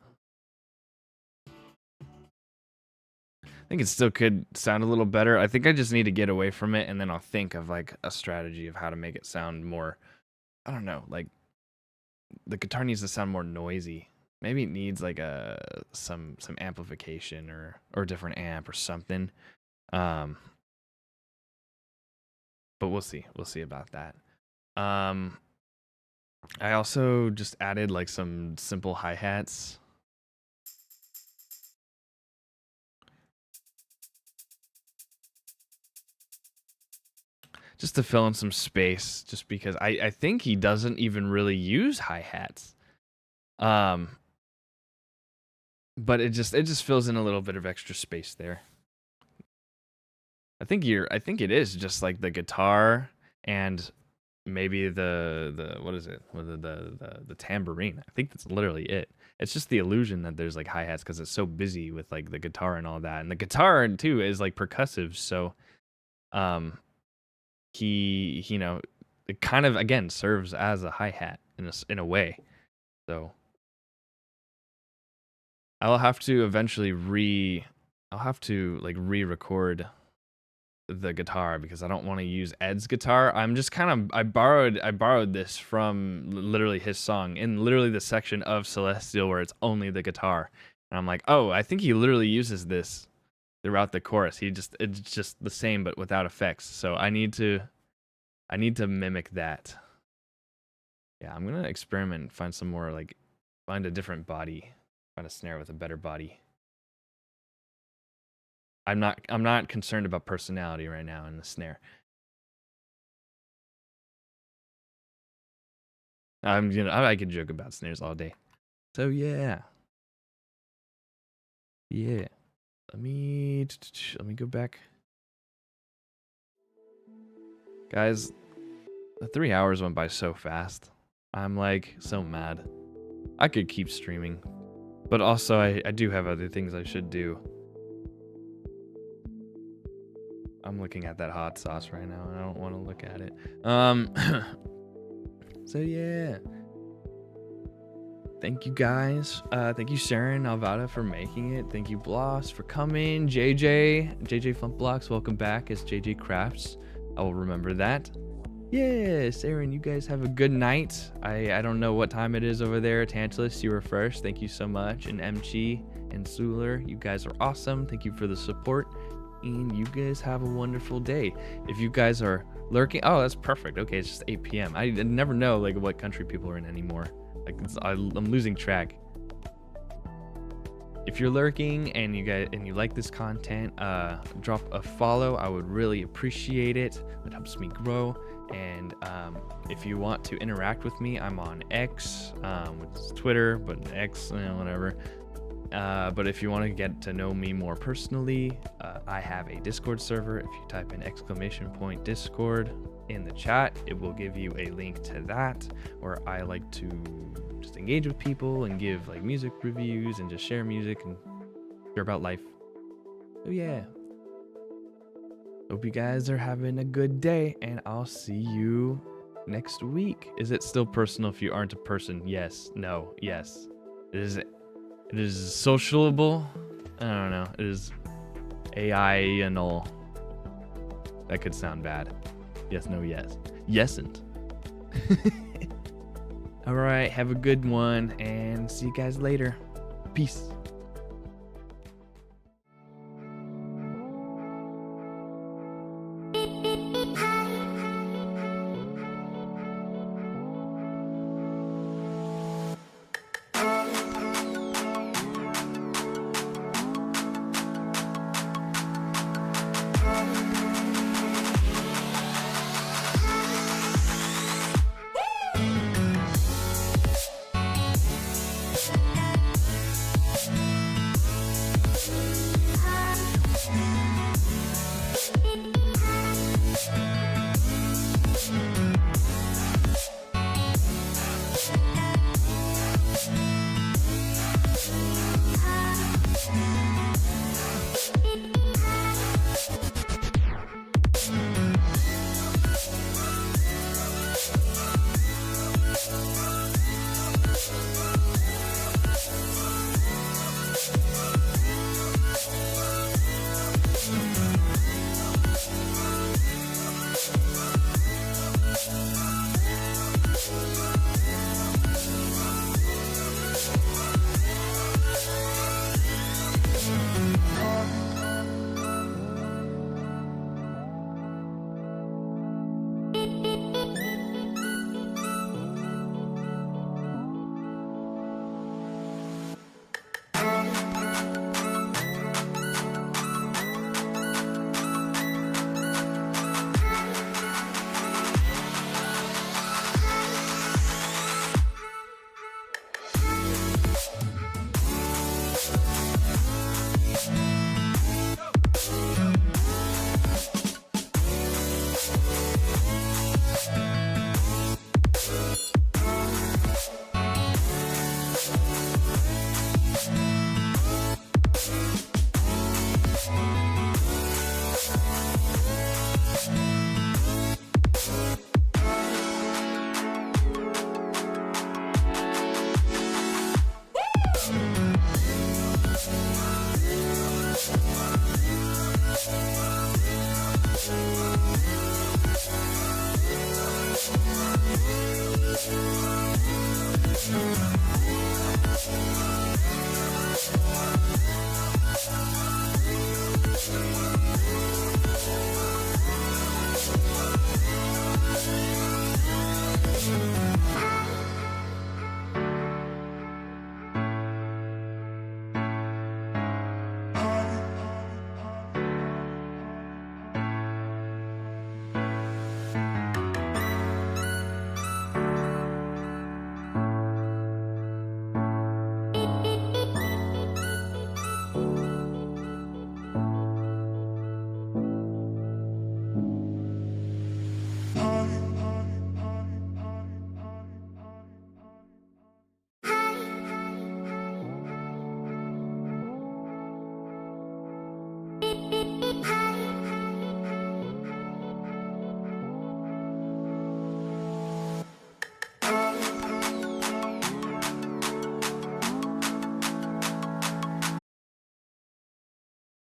I think it still could sound a little better. I think I just need to get away from it, and then I'll think of like a strategy of how to make it sound more. I don't know, like the guitar needs to sound more noisy. Maybe it needs like some amplification or a different amp or something. Um, but we'll see. We'll see about that. Um, I also just added like some simple hi-hats. Just to fill in some space, just because I think he doesn't even really use hi-hats. But it just fills in a little bit of extra space there. I think it is just like the guitar and maybe the what is it? The tambourine. I think that's literally it. It's just the illusion that there's like hi-hats because it's so busy with like the guitar and all that. And the guitar too is like percussive, so um he it kind of again serves as a hi-hat in a way. So I'll have to eventually I'll have to like re-record the guitar because I don't want to use Ed's guitar. I'm just kind of I borrowed this from literally his song in literally the section of Celestial where it's only the guitar. And I'm like, "Oh, I think he literally uses this throughout the chorus. It's just the same but without effects." So I need to mimic that. Yeah, I'm going to experiment and find some more like find a different body. Find a snare with a better body. I'm not concerned about personality right now in the snare. I could joke about snares all day. So yeah. Yeah. Let me go back. Guys, the 3 hours went by so fast. I'm like so mad. I could keep streaming, but also I do have other things I should do. I'm looking at that hot sauce right now and I don't want to look at it. So yeah. Thank you guys. Thank you Sarah and Alvada for making it. Thank you Bloss for coming. JJ Flump Blocks, welcome back as JJ Crafts. I will remember that. Yes, Aaron, you guys have a good night. I don't know what time it is over there. Tantalus, you were first. Thank you so much. And MG and Suler, you guys are awesome. Thank you for the support. And you guys have a wonderful day. If you guys are lurking, oh, that's perfect. Okay, it's just 8 p.m. I never know like what country people are in anymore. Like I'm losing track. If you're lurking and you like this content, drop a follow. I would really appreciate it. It helps me grow. And if you want to interact with me, I'm on X, which is Twitter, but X, whatever. But if you want to get to know me more personally, I have a Discord server. If you type in !Discord in the chat, it will give you a link to that, where I like to just engage with people and give like music reviews and just share music and share about life. So yeah. Hope you guys are having a good day, and I'll see you next week. Is it still personal if you aren't a person? Yes. No. Yes. It is sociable. I don't know. It is AI-anal. That could sound bad. Yes, no, yes. Yesn't. All right. Have a good one, and see you guys later. Peace.